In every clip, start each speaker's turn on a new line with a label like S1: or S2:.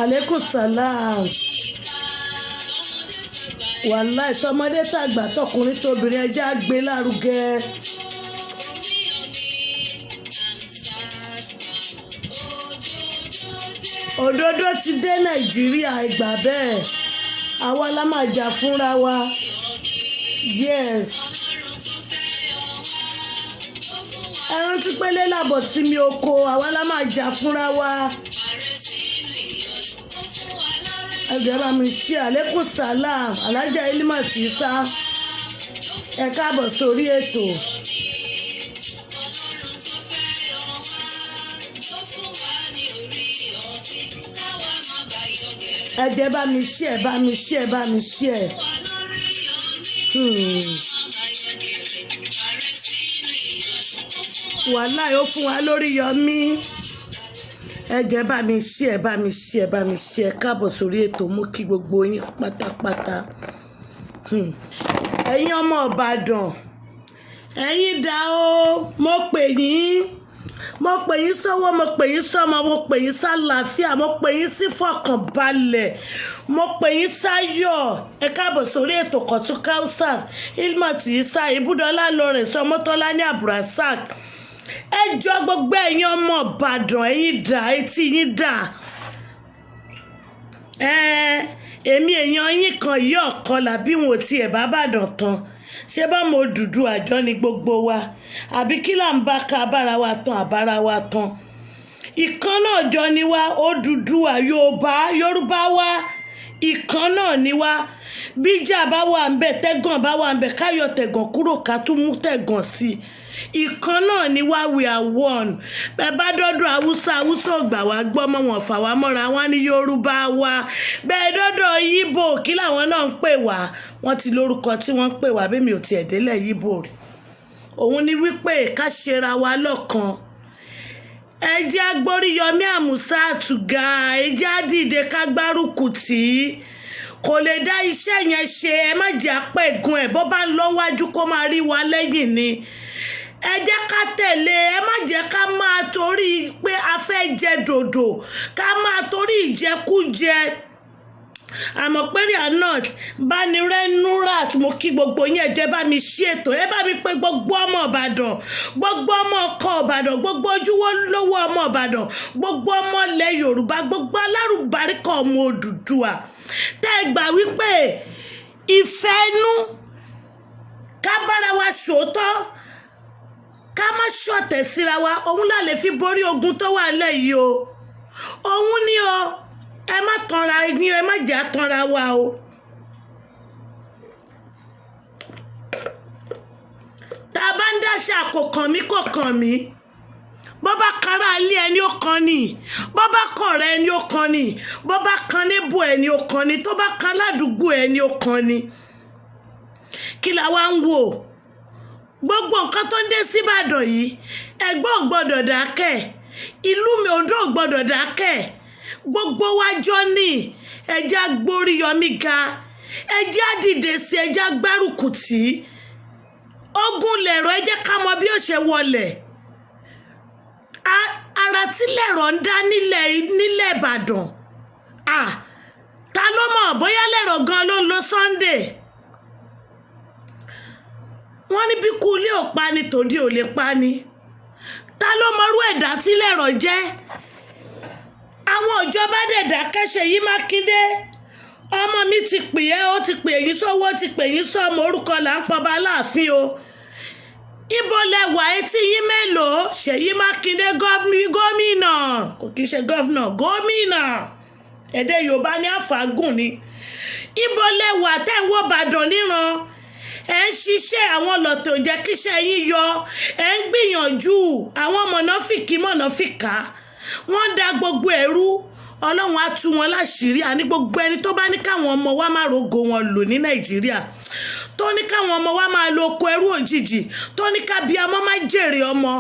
S1: Alaikum salam. Wàláì tọmọdé tàgbà tọkùnrin tóbìnrin ẹjẹ́ á gbé lárugẹ. Òdodo ti dé Nàìjíríà ìgbà bẹ́ẹ̀. Àwa la máa jà fúnra wa. Yes. Ẹran tí pélé làbọ̀ tí mi oko, àwa la máa jà fúnra wa. Ẹgbẹ́ bá mi ṣe Alaikum salam. Alájà Elima ti sá. Ẹ káàbọ̀ sórí ètò. Ẹgbẹ́ bá mi ṣe bá mi ṣe bá mi ṣe. Wàláì ó fún wa lórí yọmí. Ẹjẹ bá mi ṣe bá mi ṣe bá mi ṣe káàbọ̀ sórí ètò mú kí gbogbo yín pátápátá. Ẹ̀yin ọmọ Ìbàdàn, ẹ̀yin dá o, mo pè yín sọ́wọ́, mo pè yín sọ́mọ, mo pè yín sálàáfíà, mo pè yín sí fọkànbalẹ̀, mo pè yín sáyọ̀. Ẹ káàbọ̀ sórí ètò Kọ̀tún Kausar, Ilmot Isa, Ibùdọ́lá Lawrence, Ọmọ́tọ́lá ní Abdulrasaq. Ẹ jọ gbogbo ẹ̀yin ọmọ Ìbàdàn, ẹ̀yin dà, etí yín dà. Èmi èèyàn yín kan yìí ọ̀kọlà bí wọn ò tiẹ̀ bá bàdàn tán. Ṣé bá mo dúdú àjọ ni gbogbo wa? Àbí kí là ń bá ká bára wa tán àbára wa tán? Ìkan náà jọ ni wá, Odùduwà, Yorùbá wa, ìkan náà ni wá. Bíjà bá wà ń bẹ̀, tẹ́gàn bá wà ń bẹ̀, ká yọ tẹ̀gàn kúrò ká tún mú tẹ̀gàn sí i. Ìkan náà ni wá, we are one. Bẹ́ẹ̀ bá dọ́dọ̀ Haúsá ò gbà wá gbọ́ mọ́ wọn fà wá mọ́ra wọn ní Yorùbá wa. Bẹ́ẹ̀ dọ́dọ̀ Yíbò kí làwọn náà ń pè wá? Wọ́n ti lórúkọ tí wọ́n ń pè wá bí mi ò tiẹ̀ délẹ̀ Yíbò rí. Òun ni wípé ká ṣera wa lọ́kan. Ẹ jẹ́ agbóríyọmí Amusat ga, ẹ jẹ́ àdìde ká gbárùkù tì í. Kò lè dá iṣẹ́ yẹn ṣe, ẹ má jẹ́ apẹ̀gùn ẹ̀ bó bá ń lọ wájú kó máa rí wa lẹ́yìn ni. Ẹ jẹ́ ká tẹ̀lé, ẹ má jẹ́ ká máa torí pé a fẹ́ jẹ dòdò, ká máa torí ìjẹkújẹ. Àmọ́ pé Rihanna Bánirẹ́ Nurat, mo kí gbogbo yín, ẹ jẹ́ bá mi ṣí ètò, ẹ bá mi pé gbogbo ọmọ Ìbàdàn, gbogbo ọmọ ọkọ Ìbàdàn, gbogbo ojúwó lówó ọmọ Ìbàdàn, gbogbo ọmọ ilẹ̀ Yorùbá, gbogbo alárùbáríkà ọmọ Odùduwà. Tẹ́ ẹ gbà wípé ìfẹ́ inú ká bára wa ṣòótọ́, ká má ṣọ̀tẹ̀ síra wa, òun là lè fi borí ogun tó wà nílẹ̀ yìí o. Òun ni o, ẹ má tanra yín, ẹ má jẹ́ àtanra wa o. Tá a bá ń dáṣà kò kàn mí kò kàn mí. Bó bá kára ilé ẹni ó kan ni, bó bá kàn rẹ ẹni ó kan ni, bó bá kan níbo ẹni ó kan ni, tó bá kan ládùúgbò ẹni ó kan ni. Kí la wá ń wò? Gbogbo nǹkan tó ń dé sí Ìbàdàn yìí, ẹgbẹ́ ò gbọ́dọ̀ dákẹ́, ìlú mi Oǹdó ò gbọ́dọ̀ dákẹ́. Gbogbo wa jọ ní ẹjẹ́ agbóríyọmí ga, ẹjẹ́ àdìde sí, ẹjẹ́ agbárùkù tì í. Ogun lẹ̀rọ, ẹ jẹ́ ká mọ bí ó ṣe wọlẹ̀. Ara tí lẹ̀rọ ń dá nílẹ̀ Ìbàdàn. Ta ló mọ̀ bóyá lẹ̀rọ gan ló ń lo Sunday? Wọ́n ní bí kú ilé ò pa ni tòde ò lè pa ni. Ta ló mọrú ẹ̀dá tí lẹ̀rọ jẹ́? Àwọn ìjọba dẹ̀dà kẹ́sẹ̀ yìí Mákindé. Ọmọ mi ti pè ẹ́, ó ti pè yín sówó, ó ti pè yín sọ́mọ, orúkọ là ń pọba láàfin o. ibo lẹwà etí yín mélòó Ṣèyí Mákindé gómìnà kò kí ṣe gọ́vnà gómìnà èdè Yorùbá ní àfàgùn ni ibo lẹwà tẹ́ ń wò Ìbàdàn níran ẹ ń ṣiṣẹ́ àwọn lọ́tọ̀ jẹ́ kíṣẹ́ yín yọ ẹ ń gbìyànjú àwọn mọ̀nàfìkà wọ́n da gbogbo ẹ̀rú Ọlọ́run á tú wọn láṣìírí àní gbogbo ẹni tó bá ní káwọn ọmọ wa má rogo wọn lò ní Nàìjíríà tó ní káwọn ọmọ wa máa lo oko ẹrú òjijì tó ní kábíyamọ má jèrè ọmọ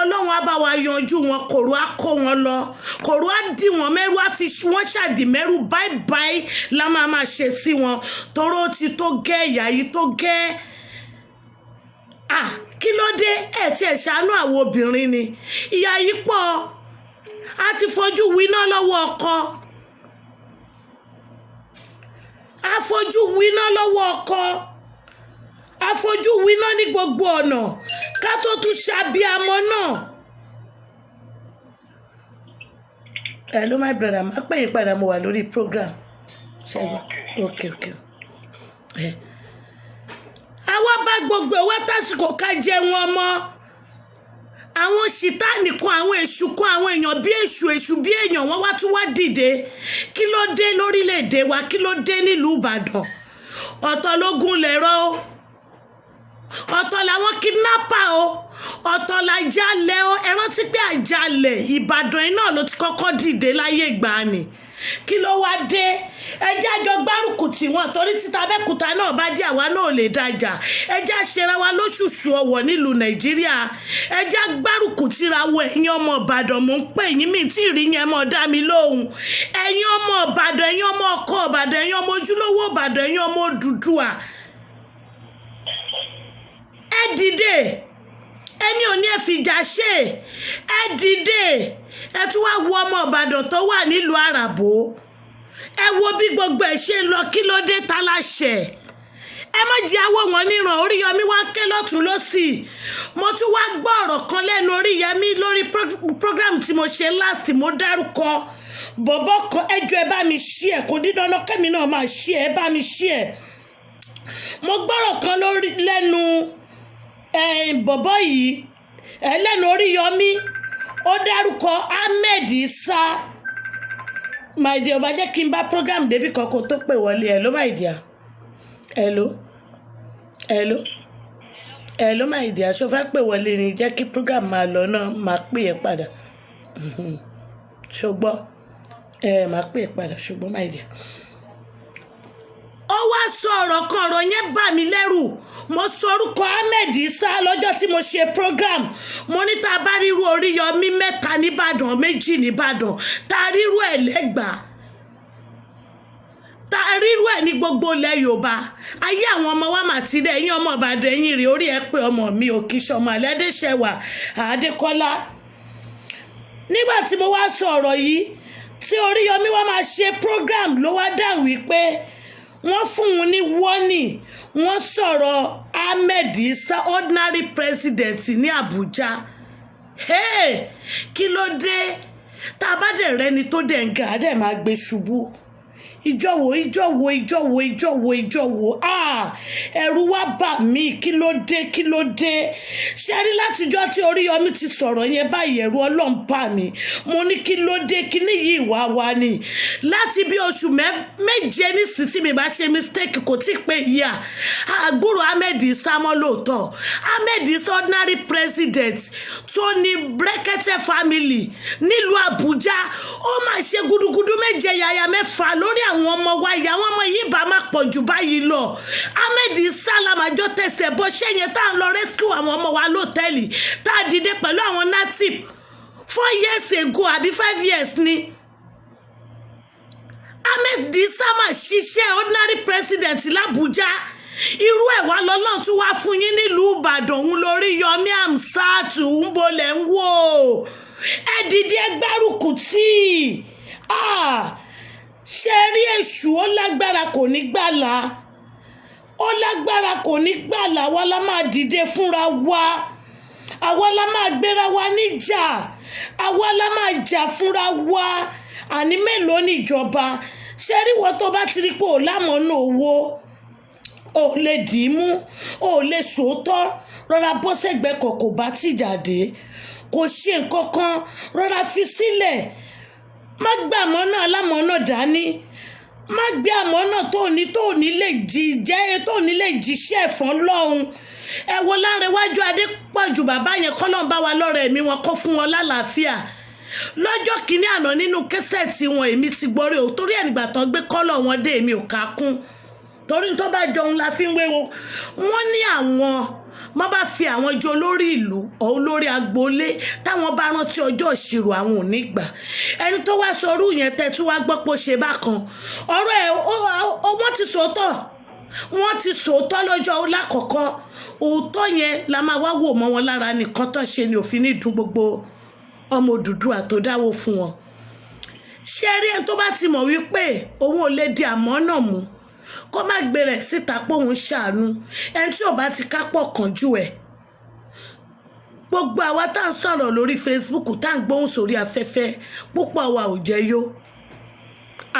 S1: Ọlọ́run á bá wa yanjú wọn kòrò á kó wọn lọ kòrò á dì wọn mẹ́rù á fi wọ́n ṣàdì mẹ́rù báibái la máa ṣe sí wọn toró ti tó gẹ́ ìyá yìí tó gẹ́ kí ló dé ẹ̀ tí ẹ̀ ṣàánú àwọn obìnrin ni ìyá yìí pọ̀ a ti fojú winá lọ́wọ́ ọkọ afojú winá lọ́wọ́ ọkọ afojú winá ní gbogbo ọ̀nà ká tó tún ṣàbíamọ náà. Hello my brother má pè yín padà mo wà lórí program ṣẹ́gun okay. àwa bá gbogbo ìwé tásìkò ká jẹun ọmọ àwọn ṣìtánì kan àwọn èṣù kan àwọn èèyàn bí èṣù bí èèyàn wọ́n wá tún wá dìde kí ló dé lórílẹ̀‐èdè wa kí ló dé nílùú Ìbàdàn ọ̀tọ̀ lógún lẹ̀rọ o ọ̀tọ̀ làwọn kidnapper o ọ̀tọ̀ làjálẹ̀ o ẹ rántí pé àjálẹ̀ Ìbàdàn iná ló ti kọ́kọ́ dìde láyé ìgbàanì kí ló wá dé ẹjẹ́ àjọ gbárùkù tí wọ́n torí títa Abẹ́òkúta náà bá dé àwa náà lè dájà ẹjẹ́ àṣẹra wa lóṣùṣù ọwọ̀ nílùú Nàìjíríà ẹjẹ́ gbárùkù tíra wọ ẹ̀yin ọmọ Ìbàdàn mò ń pè yín mi tí ì rí yẹn mọ́ dá mi lóhùn ẹ̀yin ọmọ Ìbàdàn ẹ̀yin ọmọ ọkọ Ìbàdàn ẹ̀yin ọmọ ojúlówó Ìbàdàn ẹ̀yin ọmọ Odùduwà ẹ dìde ẹni ò ní ẹ fìjà ṣe ẹ dìde ẹ tún wá wo ọmọ Ìbàdàn tó wà nílùú Àràbò ẹ wo bí gbogbo ẹ ṣe lọ kí ló dé ta láṣẹ ẹ má jẹ́ àwọ̀ wọn níran Oríyọmí wá ké lọ́tún lọ́sì mo tún wá gbọ́ ọ̀rọ̀ kan lẹ́nu Oríyọmí lórí program tí mo ṣe last mo dárúkọ bọ̀bọ̀ kan ẹjọ́ ẹ bá mi ṣí ẹ kò dídán náà kẹ́mi náà máa ṣí ẹ bá mi ṣí ẹ mo gbọ́rọ̀ kan lórí lẹ́nu bọ̀bọ̀ yìí lẹ́nu Oríyọmí ó dárúkọ Ahmed Isa my dear ọba jẹ́ kí n bá program débi kankan tó pè wọlé hello my dear hello my dear ṣó fẹ́ pè wọlé ni jẹ́ kí program máa lọ náà máa pè ẹ́ padà ṣùgbọ́n máa pè ẹ́ padà ṣùgbọ́n my dear ó wá sọ ọ̀rọ̀ kan ọ̀rọ̀ yẹn bà mí lẹ́rù mo sọ orúkọ Ahmed Isa lọ́jọ́ tí mo ṣe program mo ní tá a bá ríru Oríyọmí 3 nìbàdàn 2 nìbàdàn tá a ríru ẹ̀ lẹ́gbàá tá a ríru ẹ̀ ní gbogbo ilẹ̀ Yorùbá ayé àwọn ọmọ wa mà ti dẹ̀ ẹ̀yin ọmọ Ìbàdàn ẹ̀yin rè orí ẹ pé ọmọ mi ò kì í ṣọmọ Adéṣẹwà Adékọ́lá nígbà tí mo wá sọ ọ̀rọ̀ yìí tí Oríyọmí wá máa ṣe program ló wá dáhùn wípé wọ́n fún un ní warning wọ́n sọ̀rọ̀ Ahmed Isa ordinary president ní Abuja kí ló dé tá a bá dẹ̀ rẹni tó dẹ̀ ń ga á dẹ̀ máa gbé ṣubú ìjọ̀wọ́ ẹ̀rù wá bà mí kí ló dé ṣe rí látijọ́ tí Oríyọmí ti sọ̀rọ̀ yẹn báyìí ẹ̀rù Ọlọ́run bà mí mo ní kí ló dé kí ní yìí wá ni láti bí oṣù méje nísìn tí mi bá ṣe mistake kò tí pé yíyà àgbúrò Ahmed Isa mọ́ lóòótọ́ Ahmed Isa ordinary president tó ní Brekete family nílùú Àbújá ó máa ṣe gudugudu méje yàyà mẹ́fà lórí àwọn ọmọ wa ìyá àwọn ọmọ yìí bá máa pọ̀ jù báyìí lọ Ahmed Isa lamajọ tẹsẹ̀ bọ́ ṣé yẹn tá à ń lọ rescue àwọn ọmọ wa lọ́tẹ́ẹ̀lì tá a dìde pẹ̀lú àwọn native 4 years ago àbí 5 years ni Ahmed Isa máa ṣiṣẹ́ ordinary president l'Abuja irú ẹ̀ wá lọ́lọ́run tún wá fún yín nílùú Ìbàdàn òun lórí Yomi Amsat ń bolẹ̀ ń wò ẹ dìde ẹgbẹ́rùkù tí ṣe rí èṣù ó lágbára kò ní gbàlà àwa la máa dìde fúnra wa àwa la máa gbéra wa níjà àwa la máa jà fúnra wa àní mélòó níjọba ṣe rí wọ́n tó bá ti rí pé ò lámọ̀ọ́nà owó ò lè dì í mú, ò lè ṣòótọ́, rọra bọ́ sẹ́gbẹ́ kan kò bá tìjàdé, kò ṣe nǹkan kan, rọra fi sílẹ̀. Má gbé àmọ́nà alámọ̀nà dání, má gbé àmọ́nà tó ní lè jẹ́ tó ní lè jíṣẹ́ ẹ̀fọn lọ́hùn. Ẹ wo Lárẹ̀wájú Adépọ̀jù bàbá yẹn kọ́lọ́n bá wa lọ́rọ̀ ẹ̀mí wọn kó fún wọn lálàáfíà. Lọ́jọ́ kìíní àná nínú kẹ́sẹ̀tì wọn èmi ti gbọ́ rí o, torí ẹ̀nìgbà tán gbé kọ́lọ̀ wọn dé èmi ò ká kún, torí tó bá jọun la fi ń wéwo. Wọ́n ní àwọn má bá fi àwọn jọ lórí ìlú ọ̀ lórí agboolé táwọn bá rántí ọjọ́ ìṣirò àwọn ò ní gbà. Ẹni tó wá sọrú yẹn tẹ́tú wá gbọ́ pé ó ṣe bákan ọ̀rọ̀ ẹ̀ wọ́n ti sòótọ́ lọ́jọ́ lákọ̀ọ́kọ́. Òótọ́ yẹn la máa wá wò mọ́ wọn lára nìkan tó ṣe ni òfin ní dùn gbogbo ọmọ Odùduwà tó dáwó fún wọn. Ṣé rí ẹni tó bá ti mọ̀ wípé òun ò lè di àmọ́nà mú kó má gbé rẹ̀ síta pé òun ṣàánú, ẹni tí ò bá ti kápọ̀ kánjú ẹ̀. Gbogbo àwa tá ń sọ̀rọ̀ lórí Facebook tá ń gbóhùn sórí afẹ́fẹ́ púpọ̀ wa ò jẹ́ yó.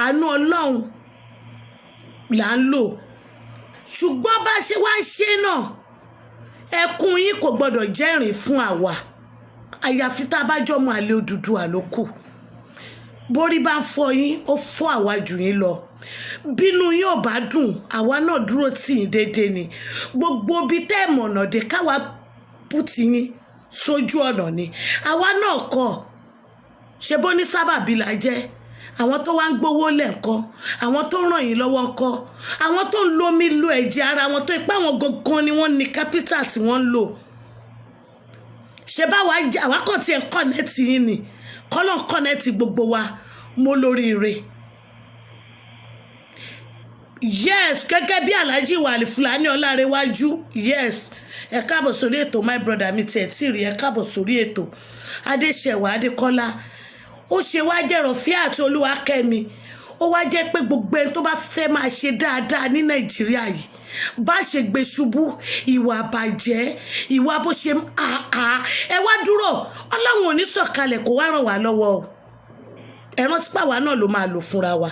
S1: Àánú Ọlọ́run là ń lò, ṣùgbọ́n bá ṣe wá ń ṣe náà ẹkún yín kò gbọdọ̀ jẹ́rìn fún àwa, àyàfi tá a bá jọmọ àlè Odùduwà ló kù. Borí bá ń fọ́ yín ó fọ́ àwa jù yín lọ, bínú yín ò bá dùn àwa náà dúró tì yín déédéé ni. Gbogbo bí tẹ́ ẹ̀ mọ̀nà dé káwa pùtì yín sójú ọ̀nà ni, àwa náà kọ́ ṣe bó ní sábàbí la jẹ́. Àwọn tó wá ń gbówó lẹ́ẹ̀kọ́, àwọn tó ràn yín lọ́wọ́ ńkọ́, àwọn tó ń lomi lo ẹ̀jẹ̀ ara wọn tó ipá wọn gangan ni wọ́n ní capital tí wọ́n ń lò. Ṣé báwa àwa kàn tiẹ̀ ń kọ́nẹ́tì yín ni, kọ́lọ́ ń kọ́nẹ́tì gbogbo wa mo lóríire. Yes, gẹ́gẹ́ bí Alhaji Wali Fulani Ọlárẹ̀wájú, yes, ẹ káàbọ̀ sórí ètò my brother mi tiẹ̀ tí rí ẹ káàbọ̀ sórí ètò. Adéṣẹ̀wà Adékọ́lá ó ṣe wá jẹ́rọ̀ Fiat Olúwakẹ́mi, ó wá jẹ́ pé gbogbo ẹni tó bá fẹ́ máa ṣe dáadáa ní Nàìjíríà yìí bá ṣe gbé ṣubú ìwà àbàjẹ́, ìwà bó ṣe ẹ wá dúró, Ọlọ́run ò ní sọ̀kalẹ̀ kó wá ràn wá lọ́wọ́ o. Ẹ rántí pé àwa náà ló máa lò fúnra wa,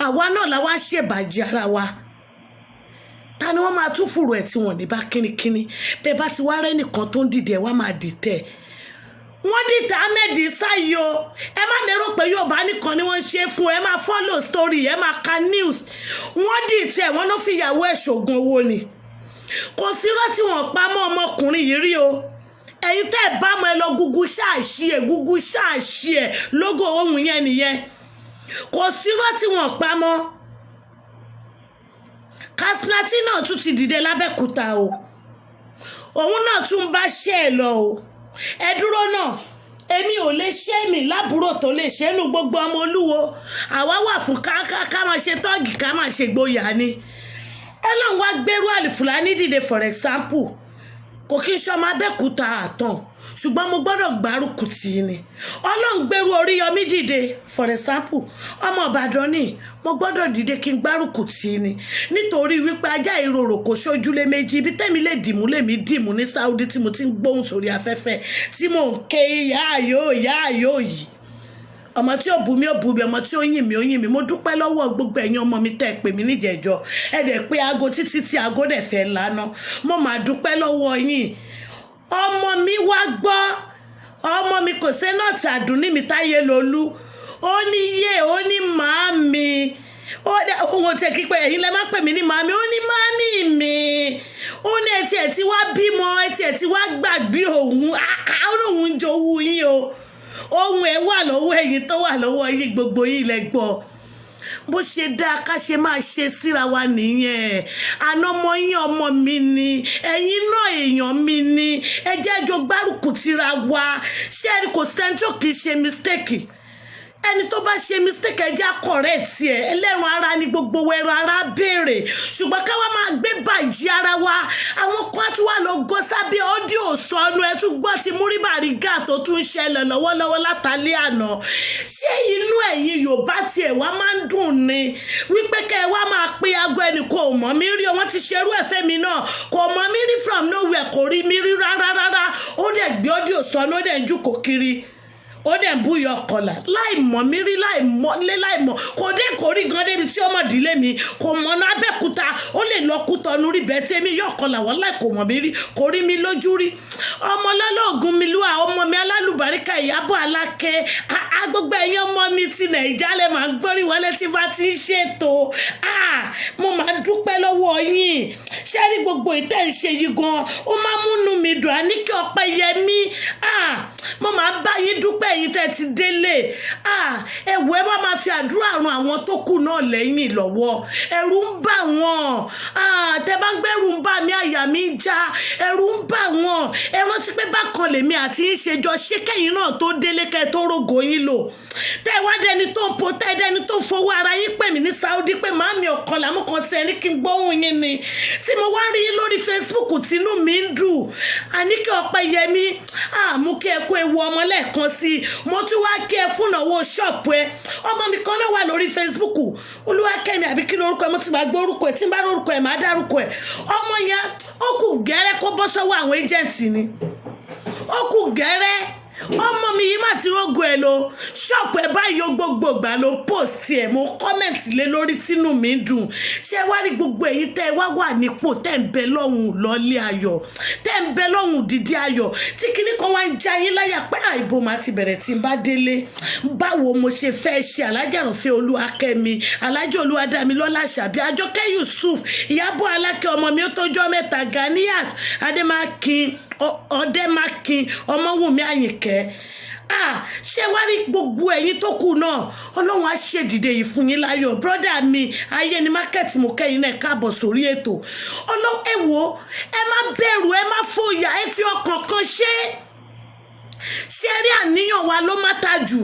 S1: àwa náà la wá ṣèbàjẹ́ ara wa. Ta ni wọ́n máa tún fùrù ẹ̀ tí wọ́n ní bá kínníkínní? Bẹ́ẹ̀ bá ti wá rẹ́ nìkan tó ń dìde ẹ̀ wá máa dìtẹ̀. Wọ́n dìtẹ̀ Ahmed Sáyé o, ẹ má lérò pé Yorùbá nìkan ni wọ́n ṣe fún ẹ máa follow story ẹ máa ka news. Wọ́n dìtẹ̀ wọ́n ló fi ìyàwó ẹ̀ ṣògùn owó ni. Kò sí irọ́ tí wọ́n pa mọ́ ọmọkùnrin yìí rí o. Ẹ̀yin tẹ́ ẹ̀ bá mọ ẹ lọ Google ṣáàṣì ẹ̀ lógo ohun yẹn nìyẹn. Kò sí irọ́ tí wọ́n pa mọ́. Kasnati náà tún ti dìde l'Abẹ́òkúta o, òun náà tún bá ṣe ẹ lọ o. Ẹ dúró náà, èmi ò lè ṣe mí lábúrò tó lè ṣe nù gbogbo ọmọ Olúwo. Àwa wà fún ká máa ṣe tọ́ọ̀gì ká máa ṣe gboyà ni. Ọlọ́run wá gbérú Àlìfùlání dìde for example, kò kí n ṣọmọ Abẹ́òkúta àtàn, ṣùgbọ́n mo gbọ́dọ̀ gbárùkù tì í ni. Ọlọ́run gbérú Oríyọmí dìde for example, ọmọ Ìbàdàn ni, mo gbọ́dọ̀ dìde kí n gbárùkù tì í ni, nítorí wípé ajá ìrorò kò ṣojúlé méjì. Ibi tẹ́mi lè dìmú lèmi dìmú ní Saudi tí mo ti ń gbóhùn sórí afẹ́fẹ́ tí mò ń ké yáàyò yìí. Ọmọ tí ó bú mi, ọmọ tí ó yìn mí. Mo dúpẹ́ lọ́wọ́ gbogbo ẹ̀yin ọmọ mi tẹ́ pè mí níjẹ̀jọ́, ẹ dẹ̀ pé aago títí tí aago dẹ̀ fẹ́ lánàá. Mo máa dúpẹ́ lọ́wọ́ yín. Ọmọ mi wá gbọ́, ọmọ mi kò sé náà tàdún mi Táyé Lolú, ó ní yé, ó ní màámi, ohun tẹ kí pé ẹ̀yin lẹ máa pè mí ní màámi, ó ní màámi mi, ó ní ẹtì ẹ̀ tí wá bímọ, ẹtì ẹ̀ tí wá gbàgbé òun jowú yín o, ohun ẹ̀ wà lọ́wọ́ ẹ̀yin tó wà lọ́wọ́ yín gbogbo yín lẹ gbọ́. Bó ṣe dáa ká ṣe máa ṣe síra wa nìyẹn. Àná ọmọ yín ọmọ mi ni, ẹ̀yin náà èèyàn mi ni, ẹ jẹ́ jọ gbárùkù tira wa. Ṣé ẹni kò sẹ́ni tó kì í ṣe mistake? Ẹni tó bá ṣe mistake ẹ jẹ́ correct ẹ̀. Ẹlẹ́ran ara ni gbogbo ẹran ara béèrè, ṣùgbọ́n káwa máa gbé bàjẹ́ ara wa. Àwọn kan tí wà lọ gọ́ sábẹ́ ọ́díò sọnù ẹ tún gbọ́ ti Múrí Bàrígà tó tún ṣẹlẹ̀ lọ́wọ́lọ́wọ́ látàlẹ́ àná. Ṣé inú ẹ̀yin Yorùbá tiẹ̀ wá máa ń dùn ni wípé kẹ́ ẹ wá máa pe aago ẹnì kò mọ̀ mí rí, wọ́n ti ṣerú ẹ̀fẹ́ mi náà, kò mọ̀ mí rí from nowhere, kò rí mi rí rárá. Ó dẹ̀ gbé ọ́díò sọnù, ó dẹ̀ ń jùkò kiri. ó dẹ̀ ń búyọ̀ ọkọlà láì mọ̀ mí rí láì mọ̀ kò dé kò rí gan débi tí ọmọ ìdílé mi kò mọ̀nà Abẹ́òkúta ó lè lọ Kútọ̀nù rí bẹ́ẹ̀ tí èmi yọ̀ ọkọlà wọ́n láì kò mọ̀ mí rí kò rí mi lójú rí ọmọ lọ́lọ́ọ̀gùn mi lúwa ọmọ mi alálùbáríkà Ìyábọ̀ Aláké gbogbo ẹ̀yin ọmọ mi ti Nàìjíríà lè máa gbórí wọlé tí bá ti ń ṣètò mo máa dúpẹ́ lọ́wọ́ yín ṣé rí gbogbo ìtẹ́ ń ṣe yìí gan ó máa múnú mi dùn Àníkẹ́ Ọpẹ́yẹmí mo máa bá yín dúpẹ́ yín tẹ́ ti délé ẹ̀wù ẹ bá máa fi àdúrà ran àwọn tó kù náà lẹ́yìn lọ́wọ́ ẹ̀rù ń bà wọ́n tẹ́ bá ń gbẹ́rù ń bà mí àyà mi ń já ẹ̀rù ń bà wọ́n ẹ rántí pé bákan lèmi àti yín ṣe jọ ṣé kẹ́yìn náà tó délé kẹ́ tó rògò yín lò tẹ́ wá dẹni tó ń po tẹ́ dẹni tó ń fowó ara yín pè mí ní Saudi pé màámi ọ̀kọ̀là mú kan tí ẹni kí n gbóhùn yín ni tí mo wá rí yín lórí Facebook tínú mi ń dùn Àníkẹ́ Ọpẹ́yẹmí mú kí ẹ kó ewu ọmọ lẹ́ẹ̀kan sí i mo tún wá kí ẹ fún ìnáwó ṣọ́ọ̀pù ẹ ọmọ mi kan náà wà lórí Facebook Olúwakẹ́mi àbí kí lórúkọ ẹ mo ti máa gbé orúkọ ẹ tí n bá lórúkọ ẹ máa dárúkọ ẹ ọmọ yẹn ó kù gẹ́rẹ́ kó bọ́ sọ́wọ́ àwọn ẹjẹ̀ǹtì ni ó kù gẹ́rẹ́ ọmọ mi yìí má ti rógo ẹ lo ṣọ́ọ̀pù ẹ báyìí ó gbogbo ìgbà ló ń post ẹ mo kọ́mẹ̀ntì lé lórí tínú mi ń dùn ṣé wá rí gbogbo èyí tẹ́ ẹ wá wà nípò tẹ́ ń bẹ lọ́hùn lọ́lé ayọ̀ tẹ́ ń bẹ lọ́hùn dídí ayọ̀ tí kinní kan wá ń já yín láyà pé àìbò máa ti bẹ̀rẹ̀ tí n bá délé báwo mo ṣe fẹ́ ṣe Alájà Rọ̀fẹ́ Olúwakẹ́mi Alájà Olúwadámilọ́lá Àṣàbí Àjọkẹ́ Yusuf Ìyábọ̀ Aláké ọmọ mi ó tọ́jọ́ mẹ́ta Ganiyat Adémákin Ọdẹ́mákin Ọmọwùnmí Àyìnkẹ́ ṣé wá rí gbogbo ẹ̀yin tó kù náà Ọlọ́run á ṣe dìde yìí fún yín láyọ̀ brọ́dà mi ayé ni mákẹ́tì mo kẹ́yìn náà káàbọ̀ sórí ètò Ọlọ́run ẹ wò ẹ má bẹ̀rù ẹ má fòyà ẹ fi ọkàn kan ṣé rí àníyàn wa ló má ta jù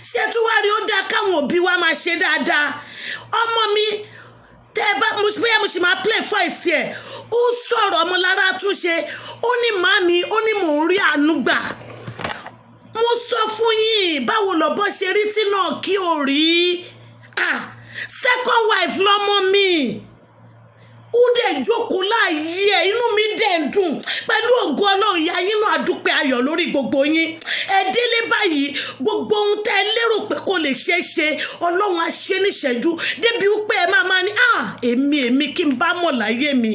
S1: ṣé tún wá rí ó dáa káwọn òbí wa máa ṣe dáadáa ọmọ mi bóyá mo sì máa play voice ẹ̀ ó sọ̀rọ̀ ọmọlára túnṣe ó ní màmí ó ní mò ń rí àánú gbà mo sọ fún yín báwo lọ́bọ́ ṣe rí tí náà kí o rí second wife lọ́mọ mi ó dẹ̀ jókòó láàyè ẹ̀ inú mi dẹ̀ ń dùn pẹ̀lú ògo Ọlọ́run ìyá yín náà àdúpẹ́ ayọ̀ lórí gbogbo yín ẹ délé báyìí gbogbo ohun tẹ́ ẹ lérò pé kò lè ṣeé ṣe Ọlọ́run á ṣe níṣẹ́jú débi wípé ẹ máa ní èmi kí n bá mọ̀ láyé mi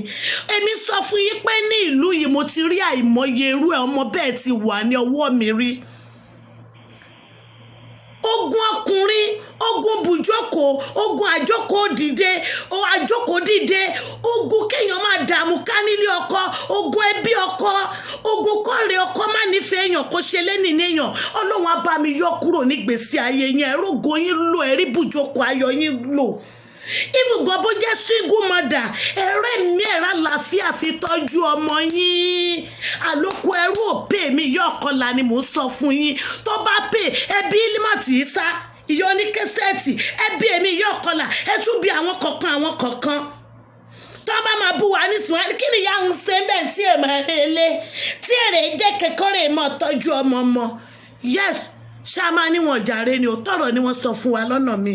S1: èmi sọ fún yín pé ní ìlú yìí mo ti rí àìmọye irú ẹ̀ ọmọ bẹ́ẹ̀ ti wà ní ọwọ́ mi rí ogun ọkùnrin ogun bùjókòó ogun àjókòó dìde ogun kéèyàn máa dààmú ká nílé ọkọ ogun ẹbí ọkọ ogun kọ́rẹ́ ọkọ má nífẹ̀ẹ́ èèyàn kó ṣe lẹ́nì níyàn Ọlọ́run á bá mi yọ kúrò nígbèsí ayé yẹn ẹ̀rọ̀gọ yín lò ẹ̀rí bùjókòó ayọ̀ yín lò ibùgbọ́ bó jẹ́ single mother ẹ̀rẹ́ mi ẹ̀rá làáfíà fi tọ́jú ọmọ yín àlòkù ẹrú òpè mi yọ ọ̀kọ́lá ni mò ń sọ fún yín tó bá pè ẹbí límọ̀tì yìí sá ìyọ ní kẹsẹ̀tì ẹbí èmi yọ ọ̀kọ́lá ẹ tún bí àwọn kọ̀ọ̀kan tó bá máa bú wa nísìnyí kí ni ìyá ń ṣe bẹ́ẹ̀ tí èèmọ̀ rẹ̀ lé tí èrè jẹ́ kékeré mọ́ tọ́jú ọmọ yes ṣá máa níwọ̀n jàre ni òtọ́rọ̀ ni wọ́n sọ fún wa lọ́nà mi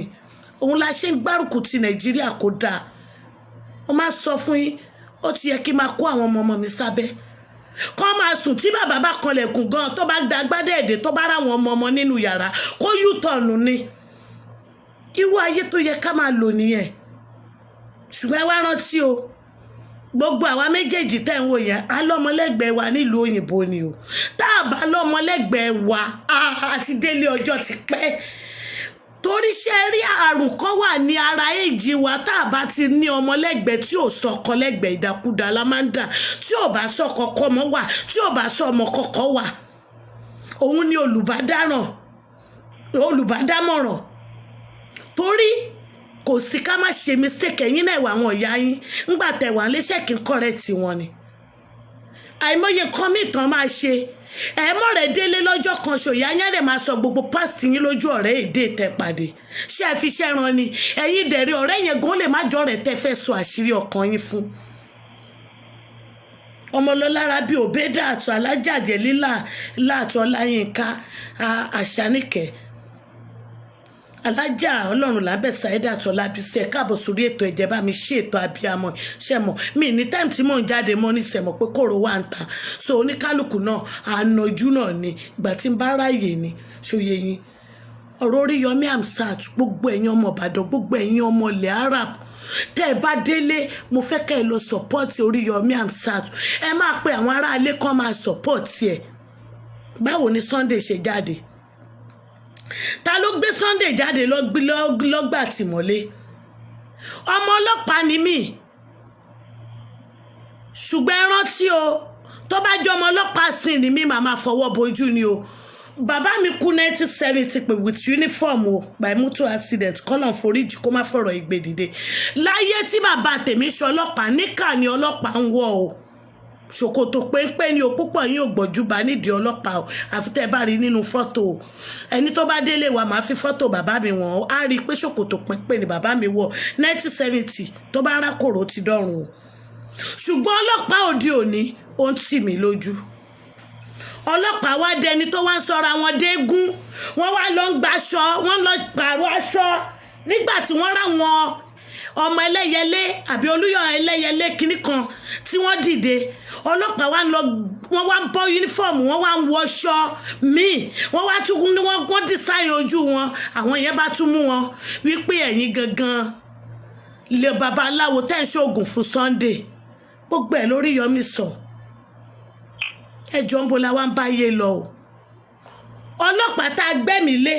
S1: òun la ṣe ń gbárùkù ti Nàìjíríà kó dáa ó máa sọ fún yín ó ti yẹ kí n máa kó àwọn ọmọ mi sábẹ́ kọ́ máa sùn tí bàbá bá kanlẹ̀kùn gan tó bá gba gbádẹ́ èdè tó bá ráwọn ọmọ nínú yàrá kó yútọ̀nù ni irú ayé tó yẹ ká máa lò nìyẹn ṣùgbọ́n ẹ wá rántí o gbogbo àwa méjèèjì tẹ́ ń wò yẹn á lọ́mọlẹ́gbẹ̀ẹ́ wa nílùú òyìnbó ni o tá a bá lọ́mọlẹ́gbẹ̀ẹ́ wa àti délé ọjọ́ ti pẹ́ torí ṣe rí àrùn kan wà ní ara èjì wa tá a bá ti ní ọmọlẹ́gbẹ̀ẹ́ tí ò sọkọ lẹ́gbẹ̀ẹ́ ìdàkudà la máa ń dà tí ò bá sọkọ kọmọ wà tí ò bá sọ ọmọ kọkọ wà òun ni olùbádámọ̀ràn torí kò sí ká má ṣe mistake ẹ̀yin náà ìwà àwọn ìyá yín ńgbà tẹ̀wà léṣẹ́ kí n correct wọn ni àìmọye kan mi tán máa ṣe ẹ̀mọ́ rẹ̀ délé lọ́jọ́ kan ṣòyà yẹn rẹ̀ máa sọ gbogbo past yín lójú ọ̀rẹ́ èdè tẹ́ pàdé ṣé ẹ fi ṣẹ́ ran ni ẹ̀yin dẹ̀rẹ̀ ọ̀rẹ́ yẹn gan lè má jọ rẹ̀ tẹ́ fẹ́ sọ àṣírí ọkàn yín fún ọmọlọ́lára bíi òbẹ́dà àtọ̀ alájàjẹ́ lílà láàtọ̀ ọláyínká àṣàníkẹ́ alájà ọlọ́run lábẹ́ ṣáídà tó lábísí ẹ̀ káàbọ̀ sórí ètò ẹ̀jẹ̀ bá mi ṣe ètò abiyamọ ṣẹ̀mọ̀ mi ní táìmù tí mò ń jáde mọ́ ní ṣẹ̀mọ̀ pé kòrò wà ń ta so oníkálukú náà ànájú náà ni ìgbà tí ń bá ráàyè ni ṣòye yín ọ̀rọ̀ Oríyọmí Hamzat gbogbo ẹ̀yin ọmọ Ìbàdàn gbogbo ẹ̀yin ọmọ ilẹ̀ Arab tẹ́ ẹ bá délé mo fẹ́ kẹ́ ẹ lọ support Oríyọmí Hamzat ẹ máa pe àwọn aráalé kan máa support ẹ báwo ni Sunday ṣe jáde ta ló gbé Sunday jáde lọ́gbà tìmọ́lé ọmọ ọlọ́pàá ni mí ṣùgbọ́n ẹ rántí o tó bá jẹ́ ọmọ ọlọ́pàá sí ni mí màá máa fọwọ́ bojú ni o bàbá mi kú 1970 pé with uniform o by motor accident kọ́lọ̀ foríjì kó má fọ̀rọ̀ ìgbé dìde láyé tí bàbá tèmi ṣe ọlọ́pàá níkà ni ọlọ́pàá ń wọ̀ o ṣòkòtò péńpé ni o púpọ̀ yín ò gbọ́jú bá nídìí ọlọ́pàá o àfi tẹ́ bá rí nínú fọ́tò o ẹni tó bá délé wa máa fi fọ́tò bàbá mi wọ̀n o á rí i pé ṣòkòtò péńpé ni bàbá mi wọ̀ 1970 tó bá rákòrò ti dọ́run o ṣùgbọ́n ọlọ́pàá òde òní ó ń tì mí lójú ọlọ́pàá wá dẹni tó wá ń sọra wọn dégún wọ́n wá lọ ń gbaṣọ wọ́n lọ pààrọ̀ aṣọ nígbà tí wọ́n rá wọn ọmọ ẹlẹ́yẹlé àbí olúyọ ẹlẹ́yẹlé kinní kan tí wọ́n dìde ọlọ́pàá wá wá ń bọ́ yúnífọ́ọ̀mù wọ́n wá ń wọṣọ míì wọ́n wá tún ní wọ́n dísáyìn ojú wọn àwọn yẹn bá tún mú wọn wípé ẹ̀yin gangan lè babaláwo tẹ́ ń ṣoògùn fún Sunday gbogbo ẹ̀ lórí Yọmí sọ ẹjọ́ ń bo la wá ń báyé lọ o ọlọ́pàá tá a gbẹ́mí lé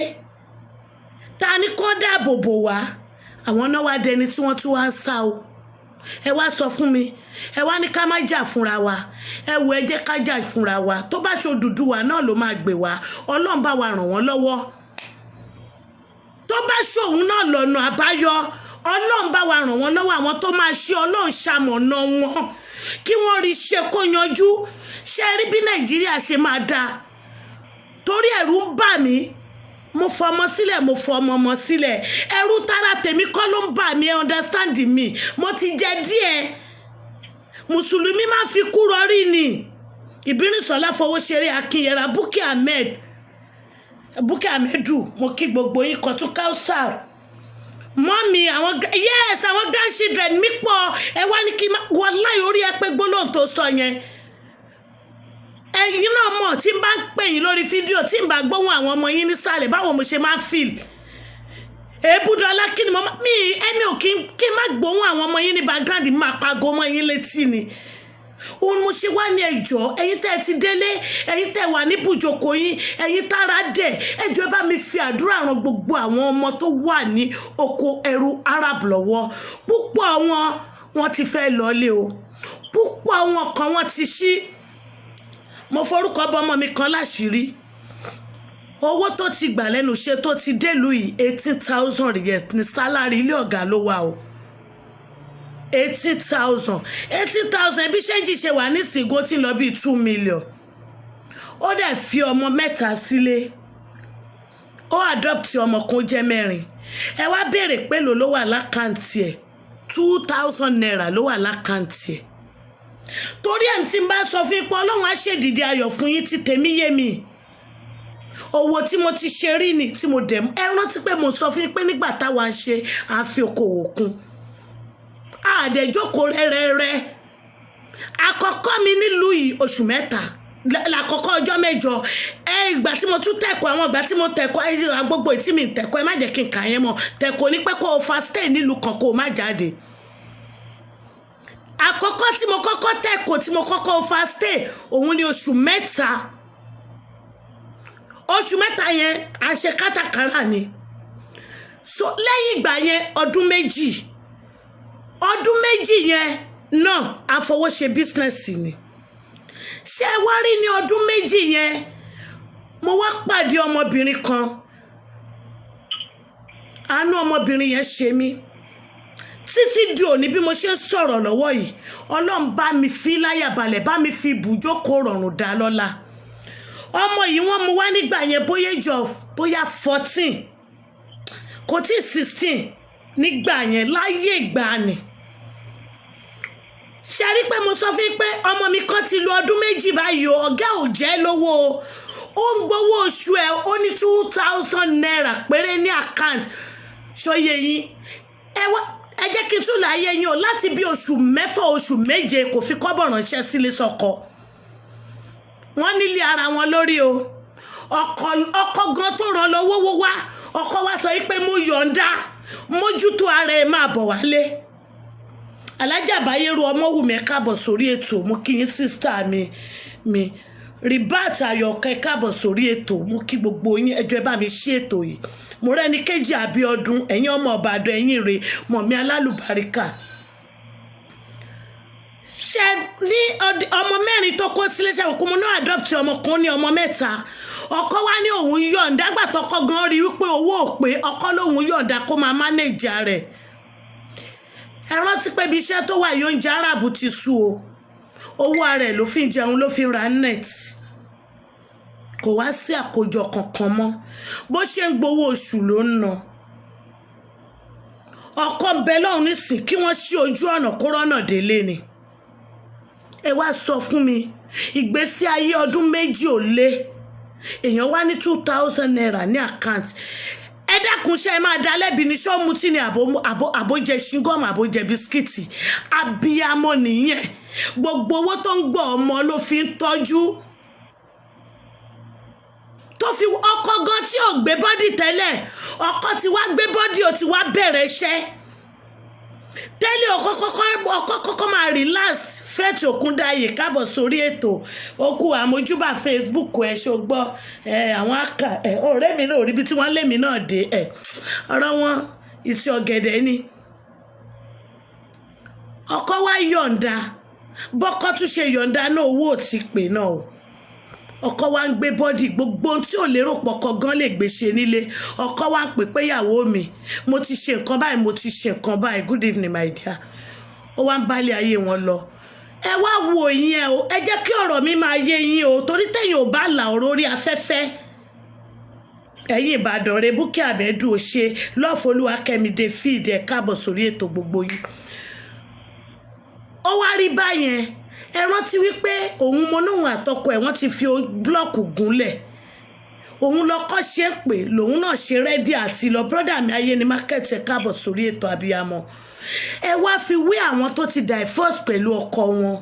S1: ta ní kán dáàbò bò wá àwọn náà wá dẹni tí wọ́n tún wá ń sá o ẹ wá sọ fún mi ẹ wá ní ká má jà fúnra wa ẹ wo ẹ jẹ́ ká jà fúnra wa tó bá ṣe Odùduwà náà ló máa gbé wa Ọlọ́run bá wa ràn wọ́n lọ́wọ́ tó bá ṣòun náà lọ́nà àbáyọ Ọlọ́run bá wa ràn wọ́n lọ́wọ́ àwọn tó máa ṣe Ọlọ́run ṣamọ̀nà wọn kí wọ́n rí ṣe kó yanjú ṣe rí bí Nàìjíríà ṣe máa dáa torí ẹ̀rù ń bà mí mo fọmọ sílẹ̀ mo fọmọ ọmọ sílẹ̀ ẹ̀rù tara tèmi kọ́ ló ń bà mí understand mi mo ti jẹ díẹ̀ mùsùlùmí máa fi kú rọrí ni Ìbírísọ̀lá Fowóṣeré Akínyẹra Bukky Ahmedu mo kí gbogbo yín kan tún Kausar mọ́mí àwọn grandchildren mi pọ̀ ẹ wá ní kí wọ́n láì orí ẹ pé gbólóhùn tó sọ yẹn ẹ̀yin náà mọ̀ tí n bá ń pè yín lórí fídíò tí n bá gbóhùn àwọn ọmọ yín nísàlẹ̀ báwo mo ṣe máa ń feel Èébúdọ́lá kí ni ẹni ò kí n má gbóhùn àwọn ọmọ yín ní background máa pago mọ́ yín létí ni òun mo ṣe wá ní ẹjọ́ ẹ̀yin tẹ́ ẹ ti délé ẹ̀yin tẹ́ wà ní bùjókòó yín ẹ̀yin tára dẹ̀ ẹjọ́ bá mi fi àdúrà ran gbogbo àwọn ọmọ tó wà ní oko ẹrú Arab lọ́wọ́ púpọ̀ wọn ti fẹ́ lọ́lé o púpọ̀ àwọn kan wọ́n ti ṣí mo forúkọ bọ́mọ mi kan láṣìírí owó tó ti gbà lẹ́nu iṣẹ́ tó ti délùú yìí 18,000 riyal ní sálárì ilé ọ̀gá ló wà o 18,000 bí ṣẹ́ńjì ṣe wà ní sìgó tí lọ bíi 2 million ó dẹ̀ fi ọmọ mẹ́ta sílé ó adopt ọmọ kan jẹ́ 4 ẹ wá béèrè pé ló wà lákàntì ẹ̀ 2,000 naira ló wà lákàntì ẹ̀ torí ẹ̀ tí n bá sọ fún ipò Ọlọ́run á ṣèdìdí ayọ̀ fún yín tí tèmi yé mi owó tí mo ti ṣe rí ni tí mo dẹ̀ ẹ rántí pé mo sọ fún yín pé nígbà táwa ń ṣe à ń fi okòwò kún àdẹ̀jókòó rẹ́rẹ́rẹ́ àkọ́kọ́ mi nílùú yìí oṣù 3 lákọ́kọ́ ọjọ́ 8 ìgbà tí mo tún tẹ̀kọ́ àwọn ìgbà tí mo tẹ̀kọ́ gbogbo ìtí mi tẹ̀kọ́ ẹ má jẹ́ kí n kà yẹn mọ́ tẹ̀kọ́ ní pé kó o fa stay nílùú kan kó o má jáde àkọ́kọ́ tí mo kọ́kọ́ tẹ̀kọ́ tí mo kọ́kọ́ fa stay òun ni oṣù 3 yẹn a ṣe kátàkárà ni so lẹ́yìn ìgbà yẹn ọdún méjì yẹn náà àfọwọ́ṣe bísínẹ́sì ni ṣé wá rí ní ọdún méjì yẹn mo wá pàdé ọmọbìnrin kan àánú ọmọbìnrin yẹn ṣe mí títí di òní bí mo ṣe ń sọ̀rọ̀ lọ́wọ́ yìí Ọlọ́run bá mi fi láyà balẹ̀ bá mi fi ibùjókòó rọrùn dá lọ́lá ọmọ yìí wọ́n mú wá nígbà yẹn bóyá 14 kò tí 16 nígbà yẹn láyé ìgbà ni ṣe rí pé mo sọ fún yín pé ọmọ mi kan ti lo ọdún 2 báyìí ọ̀gá ò jẹ́ lówó ó ń gbowó oṣù ẹ̀ ó ní 2,000 naira péré ní account ṣòye yín ẹ jẹ́ kí n tún láyé yín o láti bí oṣù 6 oṣù 7 kò fi kọ́bọ̀ ránṣẹ́ sílé sọ́kọ wọ́n nílé ara wọn lórí o ọkọ gan tó ràn lọ wówó wá ọkọ wá sọ pé mo yọ̀ǹda mójútó ara ẹ̀ máa bọ̀ wálé. Alájà Báyérò Ọmọwùmí káàbọ̀ sórí ètò mo kí yín sísítà mi Ribat Ayọ̀kẹ́ káàbọ̀ sórí ètò mo kí gbogbo yín ẹjọ́ ẹ bá mi ṣe ètò yìí. Mo rẹ́ni kejì Abíọ́dún ẹ̀yin ọmọ Ìbàdàn ẹ̀yin rè mọ̀mí alálùbáríkà. Ṣé ní ọmọ mẹ́rin tó kó sílé ṣe òkú mo náà adopt ọmọ kan ní ọmọ mẹ́ta ọkọ wá ní òun yọ̀ǹda gbà tọkọ gan rí wípé owó ò pé ọkọ lòun yọ̀ǹda kó máa manage rẹ̀. Ẹ rántí pé ibi iṣẹ́ tó wà yóò ń jẹ́ Arab ti sú o owó ara ẹ̀ ló fi ń jẹun ló fi ń ra net kò wá sí àkójọ kankan mọ́ bó ṣe ń gbowó oṣù ló ń ná. Ọkọ bẹ lọ́hùn nísìn kí wọ́n ṣí ojú ọ̀nà kó rọ́nà délé ni. Ẹ wá sọ fún mi ìgbésí ayé ọdún méjì ò lé èèyàn wá ní 2,000 naira ní àkáǹtì. Ẹ dákun ṣe máa dá lẹ́bi ní ṣó mutí ni àbójẹ ṣingọ́mù àbójẹ bisikíìtì abiyamọ nìyẹn gbogbo owó tó ń gbọ́ ọmọ ló fi ń tọ́jú tó fi ọkọ gan tí ò gbé bọ́dì tẹ́lẹ̀ ọkọ ti wá gbé bọ́dì ó ti wá bẹ̀rẹ̀ iṣẹ́ tẹ́lẹ̀ ọkọ kọ́kọ́ máa relax Faith Òkúndáyé káàbọ̀ sórí ètò okú àmójúbà Facebook ẹ̀ ṣògbọ́ àwọn àkà ọ̀rẹ́ mi náà ríbi tí wọ́n lé mi náà dé ọ̀rọ̀ wọn ìtì ọ̀gẹ̀dẹ̀ ni. Ọkọ wá yọ̀ǹda bọ́kọ tún ṣe yọ̀ǹda náà owó ò ti pè náà o ọkọ wa ń gbé bọ́dì gbogbo tí ò lérò pọ̀kọ gan lè gbé ṣe nílé ọkọ wa ń pè pé ìyàwó mi mo ti ṣe nǹkan báyìí mo ti ṣe nǹkan báyìí good evening my dear ó wá ń bálé ayé wọn lọ. Ẹ wá wo ìyẹn o ẹ jẹ́ kí ọ̀rọ̀ mi máa yé yín o torí tẹ̀yìn ò bá là ọ̀rọ̀ orí afẹ́fẹ́ ẹ̀yin Ìbàdàn rẹ Búkì Àbẹ́dù ò ṣe Lọ́fọ̀olúwakẹ́mi David ẹ̀ káàbọ̀ sórí ètò gbogbo yìí. Ó wá rí báyẹn ẹ rántí wípé òun mọ́nóhun àtọkọ ẹ̀ wọ́n ti fi blọ́ọ̀kù gúnlẹ̀ òun lọ́kọ́ ṣe ń pè lòun náà ṣe rẹ́dí àti lọ brọ́dà mi ayé ní mákẹ́tì ẹ̀ káàbọ̀ sórí ètò abiyamọ. Ẹ wá fi wé àwọn tó ti divorce pẹ̀lú ọkọ wọn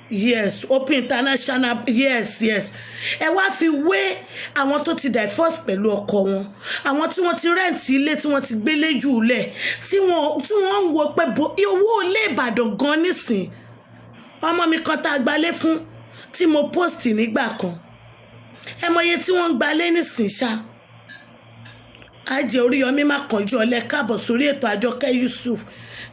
S1: yes Open International yes ẹ wá fi wé àwọn tó ti divorce pẹ̀lú ọkọ wọn àwọn tí wọ́n ti rẹ́ǹtì ilé tí wọ́n ti gbélé jù lẹ̀ tí wọ́n ń wo pé owó ilé Ìbàdàn gan nísìn ọmọ mi kan tá a gbalé fún tí mo post nígbà kan ẹ mọ iye tí wọ́n ń gbalé nísìn ṣá. Ajé Oríyọmí má kánjú ọlẹ káàbọ̀ sórí ètò Àjọkẹ́ Yusuf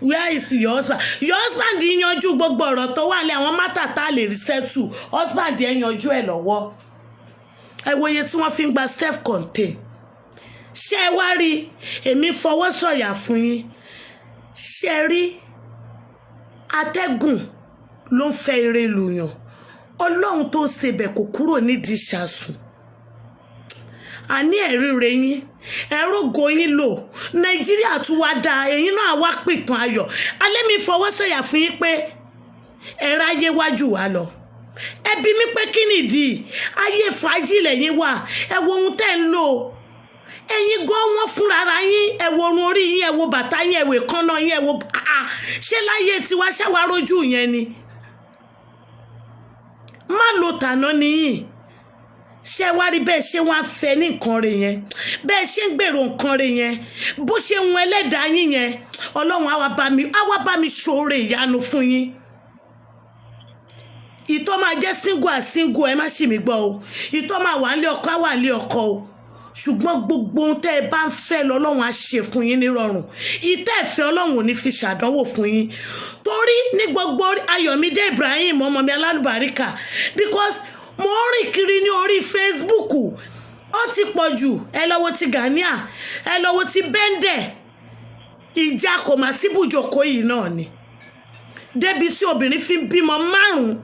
S1: where is your husband? Your husband yanjú gbogbo ọ̀rọ̀ tó wà lé àwọn mátà tá a lè rí settle husband ẹ̀ yanjú ẹ̀ lọ́wọ́ ẹ wo iye tí wọ́n fi ń gba self contain. Ṣé ẹ wá rí èmi fọwọ́ sọ̀yà fún yín ṣe rí atẹ́gùn ló ń fẹ́ ire lùyàn Ọlọ́run tó ń sebẹ̀ kò kúrò nídìí ṣàsùn àní ẹ̀rí rẹ̀ yín ẹ̀rọ̀gọ̀ yín lò Nàìjíríà tún wá dáa ẹ̀yin náà wá pìtàn ayọ̀ alẹ́ mi fọwọ́ sọ̀yà fún yín pé ẹ̀rọ ayé wájú wa lọ ẹ bi mí pé kí nìdí ayé fàájì lẹ́yìn wà ẹ wo ohun tẹ́ ń lò ẹ̀yin gan wọ́n fúnra ara yín ẹ wo orun orí yín ẹ wo bàtà yín ẹ wo ìkànnà yín ẹ wo ṣé láyé tiwa ṣáwa rójú yẹn ni má lo tàná nìyí ṣé wá rí bẹ́ẹ̀ ṣé wọ́n á fẹ́ ní nǹkan rẹ̀ yẹn bẹ́ẹ̀ ṣe ń gbèrò nǹkan rẹ̀ yẹn bó ṣe ń wọn ẹlẹ́dàá yín yẹn Ọlọ́run á wá bá mi ṣoore ìyanu fún yín. Ìtọ́ máa jẹ́ single ẹ má ṣì mí gbọ́ o ìtọ́ máa wà nílé ọkọ á wà nílé ọkọ o ṣùgbọ́n gbogbo ohun tẹ́ ẹ bá ń fẹ́ lọ́lọ́run á ṣe fún yín nírọ̀rùn ìtẹ́ ìfẹ́ Ọlọ́run ò ní fi ṣàdánwò fún yín torí ní gbogbo Ayọ̀mídé Ibrahim ọmọ mi alálùbáríkà because mo rìn kiri ní orí Facebook ó ti pọ̀ jù ẹ lọ wo ti Gania ẹ lọ wo ti Bẹ́ndẹ̀ ìjà kò má sí bùjókòó yìí náà ni débi tí obìnrin fi bímọ 5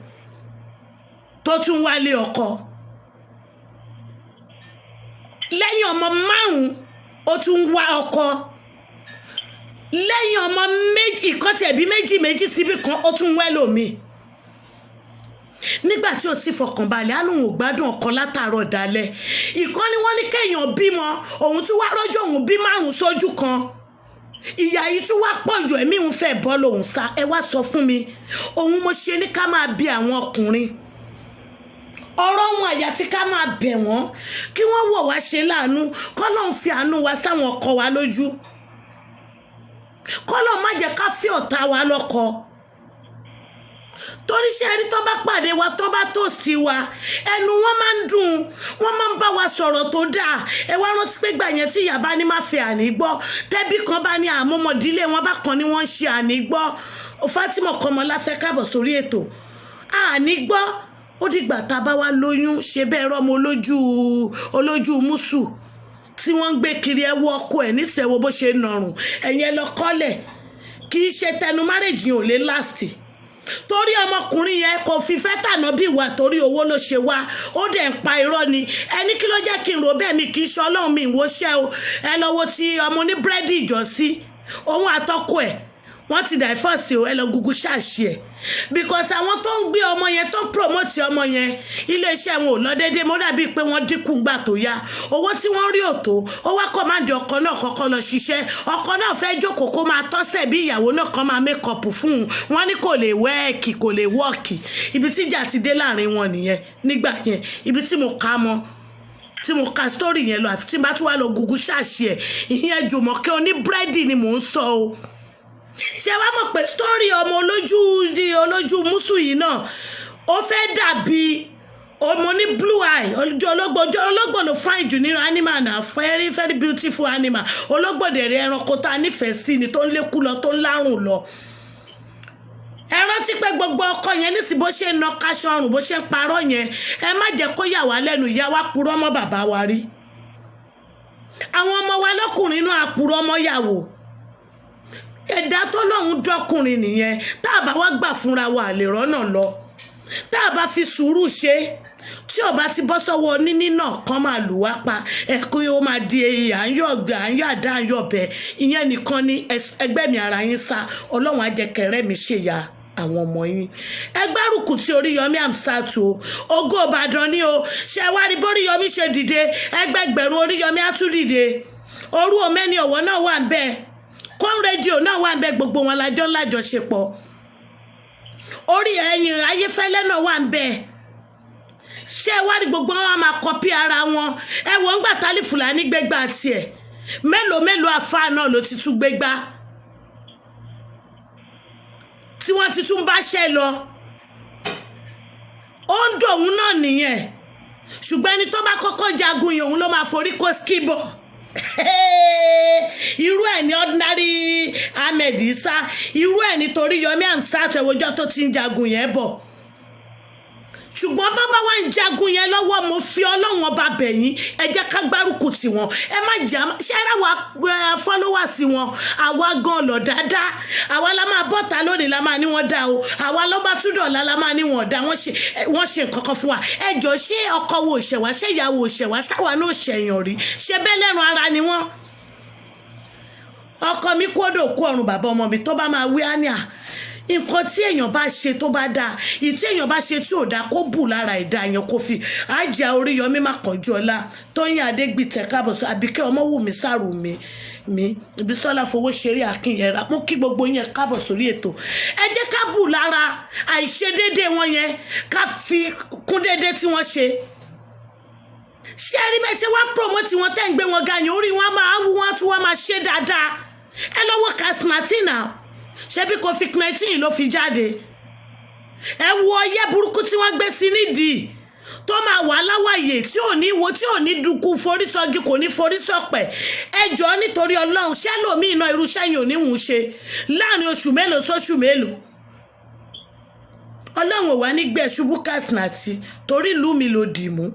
S1: tó tún wálé ọkọ lẹ́yìn ọmọ 5 ó tún wá ọkọ lẹ́yìn ọmọ méjì ìkọ́tì ẹ̀bí méjì síbí kan ó tún wẹ́lòmíì nígbà tí ó ti fọkànbalẹ̀ àánú ò gbádùn ọkọ látàárọ̀ dalẹ̀ ìkan ni wọ́n ní kéèyàn bímọ òun tún wá rọ́jò òun bí 5 sójú kan ìyá yìí tún wá pọ̀ jù ẹ̀mí òun fẹ́ bọ́ lòun sá ẹ wá sọ fún mi òun mo ṣe ní ká máa bí àwọn ọkùnrin ọ̀rọ̀ wọn àyàfi ká máa bẹ̀ wọ́n kí wọ́n wọ̀ wá ṣe láàánú k'Ọlọ́run fi àánú wa sáwọn ọkọ wa lójú k'Ọlọ́run má jẹ́ ká fi ọ̀tá wa lọ́kọ torí ṣe ẹni tó bá pàdé wa tó bá tòsí wa ẹnu wọn máa ń dùn wọn máa ń bá wa sọ̀rọ̀ tó dáa ẹ wá rántí pé gbà yẹn tí ìyá bá ní má fẹ́ àní gbọ́ tẹ́bí kan bá ní àmọ́mọdílé wọn bá kan ní wọ́n ń ṣe àní gbọ́ Fatima Kọ́mọláfẹ́ káàbọ̀ sórí ètò àní gbọ́ ó dìgbà tá a bá wá lóyún ṣe bẹ́ẹ̀ rọ́mọ olójú mùsù tí wọ́n ń gbé kiri ẹ wọ ọkọ ẹ̀ níṣẹ́wó bó ṣe nọrùn ẹ̀yìn ẹ lọ kọ́lẹ̀ kì í ṣe tẹnu márèjì ò lè láàsì torí ọmọkùnrin yẹn kò fi fẹ́ tànà bí wà torí owó ló ṣe wá ó dẹ̀ ń pa irọ́ ni ẹni kí ló jẹ́ kí n rò bẹ́ẹ̀ mi kì í ṣe Ọlọ́run mi ìwọ́ṣẹ́ o ẹ lọ́wọ́ tí ọmọ ní búrẹ́dì ìjọ́sí òun àtọ́kọ ẹ̀ wọ́n ti divorce o ẹ lọ Google ṣáàṣì ẹ̀ because àwọn tó ń gbé ọmọ yẹn tó ń promote ọmọ yẹn iléeṣẹ́ wọn ò lọ déédéé mo dàbí pé wọ́n dínkù gbà tó yá owó tí wọ́n rí òtó ó wá kọ́mándì ọkọ náà kọ́kọ́ lọ ṣiṣẹ́ ọkọ náà fẹ́ jókòó kó máa tọ́sẹ̀ bí ìyàwó náà kan máa make up fún un wọ́n ní kò lè wẹ́ẹ̀kì kò lè wọ́ọ̀kì ibi tí ìjà ti dé láàrin wọn nìyẹn nígbà yẹn ibi tí mo kà mọ́ tí mo ka story yẹn lọ àfi tí n bá tún wá lọ Google ṣáàṣì ẹ̀ ìyẹn Jùmọ̀kẹ́ oní búrẹ́dì ni mò ń sọ o ṣé wàá mọ̀ pé story ọmọ olójú mùsù yìí náà ó fẹ́ dàbí ọmọ ní blue eye ológbò ló fine jù nínú animal náà very very beautiful animal ológbò dẹ̀rẹ̀ ẹranko tá a nífẹ̀ẹ́ sí ni tó ń lékú lọ tó ń lárùn lọ ẹ rántí pé gbogbo ọkọ yẹn nísì bó ṣe ń ná kaṣọ ọrùn bó ṣe ń parọ́ yẹn ẹ má jẹ́ kó yà wá lẹ́nu ìyá wa purọ́ mọ́ bàbá wa rí àwọn ọmọ wa lọ́kùnrin náà purọ́ mọ́ yàwó ẹ̀dá tó lọ́hún dọ́kùnrin nìyẹn tá a bá wá gbà fúnra wa lè rọ́nà lọ tá a bá fi sùúrù ṣe tí ó bá ti bọ́ sọ́wọ́ níní náà kan máa lù wá pa ẹ̀kọ́ yóò máa di à ń yọ̀ ọ̀gbẹ́ à ń yọ̀ àdá à ń yọ̀ bẹ́ẹ̀ ìyẹn nìkan ní ẹgbẹ́ mi ara yín sá Ọlọ́run á jẹ́ kẹrẹ́ mi ṣèyà àwọn ọmọ yín ẹgbárùkù tí Oríyọmí Hamzat o Ògo Ìbàdàn ni o ṣe wá rí bóríyọmí ṣe dìde ẹgbẹgbẹ̀rún Oríyọmí á tún dìde òru òmẹ́ni ọ̀wọ́ náà wà ń bẹ́ẹ̀ kọ́n rédíò náà wà ń bẹ gbogbo wọn lájọṣepọ̀ orí ẹ̀yìn Ayéfẹ́lẹ́ náà wà ń bẹ ṣé wá ní gbogbo wọn máa kọpí ara wọn ẹ wọ́n ń gbà Tálí Fùlàní gbégbá tiẹ̀ mélòó àfáà náà ló ti tún gbégbá tí wọ́n ti tún bá ṣẹ́ lọ ó ń dòun náà nìyẹn ṣùgbọ́n ẹni tó bá kọ́kọ́ jagun yìí òun ló máa forí kó skíbọ̀ irú ẹ̀ ní ordinary Ahmed Isa irú ẹ̀ nítorí Yomi Hamzat ẹ̀wọ̀jọ́ tó ti ń jagun yẹn bọ̀ ṣùgbọ́n bàbá wa ń jagun yẹn lọ́wọ́ mo fi Ọlọ́run ọba bẹ̀yìn ẹ jẹ́ ká gbárùkù tì wọ́n ẹ má jà ṣẹ́ra wa followers wọn àwa gan lọ dáadáa àwa la máa bọ́ta lónìí la máa ní wọ́n dá o àwa lọ́ba túdọ̀lá la máa ní wọ́n dá wọ́n ṣe nǹkan kan fún wa ẹ jọ ṣé ọkọ wo òṣèwà ṣé ìyàwó òṣèwà sáwà náà ṣẹ̀yàn rí ṣe bẹ́ẹ̀ lẹ́rùn ara ni wọ́n ọkọ mi kódò kú ọrùn bàbá ọmọ mi tó bá máa wí á ní à nǹkan tí èèyàn bá ṣe tó bá dáa ìtí èèyàn bá ṣe tí ò dáa kó bù lára ìdá yẹn kó fi Àjà Oríyọmí Mákànjúọlá Tóyìn Adégbìtẹ́ káàbọ̀ sí Àbíkẹ́ Ọmọwùmí Sàrùmí Ìbísọ́lá Fowóṣeré Akínyẹra mo kí gbogbo yẹn káàbọ̀ sórí ètò ẹ jẹ́ ká bù lára àìṣedéédé wọn yẹn ká fi kún déédé tí wọ́n ṣe ṣé rí bẹ́ẹ̀ ṣe wá promote wọn tẹ́ ń gbé wọn ga yẹn orí wọn máa wú wọn tún wọn máa ṣe dáadáa ẹ lọ́wọ́ Kasmatina ṣebí COVID-19 ló fi jáde ẹ wo ọyẹ́ burúkú tí wọ́n gbé sí nídìí tó máa wà láwàyè tí ò ní wo tí ò ní dúkú forísọgi kò ní forísọpẹ̀ ẹ jọ̀ọ́ nítorí Ọlọ́run ṣé lòmíì náà irú sẹ́yìn ò ní wùn ṣe láàrin oṣù mélòó sóṣù mélòó Ọlọ́run ò wá nígbẹ́ ṣubú Kasnati torí ìlú mi ló dì mú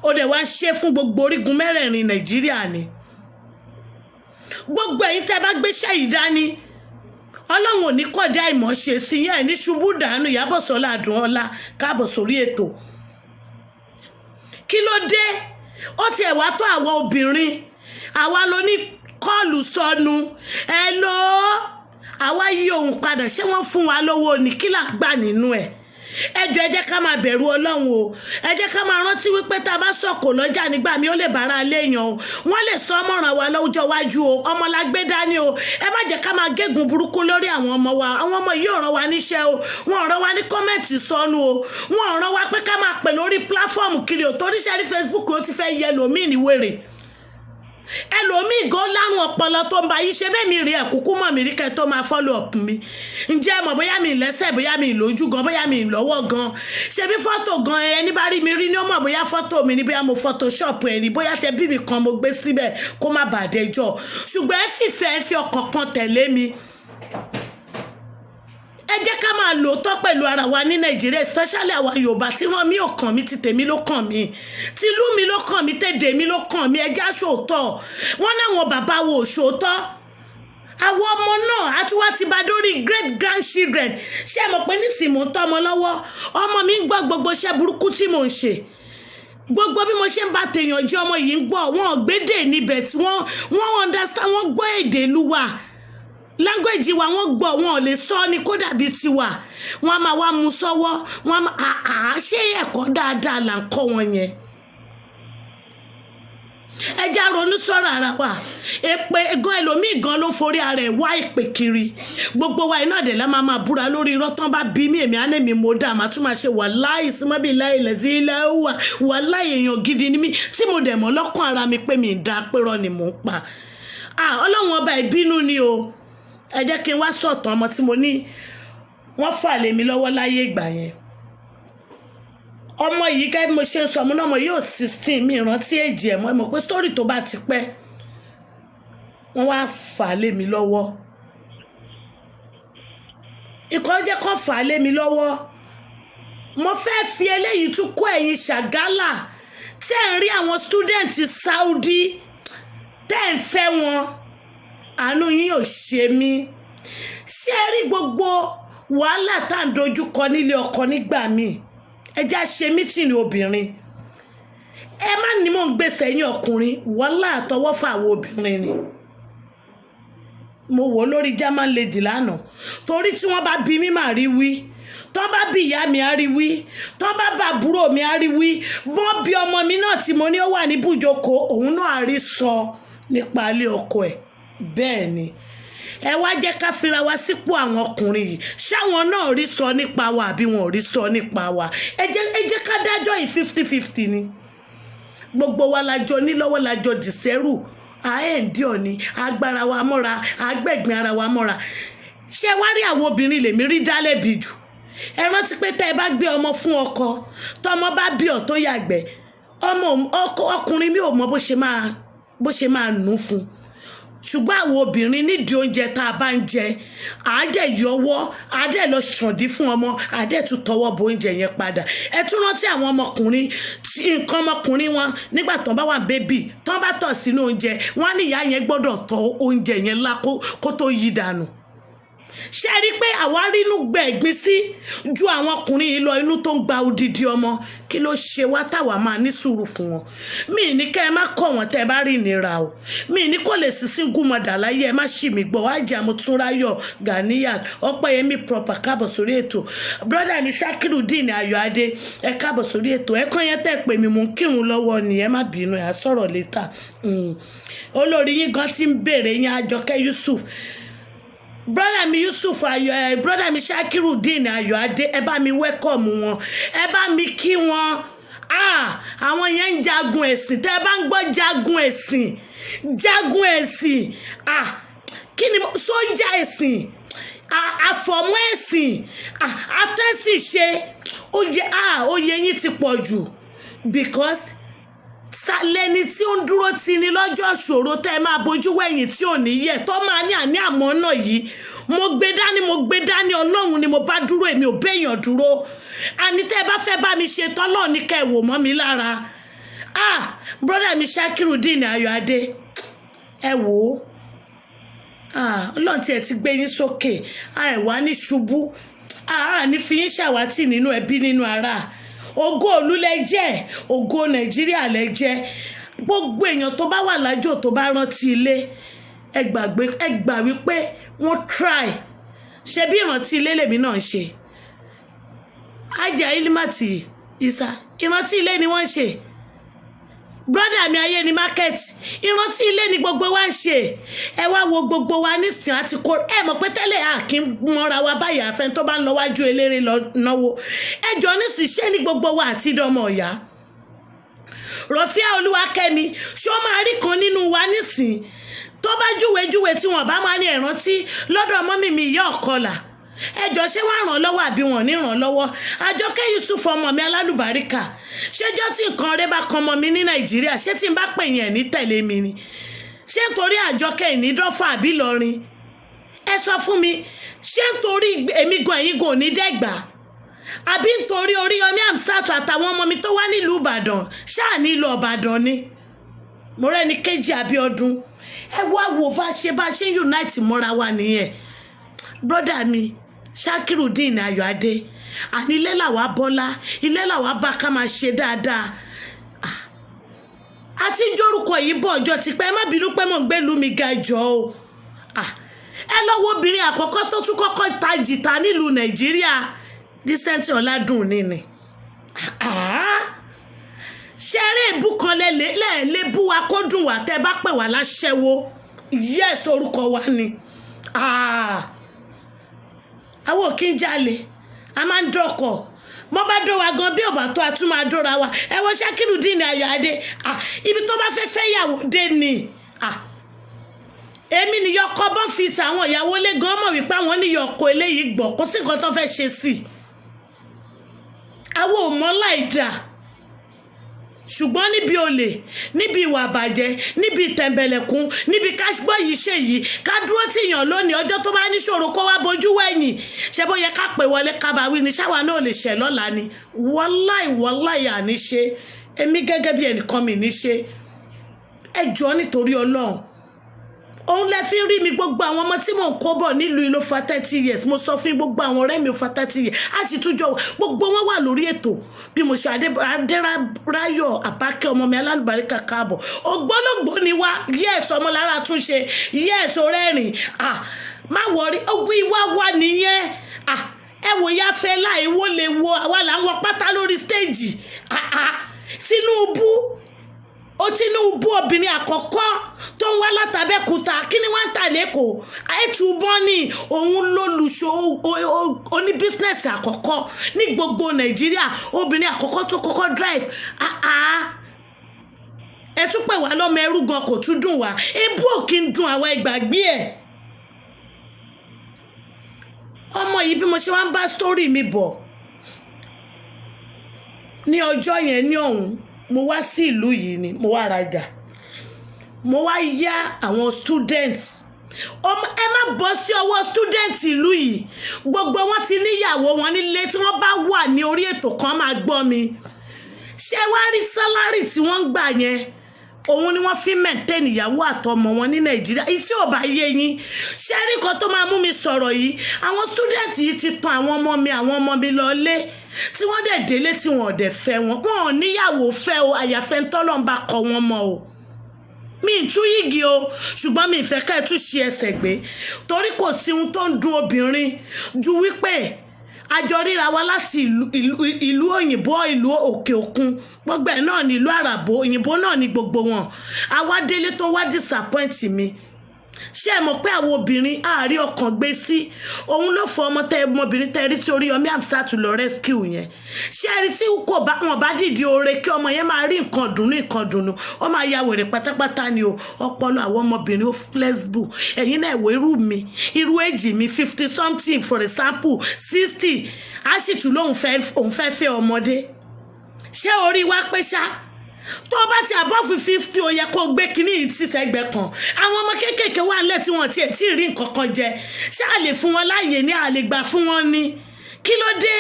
S1: ó dẹ̀ wá ṣe fún gbogbo orígun mẹ́rẹ̀ẹ̀rin Nàìjíríà ni gbogbo ẹ̀yin tẹ́ bá gbéṣẹ́ yìí dání Ọlọ́run ò ní kọjá ìmọ̀ ṣe sí yẹn ní ṣubú dànù Ìyábọ̀ Sọlá Adùnọlá káàbọ̀ sórí ètò kí ló dé ó tiẹ̀ wá tó àwọn obìnrin àwa ló ní kọ́ọ̀lù sọnù ẹ lọ àwa yí ohun padà ṣé wọ́n fún wa lówó ní kí là gbà nínú ẹ̀ ẹ jọ̀ọ́ ẹ jẹ́ ká máa bẹ̀rù Ọlọ́run o, ẹ jẹ́ ká máa rántí wípé tá a bá sọ̀kò lọ́jà nígbà mi ó lè bára léèyàn o, wọ́n lè sọ ọmọ ràn wá lọ́jọ́ iwájú o, ọmọ la gbé dání o, ẹ má jẹ́ ká máa gégùn burúkú lórí àwọn ọmọ wa. Àwọn ọmọ yìí ò ràn wá níṣẹ́ o, wọn ò ràn wá ní kọ́mẹ̀ntì sọnù o, wọn ò ràn wá pé ká máa pè lórí pláfọ́ọ̀mù kiri o, torí ṣe rí Facebook ó ti fẹ́ yẹ lòmíì ní wèrè. Ẹlòmíì gan lárùn ọpọlọ tó ń ba yìí ṣe bẹ́ẹ̀ mi rí ẹ̀kúkú mọ̀ mi rí kẹ́ tó máa follow up mi. Ǹjẹ́ mọ̀ bóyá mi lẹ́sẹ̀, bóyá mi lójú gan, bóyá mi lọ́wọ́ gan. Ṣé bí fọ́tò gan ẹni bá rí mi rí ní ó mọ̀ bóyá fọ́tò mi ni, bóyá mo photoshop ẹ̀ ni, bóyá tẹ bí mi kan mo gbé síbẹ̀ kó má bàa dẹjọ́. Ṣùgbọ́n ẹ fìfẹ́ ẹ fi ọkàn kan tẹ̀lé mi. Ẹ jẹ́ ká máa lò tọ́ pẹ̀lú ara wa ní Nàìjíríà, especially àwa Yorùbá tí wọ́n mi ò kàn mí, ti tèmi ló kàn mí, ti ìlú mi ló kàn mí, tèdè mi ló kàn mí. Ẹ jẹ́ aṣòótọ́. Wọ́n náwọn bàbá wo òṣòótọ́. Àwọn ọmọ náà àti wá ti bá dórí great grandchildren. Ṣé ẹ mọ̀ pé nísìnyí mò ń tọ́ ọmọ lọ́wọ́, ọmọ mi ń gbọ́ gbogbo iṣẹ́ burúkú tí mò ń ṣe, gbogbo bí mo ṣe ń bá tèèyàn jẹ́ ọmọ yìí ń gbọ́. Wọn ò gbédè níbẹ̀ tí wọ́n understand, wọ́n gbọ́ èdè ìlú wa, language wa wọ́n gbọ́, wọn ò lè sọ ní kó dàbí tiwa. Wọ́n á máa wá mú sọ́wọ́, wọ́n á ṣe ẹ̀kọ́ dáadáa là ń kọ́ wọn yẹn. Ẹ já ronú sọ̀rọ̀ ara wa. Èpè gan ẹlòmíì gan ló forí ara ẹ̀ wá ìpè kiri. Gbogbo wa iná dẹ̀ la máa búra lórí irọ́ tán bá bí mi, èmi á ní mi mo dá, màá tún máa ṣe wàláì símọ́bí láì lẹ́sí ilẹ̀ wà, wàláì èèyàn gidi ni mí tí mo dẹ̀ mọ́ lọ́kàn ara mi pé mi ń da pérọ́ ni mò ń pa. Ọlọ́run ọba ìbínú ni o. Ẹ jẹ́ kí n wá sọ̀tàn ọmọ tí mo ní wọ́n fà lé mi lọ́wọ́ láyé ìgbà yẹn. Ọmọ yìí gẹ́gẹ́ bí mo ṣe ń sọ, ọmọ náà mo yóò 16, mi ìrántí èjì ẹ̀ mọ́. Ẹ mọ̀ pé story tó bá ti pẹ́ wọ́n wá fà lé mi lọ́wọ́. Ìkọ́ jẹ́ kó fà lé mi lọ́wọ́. Mo fẹ́ fi eléyìí tún kó ẹ̀yin Ṣàgálà tẹ́ ń rí àwọn student Saudi tẹ́ ń fẹ́ wọn. Àánú yín ò ṣe mí. Ṣé rí gbogbo wàhálà tá à ń dojú kọ nílé ọkọ nígbà míì, ẹ já ṣe mítìnì obìnrin. Ẹ má ní mò ń gbèsè yín ọkùnrin, wàhálà àtọwọ́fà àwọn obìnrin ni. Mo wò lórí German lady lánàá, torí tí wọ́n bá bí mi máa rí wí, tán bá bí ìyá mi á rí wí, tán bá bá àbúrò mi á rí wí, wọ́n bí ọmọ mi náà tí mo ní ó wà ní bùjókòó, òun náà á rí sọ nípa ilé ọkọ ẹ̀. Bẹ́ẹ̀ ni, ẹ wá jẹ́ ká fira wa sípò àwọn ọkùnrin yìí. Ṣáwọn náà rí sọ nípa wa àbí wọn ò rí sọ nípa wa? Ẹ jẹ́ ká dájọ́ yìí 50-50 ni. Gbogbo wa lájọ ní lọ́wọ́, lájọ dìsẹ́rù, àẹ́ǹdí ọ̀ni, agbára wa mọ́ra, agbẹ̀gbìn ara wa mọ́ra. Ṣé wá rí àwọn obìnrin lèmi rí dálẹ́bi jù? Ẹ rántí pé tẹ́ ẹ bá gbé ọmọ fún ọkọ, tọmọ bá bí ọ̀ tó yàgbẹ́, ọkùnrin mi ò mọ bó ṣe máa nù fún. Ṣùgbọ́n àwọn obìnrin nídìí oúnjẹ tá a bá ń jẹ, àádẹ́ yọwọ́, àádẹ́ lọ ṣàndí fún ọmọ, àádẹ́ tún tọwọ́ bo oúnjẹ yẹn padà. Ẹ tún rántí àwọn ọmọkùnrin tí nǹkan ọmọkùnrin wọn nígbà tán bá wà bébì, tán bá tọ̀ sínú oúnjẹ, wọ́n ní ìyá yẹn gbọ́dọ̀ tọ́ oúnjẹ yẹn lá kó tó yí dànù. Ṣé rí pé àwa rínú gbẹ̀gbin sí ju àwọn ọkùnrin yìí lọ, inú tó ń gba odidi ọmọ? Kí ló ṣe wá táwa máa ní sùúrù fún wọn? Mi ní kẹ́ ẹ má kọ̀ wọ́n tẹ́ ẹ bá rí ìnira o. Mi ní kò lè sí single mother láyé, ẹ má ṣì mí gbọ́. Wájà Motúnráyọ̀ Ganiyat Ọpẹ́yẹmí proper káàbọ̀ sórí ètò. Brother mi Shakirudeen Ayọ̀adé ẹ káàbọ̀ sórí ètò. Ẹ kàn yẹn tẹ́ pè mí mò ń kírun lọ́wọ́ ni, ẹ má bínú, ẹ á sọ̀rọ̀ later. Olórí yín gan ti ń béèrè yín, Àjọkẹ́ Yusuf. Brother mi Yusuf brother mi Shakirudeen Ayọ̀adé, ẹ bá mi welcome wọn, ẹ bá mi kí wọn. Àwọn yẹn ń jagun ẹ̀sìn. Tẹ́ ẹ bá ń gbọ́ jagun ẹ̀sìn, kí ni sójà ẹ̀sìn, àfọ̀mọ́ ẹ̀sìn, àtẹ́sì ṣe, oyè yín ti pọ̀ jù. Because lẹ́ni tí ó ń dúró ti ni lọ́jọ́ ṣòro tẹ́ ẹ máa bojú wẹ̀yìn tí ò ní yẹ, tó máa ní àní àmọ́ náà yìí. Mo gbé dání Ọlọ́run ni mo bá dúró, èmi ò béèyàn dúró. Àní tẹ́ ẹ bá fẹ́ bá mi ṣe tọ́lọ́ ní kẹ́ ẹ wò mọ́ mi lára. Brother mi Shakirudeen Ayọ̀adé, ẹ wò ó. Ọlọ́run tí ẹ ti gbé yín sókè, ẹ wá ní ṣubú, ní fi yín ṣàwátì nínú ẹbí nínú ará. Ògo ìlú lẹ jẹ́, ògo Nàìjíríà lẹ jẹ́. Gbogbo èèyàn tó bá wà lájò tó bá rántí ilé, ẹ gbà wípé wọ́n try. Ṣé bí ìrántí ilé lèmi náà ń ṣe? Ajá Ilimati Isa ìrántí ilé ni wọ́n ṣe. Brother mi ayé ni market ìrántí ilé ni gbogbo wa ń ṣe. Ẹ wá wo gbogbo wa nísìn àti kó ẹ mọ̀ pé tẹ́lẹ̀ a kì í mọ́ra wa báyìí àfẹn tó bá ń lọ wájú eléré lọ náwó. Ẹ jọ nísìn ṣé ni gbogbo wa àti dọmọ ọ̀yá. Rọ̀fíà Olúwakẹ́mi ṣó máa rí kan nínú wa nísìn tó bá júwèjúwe tí wọ́n bá máa ní ìrántí lọ́dọ̀ mọ́mì mi ìyá ọ̀kọlà. Ẹ jọ ṣé wọ́n ràn lọ́wọ́ àbí wọ́n ní ràn lọ́wọ́. Àjọkẹ́ Yusuf ọmọ mi alálùbáríkà ṣéjọ́ tí nǹkan rẹ bá kan ọmọ mi ní Nàìjíríà ṣé tí n bá pè yẹn ní tẹ̀lé mi ni ṣé nítorí Àjọkẹ́ ìnídọ́fà àbí lọrin ẹ sọ fún mi ṣé nítorí èmi gan ẹ̀yin gan ní dẹ́gbà àbí nítorí Oríyọmí Hamzat àtàwọn ọmọ mi tó wá nílùú Ìbàdàn ṣáà nílùú Ìbàdàn ni mo rẹ́ni Kejì Abíọ́dún ẹ wá wò bá ṣe unite mọ́ra wa nìyẹn brother mi Shakirudeen Ayọ̀adé àní ilé làwa Bọ́lá ilé làwa bá ká máa ṣe dáadáa àti jórúkọ yìí bọ̀ ọjọ́ ti pẹ́ má bínú pé mò ń gbé ìlú mi ga jọ o ẹ lọ́wọ́ obìnrin àkọ́kọ́ tó tún kọ́kọ́ ta jìtá nílùú Nàìjíríà Decent Ọládùnní ni ṣeré ìbú kan lẹ́ẹ̀lẹ́ bú wa kó dùn wá tẹ́ bá pè wá láṣẹ́wó yes orúkọ wa ni àwọn òkè ń jalè a máa ń dọ́kọ̀ mọ́ bá dọ́ wa gan bí ọ̀bà tó a tún máa dọ́ra wa ẹ wo Shakirudeen Ayọ̀adé ibi tó bá fẹ́ fẹ́ yàwó dé ni èmi ni yọkọ bọ́n fi tàwọn ìyàwó lé gan mọ̀ wípé àwọn ní yọkọ eléyìí gbọ́ kó sí nǹkan tó fẹ́ ṣe sí àwọn ò mọ̀ láìdá ṣùgbọ́n níbi olè níbi ìwà àbàjẹ́ níbi tẹ̀m̀bẹ̀lẹ̀kún níbi ká gbọ́ yìí ṣe yìí ká dúró tìyàn lónìí ọjọ́ tó bá níṣòro kó wá bojú wẹ̀yìn ṣe bó yẹ ká pè wọlé kábàáwí ni ṣáwa náà lè ṣẹ̀ lọ́la ni wọ́láì àní ṣe èmi gẹ́gẹ́ bí ẹnìkan mi ní ṣe ẹ jọ̀ọ́ nítorí Ọlọ́run òun lẹ fi ń rí mi gbogbo àwọn ọmọ tí mò ń kó bọ̀ nílùú ìlú fa 30 years mo sọ fún gbogbo àwọn ọ̀rẹ́ mi fa 30 years a sì tún jọ gbogbo wọn wà lórí ètò bí mo ṣe Adéráyọ̀ Àbákẹ́ ọmọ mi alálùbáríkà káàbọ̀ ògbólógbò ni wá yes ọmọlára túnṣe yes orẹ́rìn má wọrí ogun ìwà wà nìyẹn ẹ wò ya fẹ́ láì wó lè wo àwa làwọn pátá lórí stéèjì Tinubu obìnrin àkọ́kọ́ tó ń wá látàbẹ́kúta kí ni wọ́n ń tà lẹ́kọ̀ọ́ àìtúbọ́n ní òun lólùṣọ́ oní bísínẹ́sì àkọ́kọ́ ní gbogbo Nàìjíríà obìnrin àkọ́kọ́ tó kọ́kọ́ drive ẹ tún pè wá lọ́mọ ẹrú gan kò tún dùn wá ebú ò kí ń dùn àwọn ìgbàgbé ẹ̀ ọmọ yìí bí mo ṣe wá ń bá sítórì mi bọ̀ ní ọjọ́ yẹn ní ọ̀hún mo wá sí ìlú yìí ni mo wá rajà mo wá yá àwọn students ẹ má bọ́ sí ọwọ́ students ìlú yìí gbogbo wọn ti níyàwó wọn nílé tí wọ́n bá wà ní orí ètò kan máa gbọ́ mi ṣé wá rí sálárì tí wọ́n ń gbà yẹn òun ni wọ́n fi maintain ìyàwó àtọmọ wọn ní Nàìjíríà èyí tí ò bá yé yín ṣé rí kan tó máa mú mi sọ̀rọ̀ yìí àwọn students yìí ti tan àwọn ọmọ mi lọ lé tí wọ́n dẹ̀ délé tí wọ́n dẹ̀ fẹ́ wọn ò níyàwó fẹ́ o àyàfẹ́ ń tọ́lọ́ ń bá kọ wọn mọ́ o mi ì tú yìgì o ṣùgbọ́n mi ì fẹ́ ká ẹ tún ṣe ẹsẹ̀ gbé torí kò sí ohun tó ń dùn obìnrin ju wípé àjọ ríra wa láti ìlú òyìnbó ìlú òkè òkun gbogbo ẹ̀ náà ní ìlú àràbò òyìnbó náà ní gbogbo wọn àwa délé tó wá disappoint mi ṣé ẹ mọ̀ pé àwọn obìnrin àárí ọkàn gbé sí òun ló fọ ọmọbìnrin tẹ rí tí Oríyọmí Hamzat lọ rescue yẹn ṣé ẹ rí tí wọn bá dìde oore kí ọmọ yẹn máa rí nǹkan dùnú ó máa ya wèrè pátápátá ni o ọpọlọ àwọn ọmọbìnrin ó flexible ẹ̀yin náà wo irú mi irú èjì mi 50 something for example 60 á sì tún lóun fẹ́ ọmọdé ṣé orí wa pé ṣá tó bá ti above 50 ó yẹ kó gbé kíní yìí sí sẹ́gbẹ̀ kan àwọn ọmọ kéékèèké wà nílẹ̀ tí wọ́n tiẹ̀ tí ì rí nǹkan kan jẹ ṣáà lè fún wọn láàyè ní àlè gbà fún wọn ni kí ló dé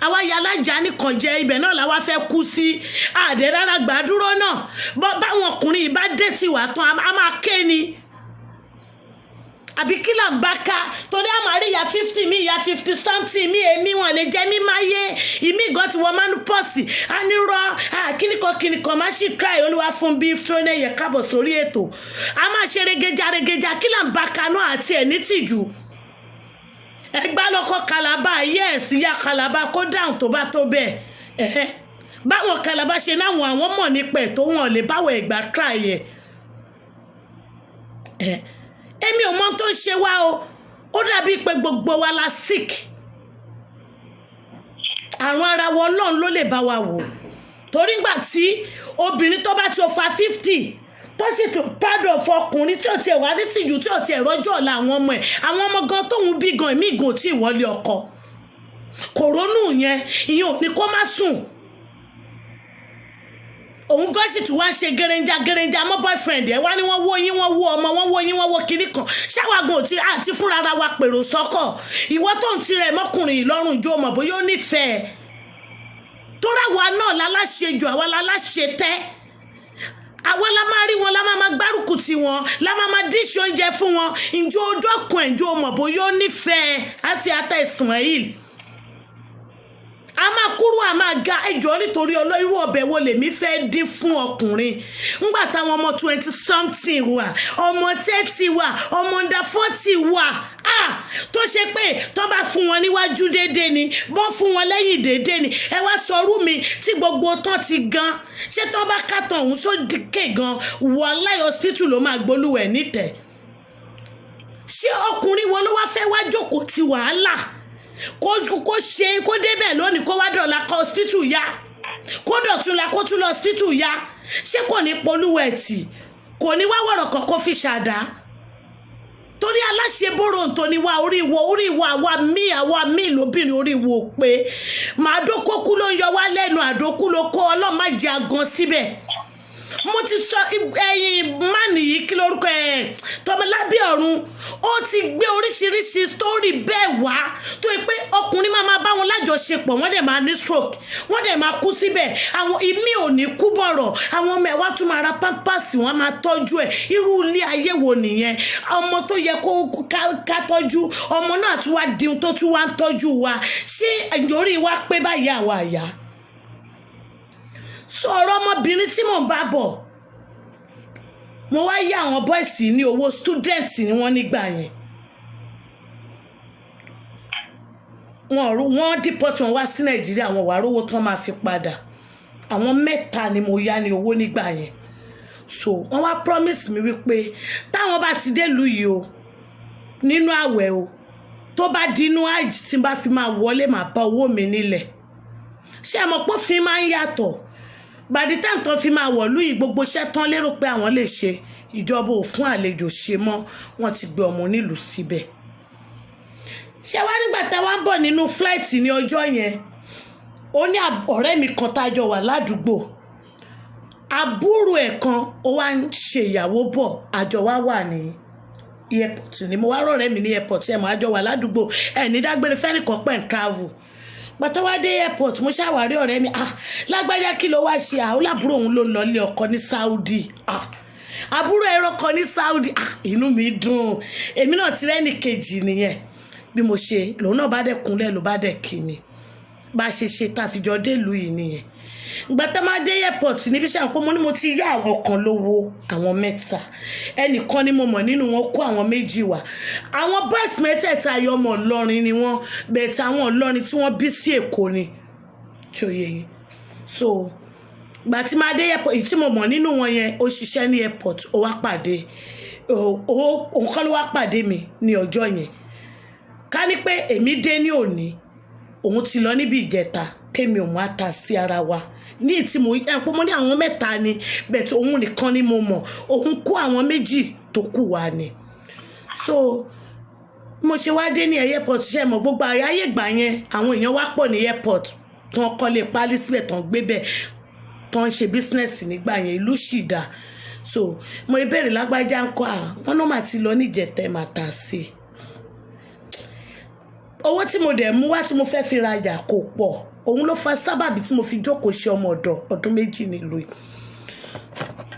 S1: àwa ya alájà nìkan jẹ ibẹ̀ náà làwa fẹ́ kú sí àdé rárá gbàdúró náà báwọn ọkùnrin yìí bá dé tiwa tán a máa ké ni àbí kí là ń bá ká torí a máa rí ya 50 mi ya 50 something mi èmi wọn lè jẹ mí máa yé ìmí gan ti wọ manupọ́sì a ní rọ kíníkan má sì cry olúwa fún bí fúnẹ yẹ káàbọ̀ sórí ètò a máa ṣe regeja kí là ń bá ká náà àti ẹ̀ ní tìjú ẹgbà lọ́kọ́ Calabar yes ya Calabar kó dáhùn tó bá tó bẹ́ẹ̀ báwọn Calabar ṣe náwọn àwọn mọ̀ nípa ẹ̀ tó wọ́n lè báwọn Ẹ̀gbá try ẹ̀ èmi ò mọ̀ tó ń ṣe wá o ó dàbí pé gbogbo wa la sick àrùn ara wa Ọlọ́run ló lè bá wa wò torí ngbà tí obìnrin tó bá ti fa 50 tó sì tún pádọ̀ fọkùnrin tí ò tiẹ̀ wá ní tìjú tí ò tiẹ̀ rọ́jọ́ ọ̀la àwọn ọmọ gan tóun bí gan èmi gan tí ìwọlé ọkọ kòrónù yẹn ìyẹn ò ní kó má sùn òun gan sì tún wá ṣe gẹrẹnjà mọ́ boyfriend ẹ̀ wá ní wọ́n wó yín wọ́n wó ọmọ wọ́n wó yín wọ́n wó kinní kan ṣáwàgùn àti fúnra ara wa pèrò sọ́kọ̀ ìwọ tó ń tirẹ̀ mọ́kùnrin ìlọ́rùn ìjọ mọ̀ bóyá ó nífẹ̀ẹ́ tó ráwa náà láláṣejù àwa láláṣe tẹ́ àwa la máa rí wọn la máa gbárùkù tì wọn la máa díṣe oúnjẹ fún wọn ìjọ odókun ẹ̀jọ mọ̀ bóyá ó nífẹ̀ẹ́ àti ata Ismail a máa kúrò a máa ga ẹjọ́ nítorí irú ọbẹ̀ wo lèmi fẹ́ dín fún ọkùnrin ńgbà táwọn ọmọ 20 something wà ọmọ 30 wà ọmọ under 40 wà tó ṣe pé tó bá fún wọn níwájú déédéé ni bọ́ fún wọn lẹ́yìn déédéé ni ẹ wá sọrú mi tí gbogbo tán ti gan ṣé tó bá kàtàn òun sódìkè gan wàláhì hospital ló máa gbólúwẹ̀ nítẹ̀ ṣé ọkùnrin wọn ló wá fẹ́ wá jókòó ti wàhálà kó ṣe kó débẹ̀ lónìí kó wá dọ̀la kó hospital ya kó dọ̀tún la kó tún lọ hospital ya ṣé kò ní polúwẹ̀ tì kò ní wá wọ̀rọ̀ kan kó fi ṣàdá torí aláṣẹ bóró ntoni wa orí ìwọ àwa míì lóbìnrin orí ìwọ pé màá dókókú ló ń yọ wá lẹ́nu àdókú ló kó ọlọ́mọ jẹ́ agan síbẹ̀ mo ti sọ ẹyin mánì yìí kí lórúkọ Tọ́mọlábí Ọ̀run ó ti gbé oríṣiríṣi sítórì bẹ́ẹ̀ wá tó yẹ pé ọkùnrin máa bá wọn lájọṣepọ̀ wọ́n dẹ̀ máa ní stroke wọ́n dẹ̀ máa kú síbẹ̀ àwọn ìmí ò ní kú bọ̀rọ̀ àwọn ọmọ ẹ̀ wá tún máa ra pampers wọ́n máa tọ́jú ẹ̀ irú ilé ayé wo nìyẹn ọmọ tó yẹ kó ká tọ́jú ọmọ náà tún wá di tó tún wá ń tọ́jú wa ṣé ìjọ́rí wa pé báyìí àwa àyà sọ̀rọ̀ ọmọbìnrin tí mò ń bá bọ̀ mo wá yá àwọn bọ́ìsì ní owó student ni wọ́n nígbà yẹn wọ́n deport wọn wá sí Nàìjíríà wọn wà rówó tán máa fi padà àwọn 3 ni mo yá ní owó nígbà yẹn so wọ́n wá promise mi wípé táwọn bá ti dé ìlú yìí o nínú àwẹ̀ o tó bá dínú àjì tí n bá fi máa wọlé máa bá owó mi nílẹ̀ ṣé ẹ mọ̀ pé òfin máa ń yàtọ̀ by the time tó fi máa wọ̀lú yìí gbogbo iṣẹ́ tán lérò pé àwọn lè ṣe ìjọba ò fún àlejò ṣe mọ́ wọ́n ti gbé ọmọ onílùú síbẹ̀ ṣé wá nígbà táwa ń bọ̀ nínú flight ní ọjọ́ yẹn ó ní ọ̀rẹ́ mi kan tájọ wà ládùúgbò àbúrò ẹ̀ kan ó wá ń ṣe ìyàwó bọ̀ àjọ wá wà ní airport ni mo wá rọ̀rẹ́ mi ní airport ẹ̀ mọ́ àjọ wà ládùúgbò ẹ̀ ní dágbére fẹ́nìkan pẹ̀ ń travel bàtà wá dé airport mo ṣàwárí ọ̀rẹ́ mi lágbájá kí ló wá ṣe lábúrò òun ló ń lọ ilé ọkọ ní Saudi àbúrò ẹ̀rọ kan ní Saudi inú mi dùn èmi náà ti rẹ́ni kejì nìyẹn bí mo ṣe lòun náà bá dẹ̀ kúnlẹ̀ ló bá dẹ̀ kí mi bá ṣe tàfijọ́ dé ìlú yìí nìyẹn gbàtà máa dé airport níbi ṣàǹpọ̀ mo ní mo ti yá àwọn kan lówó àwọn 3 ẹnìkan ni mo mọ̀ nínú wọn kó àwọn 2 wá àwọn boys mẹ́tẹ̀ẹ̀ta ayọ̀ ọmọ Ìlọrin ni wọ́n bẹ̀ẹ̀tẹ̀ àwọn Ìlọrin tí wọ́n bí sí Èkó ni tí ó yẹ yìí so gbà tí máa dé airport èyí tí mo mọ̀ nínú wọn yẹn ó ṣiṣẹ́ ní airport ó wá pàdé òun kọ́ ló wá pàdé mi ní ọjọ́ yẹn ká ní pé èmi dé ní òní òun ti lọ níbi ìjẹta kémi òun á ta sí ara wa ní tí mo ẹ̀pọ̀ mo ní àwọn 3 ni bẹ̀tẹ̀ òun nìkan ni mo mọ̀ òun kó àwọn 2 tó kù wá ni so mo ṣe wá dé ní airport ṣe mọ̀ gbogbo ayé ìgbà yẹn àwọn èèyàn wá pọ̀ ní airport tán kọ́lé pálí síbẹ̀ tán gbé bẹ̀ tán ṣe business nígbà yẹn ìlú sì dá so mo ìbéèrè lágbájá ń kọ́ wọn náà mà ti lọ níjẹ̀tẹ̀ mà tà sí owó tí mo dẹ̀ mú wá tí mo fẹ́ fi rajà kò pọ̀ òun ló fa sábàbí tí mo fi jókòó ṣe ọmọ ọ̀dọ̀ ọdún 2 nílùú yìí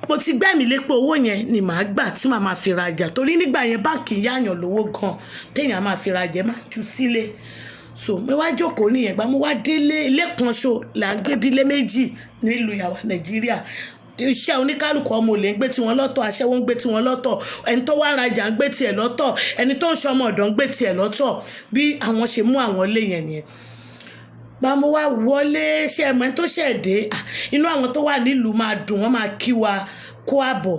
S1: mo ti gbẹ́mí lé pé owó yẹn ni màá gbà tí màá máa fi rajà torí nígbà yẹn báǹkì yáàyàn lówó gan téèyàn máa fi rajà máa jù sílé so mo wá jókòó nìyẹn gbà mo wá délé ilé kan ṣo là ń gbé bí ilé 2 nílùú yàwá Nàìjíríà iṣẹ́ oníkálùkù ọmọ olè ń gbé tiwọn lọ́tọ̀, aṣẹ́wó ń gbé tiwọn lọ́tọ̀, ẹni tó wá rajà ń gbé tiẹ̀ lọ́tọ̀, ẹni tó ń ṣọmọ ọ̀dọ̀ ń gbé tiẹ̀ lọ́tọ̀, bí àwọn ṣe mú àwọn ilé yẹn nìyẹn. Bá mo wá wọlé ṣe ẹ̀mọ́ tó ṣẹ̀dé inú àwọn tó wà nílùú máa dùn, wọ́n máa kí wa kó àbọ̀.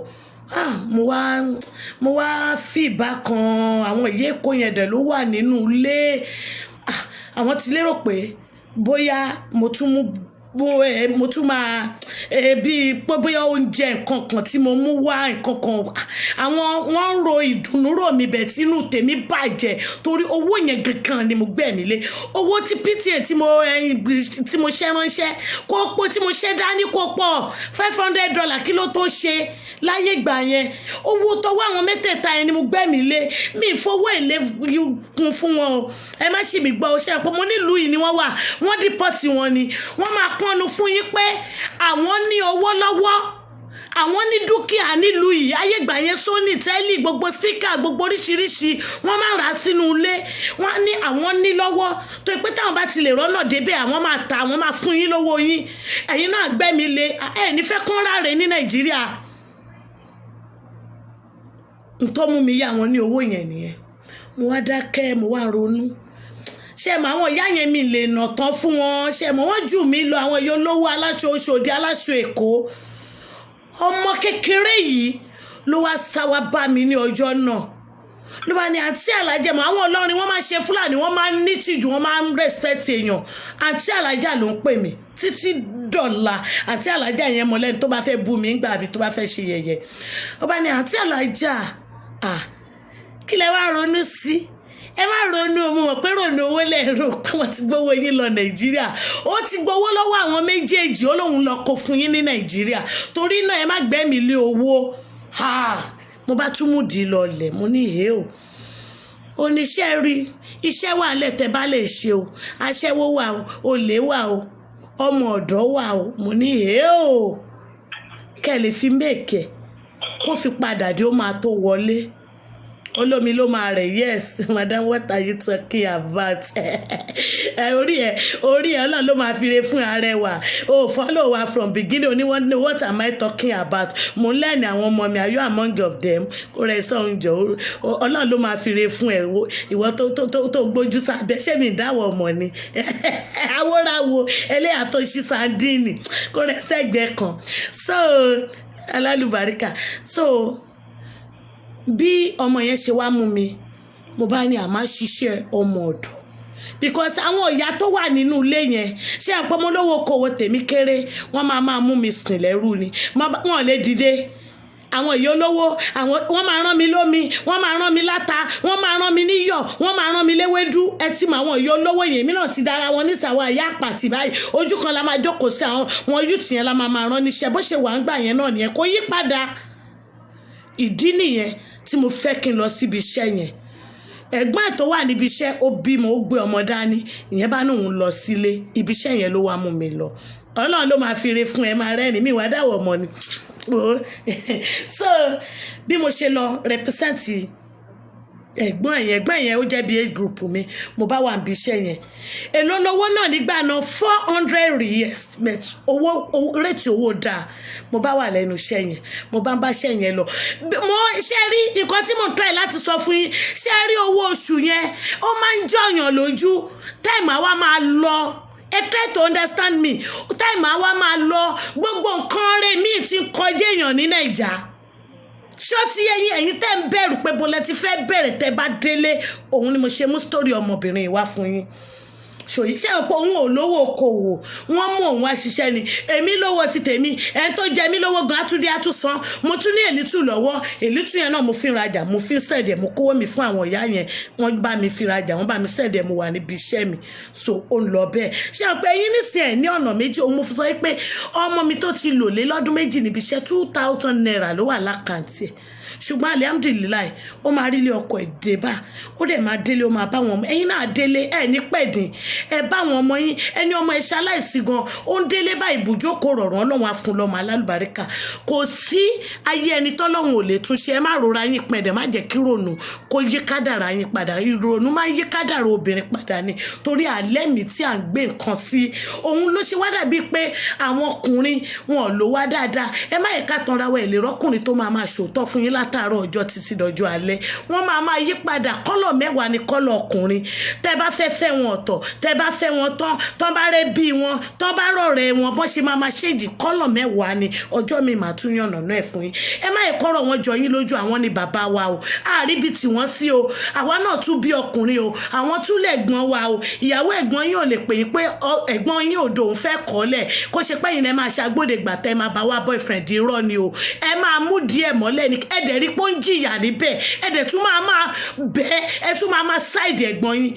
S1: Mo wá fi ìbákan àwọn ìyá Èkó yẹn dẹ̀ ló wà nínú ilé. Àwọn ti lérò pé bóyá mo tún máa bí bóyá oúnjẹ nǹkan kan tí mo mú wá nǹkan kan. Àwọn wọ́n ń ro ìdùnnú rò mí bẹ̀ tínú tèmi bàjẹ́ torí owó yẹn gangan ni mo gbẹ̀mí lé. Owó tí PTA tí mo ṣe ránṣẹ́ kó pọ̀, tí mo ṣe dání kó pọ̀ $500 kí ló tó ṣe láyé ìgbà yẹn. Owó tọwọ́ àwọn mẹ́tẹ̀ẹ̀ta yẹn ni mo gbẹ̀mí lé. Mi ìfowó èlé kún fún wọn o. Ẹ má ṣì mí gbọ́ o, ṣe àpò mo nílùú yìí ni wọ́n wà, wọ́n dìpọ́tì wọn ni. Wọ́n máa pọ́nnu fún yín pé àwọn ní owó lọ́wọ́, àwọn ní dúkìá nílùú yìí. Ayé ìgbà yẹn Sony, tẹ́lì, gbogbo speaker, gbogbo oríṣiríṣi wọ́n máa ń rà sínú ilé. Wọ́n ní àwọn ní lọ́wọ́ tó pé táwọn bá ti lè rọ́nà débẹ̀ àwọn máa ta, àwọn máa fún yín lówó yín. Ẹ̀yin náà gbẹ́mi lé, ẹ̀ ní fẹ́ kán ráre ní Nàìjíríà. Ntọ́ mú mi yá wọn ní owó yẹn nìyẹn. Mo wá dákẹ́, mo wá ronú. Ṣé mọ̀ àwọn ìyá yẹn mi lè nà tán fún wọn? Ṣé mọ̀ wọ́n jù mí lọ, àwọn ìyá olówó aláṣọ Òṣòdì, aláṣọ Èkó. Ọmọ kékeré yìí ló wá sá wá bá mi ní ọjọ́ náà. Ló bá ní àǹtí Alájà, mọ̀ àwọn Ọlọ́rin wọ́n máa ṣe Fúlàní, wọ́n máa ń ní tìjú, wọ́n máa ń respect èèyàn. Àǹtí Alájà ló ń pè mí títí dọ̀la. Àǹtí Alájà yẹn mọ̀ lẹ́nu tó bá fẹ́ bú mi ńgbà àbí tó bá fẹ́ ṣe yẹ̀yẹ́. Ó bá ní àǹtí Alájà, kí lẹ wá ronú sí? Ẹ má ronú, mo mọ̀ pé ronú owó lẹ́rọ pé wọ́n ti gbowó yín lọ Nàìjíríà. Ó ti gbowó lọ́wọ́ àwọn méjèèjì, ó lóun lọ kó fún yín ní Nàìjíríà. Torí náà ẹ má gbẹ́mi lé owó. Mo bá tún mú di lọlẹ̀, mo ní ìhé o. Oníṣẹ́ rí, iṣẹ́ wà lẹ́tẹ̀ bá lè ṣe o. Aṣẹ́wó wà o, olè wà o, ọmọ ọ̀dọ́ wà o. Mo ní ìhé o. Kẹ́ lè fi mẹ́ẹ̀kẹ́ kó fi padà dé ó máa tó wọlé. Olómi ló máa rẹ̀, yes madam, what are you talking about? orí ẹ Ọlọ́run ló máa fi re fún Arẹwà. Follow wa from beginning, oní wọ́n ní what am I talking about? Mo ń lẹ́ni àwọn ọmọ mi, are you among of them? Ó rẹ̀ sọ̀rọ̀ jọ, Ọlọ́run ló máa fi re fún ẹ. Ìwọ tó gbójú sábẹ́, ṣé mi dáwọ̀ ọmọ ni? Awóráwo ẹlẹ́yà tó ṣí sandini kó rẹ̀ sẹ́gbẹ̀ẹ́ kan. So alálùbáríkà. So bí ọmọ yẹn ṣe wá mú mi, mo bá ní àmá ṣiṣẹ́ ọmọ ọ̀dọ̀ because àwọn ìyá tó wà nínú ilé yẹn ṣé àpọmọlówó kòwò tèmi kéré, wọ́n máa mú mi sìn lẹ́rú ni, wọ́n lè dìde. Àwọn ìyá olówó, wọ́n máa rán mi lómi, wọ́n máa rán mi láta, wọ́n máa rán mi níyọ̀, wọ́n máa rán mi léwédú. Ẹ ti mọ àwọn ìyá olówó yẹn, mi náà ti dára wọn nísàwọ̀ àyà àpàtì báyìí. Ojú kan la máa jókòó sí àwọn youth yẹn la máa rán níṣẹ́. Bó ṣe wà ń gbà yẹn náà nìyẹn, kò yí padà. Ìdí nìyẹn tí mo fẹ́ kí n lọ síbi iṣẹ́ yẹn. Ẹ̀gbọ́n tó wà níbi iṣẹ́ ó bímọ, ó gbé ọmọ dání, ìyẹn bá nóun lọ sílé, ibi iṣẹ́ yẹn ló wá mú mi lọ. Ọlọ́run ló máa fi re fún ẹ, máa rẹ́rìn mí wá dáwọ̀ ọmọ ni. So bí mo ṣe lọ represent ẹ̀gbọ́n yẹn ó jẹ́ bí age group mi, mo bá wà níbi iṣẹ́ yẹn. Èló lówó náà nígbà náà $400, owó rate owó dáa. Mo bá wà lẹ́nu iṣẹ́ yẹn, mo bá ń bá iṣẹ́ yẹn lọ. Mo ṣe rí nǹkan tí mo ń try láti sọ fún yín, ṣe rí owó oṣù yẹn ó máa ń jọyàn lójú. Time àwa máa lọ. Try to understand me. Time àwa máa lọ. Gbogbo nǹkan rẹ̀ mi ti ń kọjá èèyàn ní Nàìjà. Ṣó ti ẹ̀yin tẹ́ ń bẹ̀rù pé bọ́lẹ̀ ti fẹ́ bẹ̀rẹ̀ tẹ́ bá délé, òun ni mo ṣe mú story ọmọbìnrin wá fún yín. Ṣòyí ṣe pé òun ò lówó okòwò, wọ́n mú òun wá ṣiṣẹ́ ni. Èmi lówó ti tèmi, ẹni tó jẹ mí lówó gan atúndé atúsan. Mo tún ní èlítù lọ́wọ́, èlítù yẹn náà mo fi ń rajà, mo fi ń sẹ̀dẹ̀, mo kówó mi fún àwọn ìyá yẹn, wọ́n bá mi fi rajà, wọ́n bá mi sẹ̀dẹ̀, mo wà níbi iṣẹ́ mi. So ó ń lọ bẹ́ẹ̀. Ṣé pé ẹ̀yin nísìn ẹ̀ ní ọ̀nà méjì, òun mo fi sọ pé ọmọ mi tó ti lò lé lọ́dún méjì níbi iṣẹ́ 2,000 naira ló wà lákàntì ẹ̀. ṣùgbọ́n alhamdulillah ó máa rí ilé ọkọ ẹ̀ dé bá ó dẹ̀ máa délé ó máa bá wọn ọmọ ẹ̀yin náà délé ẹ̀ ní pẹ̀dín ẹ̀ bá wọn ọmọ yín ẹni ọmọ ẹ̀ ṣaláìsí gan ó ń délé bá ibùjókòó rọ̀rùn ọlọ́run á fún lọ́mọ alálùbáríkà kò sí ayé ẹni tọ́lọ́run ò lè túnṣe ẹ má rora yín pẹ̀dẹ̀ má jẹ́ kí rònú kó yí kádàrá yín padà ìrònú máa ń yí kádàrá obìnrin padà ni torí àlẹ́ mi tí à ń gbé nǹkan sí òun ló ṣe wá dàbí pé àwọn ọkùnrin wọn ò lò wá dáadáa ẹ má yẹ ká tanra wa èlé rọ́kùnrin tó máa ṣòótọ́ fún yín látàárọ̀ ọjọ́ títí dọjọ́ alẹ́ wọ́n máa yí padà kọ́lọ̀ mẹ́wàá ni kọ́lọ̀ ọkùnrin tẹ́ bá fẹ́ wọn ọ̀tọ̀ tẹ́ bá fẹ́ wọn tán bá rẹ́ bí wọn tán bá rọ̀rẹ́ wọn bọ́n ṣe máa ṣèjì kọ́lọ̀ mẹ́wàá ni ọjọ́ mi máa tún yànnà náà ẹ̀ fún yín ẹ má yẹ kọ́rọ̀ wọn jọ yín lójú àwọn ni bàbá wa o àríbi tí wọ́n sí o àwa náà tún bí ọkùnrin o àwọn tún lẹ̀gbọ́n wa o ìyàwó ẹ̀gbọ́n yín ò lè pè yín pé ẹ̀gbọ́n yín òdo òun fẹ́ kọ́lẹ̀ kó ṣe pé yín ẹ máa ṣàgbọ́dẹ̀gbà tẹ́ máa bá wá boyfriend irọ́ ni o ẹ máa mú díẹ̀ mọ́lẹ̀ ni ẹ̀dẹ̀ rí pé ó ń jìyà níbẹ̀ ẹ̀dẹ̀ tún máa bẹ́ẹ̀ ẹ tún máa ṣáìdì ẹ̀gbọ́n yín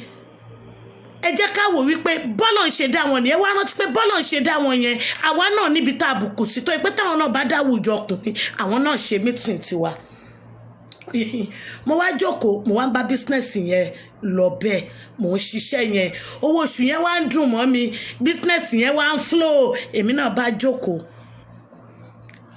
S1: ẹ jẹ́ ká wò wípé bọ́lọ̀ ń ṣe dá wọn nìyẹn wá rántí pé bọ́lọ̀ ń ṣe dá wọn yẹn àwa náà níbi tá a bùkù sí tó yẹ pé táwọn náà bá dáwùjọ ọkùnrin àwọn náà ṣe mítìn tiwa mo wá jókòó mo wá ń bá bísínẹ́sì yẹn lọ bẹ́ẹ̀ mo ń ṣiṣẹ́ yẹn owó oṣù yẹn wá ń dùn mọ́ mi bísínẹ́sì yẹn wá ń flow èmi náà bá jókòó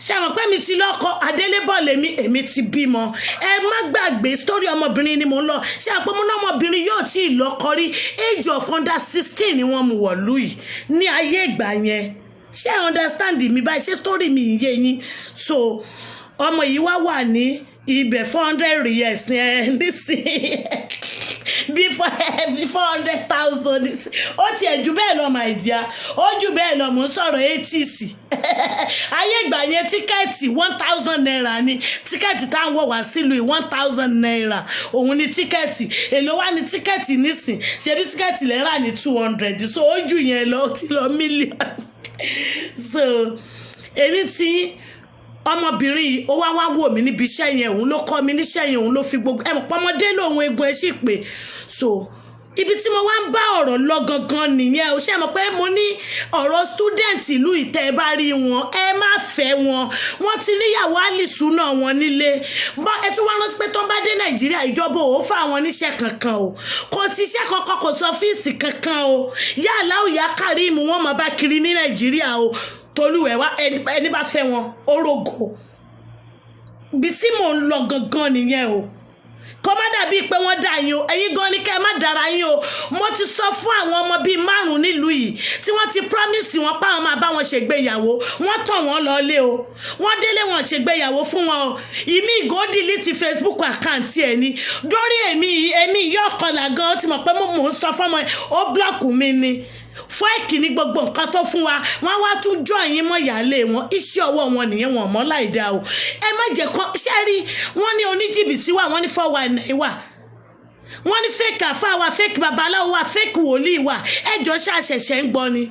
S1: ṣé àwọn pé mi ti lọ́kọ adélébọ̀ lèmi èmi ti bímọ ẹ má gbàgbé sítórì ọmọbìnrin ni mo ń lọ ṣé àpò mo náà ọmọbìnrin yóò tí ì lọ́kọ rí age of under 16 ni wọ́n mú wọ̀lú yìí ní ayé ìgbà yẹn ṣé ẹ understand mi báyìí ṣé sítórì mi yé yín so ọmọ yìí wá wà ní ibẹ̀ 400 years ní ẹ nísìnyí before 400,000 ó tiẹ̀ jù bẹ́ẹ̀ lọ my dear ó jù bẹ́ẹ̀ lọ mò ń sọ̀rọ̀ 80s ayé ìgbà yẹn tíkẹ́ẹ̀tì 1,000 naira ni tíkẹ́ẹ̀tì táwọn wọ̀ wá sílùú 1,000 naira òun ni tíkẹ́ẹ̀tì èlò wá ní tíkẹ́ẹ̀tì nísìn ṣebí tíkẹ́ẹ̀tì lẹ́rà ní 200 so ó jù yẹn lọ ó ti lọ mílíọ̀nù so èmi tí ọmọbìnrin yìí ó wá wò mí níbi iṣẹ́ yẹn òun ló kọ́ mi níṣẹ́ yẹn òun ló fi gbogbo ẹ̀mọ̀ pọ́mọdé lòun egun ẹ̀ sì pé so ibi tí mo wá ń bá ọ̀rọ̀ lọ gangan nìyẹn o ṣe mọ̀ pé mo ní ọ̀rọ̀ student ìlú ìtẹ́ bá rí wọn ẹ má fẹ́ wọn wọ́n ti níyàwó àlìsù náà wọn nílé ẹ tún wá rántí pé tó ń bá dé nàìjíríà ìjọba ò fà wọn níṣẹ́ kankan o kò sí iṣẹ́ kankan kò sọ ọ́fíìsì kankan o yá aláwọ̀ yá kárìmù wọn mọ̀ bá kiri ní nàìjíríà o tolúwẹ̀ wá ẹni bá fẹ́ wọn orógo bí tí mò ń lọ gangan nìyẹn o kọ́ má dàbí pé wọ́n dà yín o ẹ̀yin gan ni kẹ́ ẹ má dára yín o mo ti sọ fún àwọn ọmọ bíi 5 nílùú yìí tí wọ́n ti promise wọn pa àwọn máa bá wọn ṣègbéyàwó wọ́n tàn wọ́n lọlé o wọ́n délé wọn ṣègbéyàwó fún wọn o ìmí ìgòdì lítì Facebook account ẹ̀ ni dórí èmi yóò kọlà gan ó ti mọ̀ pé mo ń sọ fọ́mọ ó blọ́ọ̀kù mi ni fọ́ẹ̀kì ní gbogbo nǹkan tó fún wa wọ́n wá tún jọ yín mọ́ ìyáálé wọn iṣẹ́ ọwọ́ wọn nìyẹn wọn mọ́ láìda o ẹ má jẹ́ kán ṣẹ́rí wọ́n ní oníjìbìtì wà wọ́n ní 419 wà wọ́n ní fake àfa wà fake babaláwo wà fake wòlíì wà ẹjọ́ ṣàṣẹ̀ṣẹ̀ ń gbọ́ ni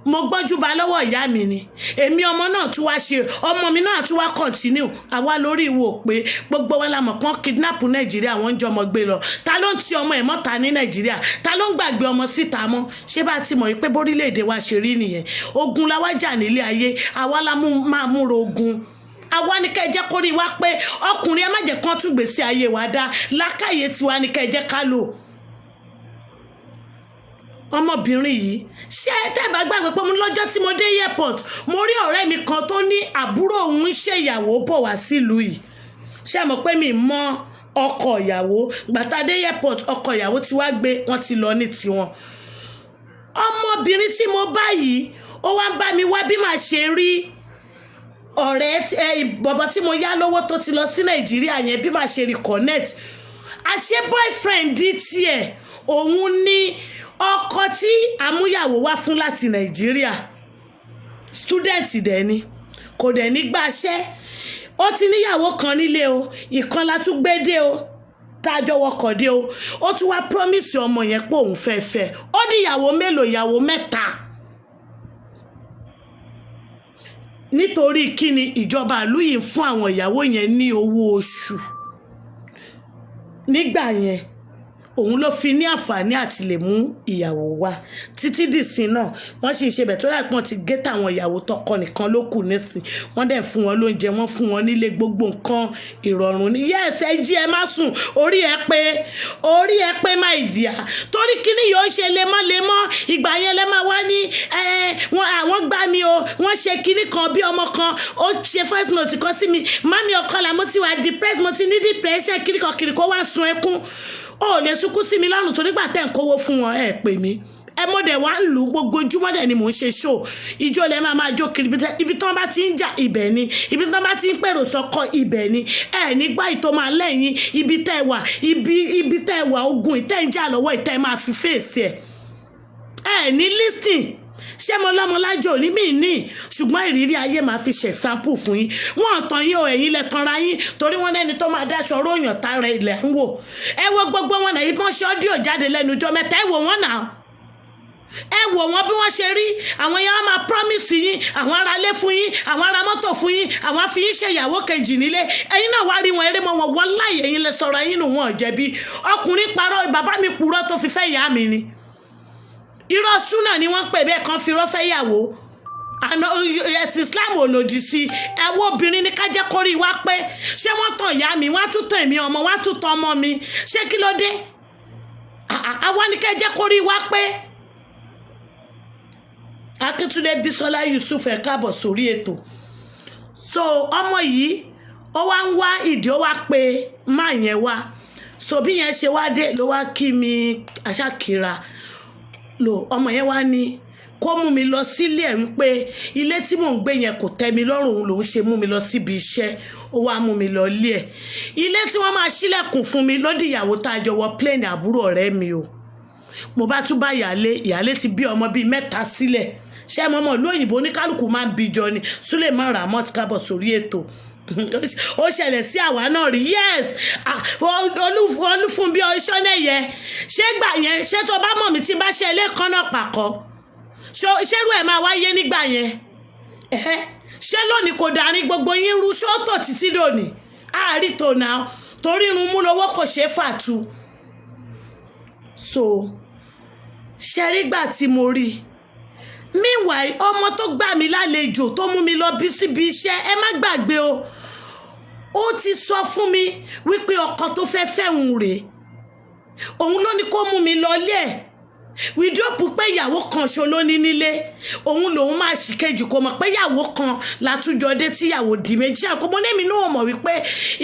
S1: mo gbọ́jú ba lọ́wọ́ ìyá mi ni èmi ọmọ náà tún wá ṣe ọmọ mi náà tún wá continue àwa lórí ìwò pé gbogbo wa la mọ̀ pọ́n kidnap nàìjíríà wọ́n ń jọmọ gbé lọ ta ló ń ti ọmọ ẹ̀ mọ́ta ní nàìjíríà ta ló ń gbàgbé ọmọ síta mọ́ ṣé bá ti mọ̀ pé bórílẹ̀-èdè wa ṣe rí nìyẹn ogun la wá jà nílé ayé àwa la máa múra ogun àwa ní kẹ́ jẹ́ kó rí wa pé ọkùnrin ẹ má jẹ́ kán tún gbèsè ayé wa dá lákàyè tiwa ní kẹ́ jẹ́ ká lò ọmọbìnrin yìí ṣé tẹ́bà gbàgbé pé mo lọ́jọ́ tí mo dé airport mo rí ọ̀rẹ́ mi kan tó ní àbúrò òun ń ṣèyàwó bọ̀ wá sílùú yìí ṣé mọ̀ pé mi mọ ọkọ ìyàwó gbàtà dé airport ọkọ ìyàwó ti wá gbé wọn ti lọ ní tiwọn ọmọbìnrin tí mo bá yìí ó wá ń bá mi wá bí màá ṣe rí ọ̀rẹ́ bọ̀bọ̀ tí mo yá lówó tó ti lọ sí nàìjíríà yẹn bí màá ṣe rí connect àṣẹ boyfriend tiẹ̀ òun ní ọkọ tí àmúyàwó wá fún láti nàìjíríà student dẹ̀ ni kò dẹ̀ ní gbàṣẹ́ ó ti níyàwó kan nílé o ìkan la tún gbé dé o tájọ wọkọ̀ dé o ó tún wá promise ọmọ yẹn pé òun fẹ́ fẹ́ ó ní ìyàwó mélòó ìyàwó 3 nítorí kíni ìjọba ìlú yìí fún àwọn ìyàwó yẹn ní owó oṣù nígbà yẹn òun ló fi ní àǹfààní àti lè mú ìyàwó wá títí dìsín náà wọ́n sì ń ṣe bẹ̀ tó rà pọ́n ti gé tàwọn ìyàwó tọkọ nìkan ló kù nísìn wọ́n dẹ̀ fún wọn lóúnjẹ wọ́n fún wọn nílé gbogbo nǹkan ìrọ̀rùn ní yes ẹ jí ẹ má sùn orí ẹ pé má ìdíyà torí kíní yóò ṣe lemọ́lemọ́ ìgbà yẹn lẹ́ máa wá ní àwọn gbá mi o wọ́n ṣe kíní kan bí ọmọ kan ó ṣe first note kan sí mi mami ọkọlà mo ti wà depressed mo ti ní depression kíní kan kiri kó wá sun ẹkún ó lè sunkún sí mi lọ́rùn torí gbà tẹ́ ń kówó fún wọn ẹ pè mí ẹ mọ́ dẹ̀ wá ń lù gbogbo ojúmọ́ dẹ̀ ni mò ń ṣe ṣó ìjọ lẹ́ máa jó kiri ibi tán bá ti ń jà ibẹ̀ ni ibi tán bá ti ń pèrò sọ́kọ ibẹ̀ ni ẹ nígbà ìtò máa lẹ́yìn ibi tẹ́ wà ogun ìtẹ́ ń jà lọ́wọ́ ìtẹ́ máa fi fèsì ẹ ní lísìn ṣé mo lọ́mọlájò ní mí ní ṣùgbọ́n ìrírí ayé máa fi ṣe sample fún yín wọ́n tàn yín o ẹ̀yin lẹ tanra yín torí wọ́n lẹ́ni tó máa dáṣọ róòyàn tara ilẹ̀ ń wò ẹ wo gbogbo wọn náà ìbọn ṣe ọ́díò jáde lẹ́nu ọjọ́ mẹ́ta ẹ wò wọ́n náà ẹ wò wọ́n bí wọ́n ṣe rí àwọn yẹn wọ́n máa promise yín àwọn ará ilé fún yín àwọn ará mọ́tò fún yín àwọn afi yín ṣe ìyàwó kejì nílé ẹ̀yin náà wá rí wọn eré mọ́ wọn wọ́n láì ẹ̀yin lẹ sọ̀rọ̀ ẹ̀yin nù wọn jẹ̀bi ọkùnrin parọ́ bàbá mi purọ́ tó fi fẹ́ ìyá mi ni irọ́ súnà ni wọ́n pè bẹ́ẹ̀ kan fi rọ́fẹ́ ìyàwó ẹ̀sìn Islam ò lòdì sí ẹ̀wọ́ obìnrin ní ká jẹ́ kórí wá pé ṣé wọ́n tàn ìyá mi wọ́n á tún tàn èmi ọmọ wọ́n á tún tàn ọmọ mi ṣé kí ló dé àwa ní ká jẹ́ kórí wá pé. Akíntúndé Bísọ́lá Yusuf ẹ káàbọ̀ sórí ètò so ọmọ yìí ó wá ń wá ìdí ó wá pé máa yẹn wá so bí yẹn ṣe wá dé ló wá kí mi àṣàkìrà lò ọmọ yẹn wá ní kó mú mi lọ sílé ẹ̀ wípé ilé tí mò ń gbé yẹn kò tẹ́ mi lọ́rùn lòún ṣe mú mi lọ síbi iṣẹ́ ó wá mú mi lọ lé ẹ̀ ilé tí wọ́n máa ṣílẹ̀kùn fún mi lódì ìyàwó tá a jọ wọ plane àbúrò ọ̀rẹ́ mi o mo bá tún bá ìyálé ti bí ọmọ bíi 3 sílẹ̀ ṣé mọ́mọ́ lóyìnbó oníkálukú máa ń bíjọ ni Suleiman Ramot kábọ̀ sórí ètò ó ṣẹlẹ̀ sí àwa náà rí yes olúfúnbí Ṣọ́nẹ́yẹ ṣé gbà yẹn ṣé tó bá mọ̀ mí tí bá ṣe ẹlẹ́kan náà pàkọ́ ṣérú ẹ̀ máa wáyé nígbà yẹn ṣé lónìí kò dárin gbogbo yín rú ṣóòtò títí lónìí àárí tó náà torí irun mú lówó kò ṣeé fàtú so ṣẹ́rígbà tí mo rí meanwhile ọmọ tó gbà mí lálejò tó mú mi lọ bí síbi iṣẹ́ ẹ má gbàgbé o ó ti sọ fún mi wípé ọkọ tó fẹ́ fẹ́hùn rèé òun ló ní kó mú mi lọ lé ẹ̀ wídọ́pù pé ìyàwó kan ṣo ló ní nílé òun lòun máa ṣì kejì kò mọ̀ pé ìyàwó kan látújọ dé tí ìyàwó di méjì àkọ́mọ́nẹ́mi náà mọ̀ wípé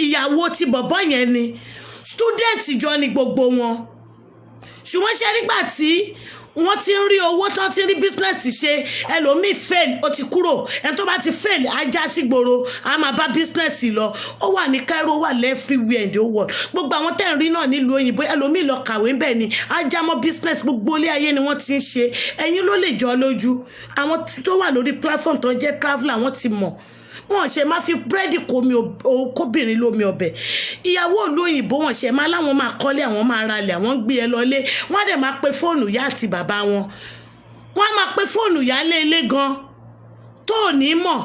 S1: ìyàwó ti bọ̀bọ́ yẹn ni student jọ ni gbogbo wọn ṣùgbọ́n ṣe nígbà tí wọ́n ti ń rí owó tán ti ń rí bísínẹ́sì ṣe ẹlòmíì fail ó ti kúrò ẹni tó bá ti fail á já sí gbòòrò á máa bá bísínẹ́sì lọ ó wà ní Cairo ó wà everywhere in the world gbogbo àwọn tẹ́ ń rí náà nílùú òyìnbó ẹlòmíì lọ kàwé ń bẹ̀ ni á já mọ́ bísínẹ́sì gbogbo ilé ayé ni wọ́n ti ń ṣe ẹ̀yin ló lè jọ lójú àwọn tó wà lórí platform tó jẹ́ traveller wọ́n ti mọ̀ wọ́n ṣe máa fi búrẹ́dì kóbìnrin lómi ọbẹ̀ ìyàwó olóyìnbó wọ́n ṣe máa láwọn máa kọ́lé àwọn máa ralẹ̀ àwọn gbé ẹ lọlé wọ́n dẹ̀ máa pe fóònù ìyá àti bàbá wọn wọ́n máa pe fóònù ìyá lé ilé gan tó ní mọ̀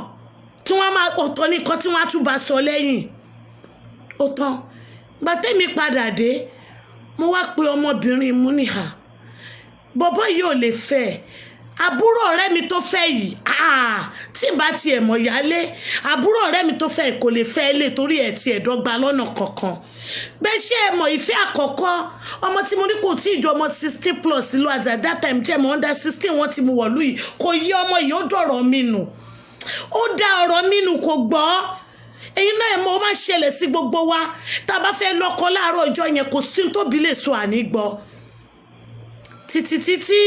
S1: tí wọ́n máa ọ̀tọ̀ nìkan tí wọ́n á tún bá sọ lẹ́yìn ó tán gbàtẹ́mi padà dé mo wá pe ọmọbìnrin mú níhà bọ́bọ́ yìí ò lè fẹ́ àbúrò ọ̀rẹ́ mi tó fẹ́ yìí tí n bá tiẹ̀ mọ̀ yálé àbúrò ọ̀rẹ́ mi tó fẹ́ kò lè fẹ́ ilé torí ẹ̀ tiẹ̀ dọ́gba lọ́nà kankan bẹ́ẹ̀ ṣe ẹ mọ̀ ìfẹ́ àkọ́kọ́ ọmọ tí mo ní kò tí ì ju ọmọ 60+ lọ at that time jẹ́ mọ̀ under 16 wọ́n ti mú wọ̀lú yìí kò yí ọmọ yìí ó dọ̀rọ̀ mi nù ó dá ọ̀rọ̀ mi nù kò gbọ́ èyí náà ẹ̀ mọ̀ ó máa ṣẹlẹ̀ sí gbogbo wa tá a bá fẹ́ lọ́kọ láàárọ̀ ọjọ́ yẹn kò sí tóbi lè sọ àní gbọ́ títí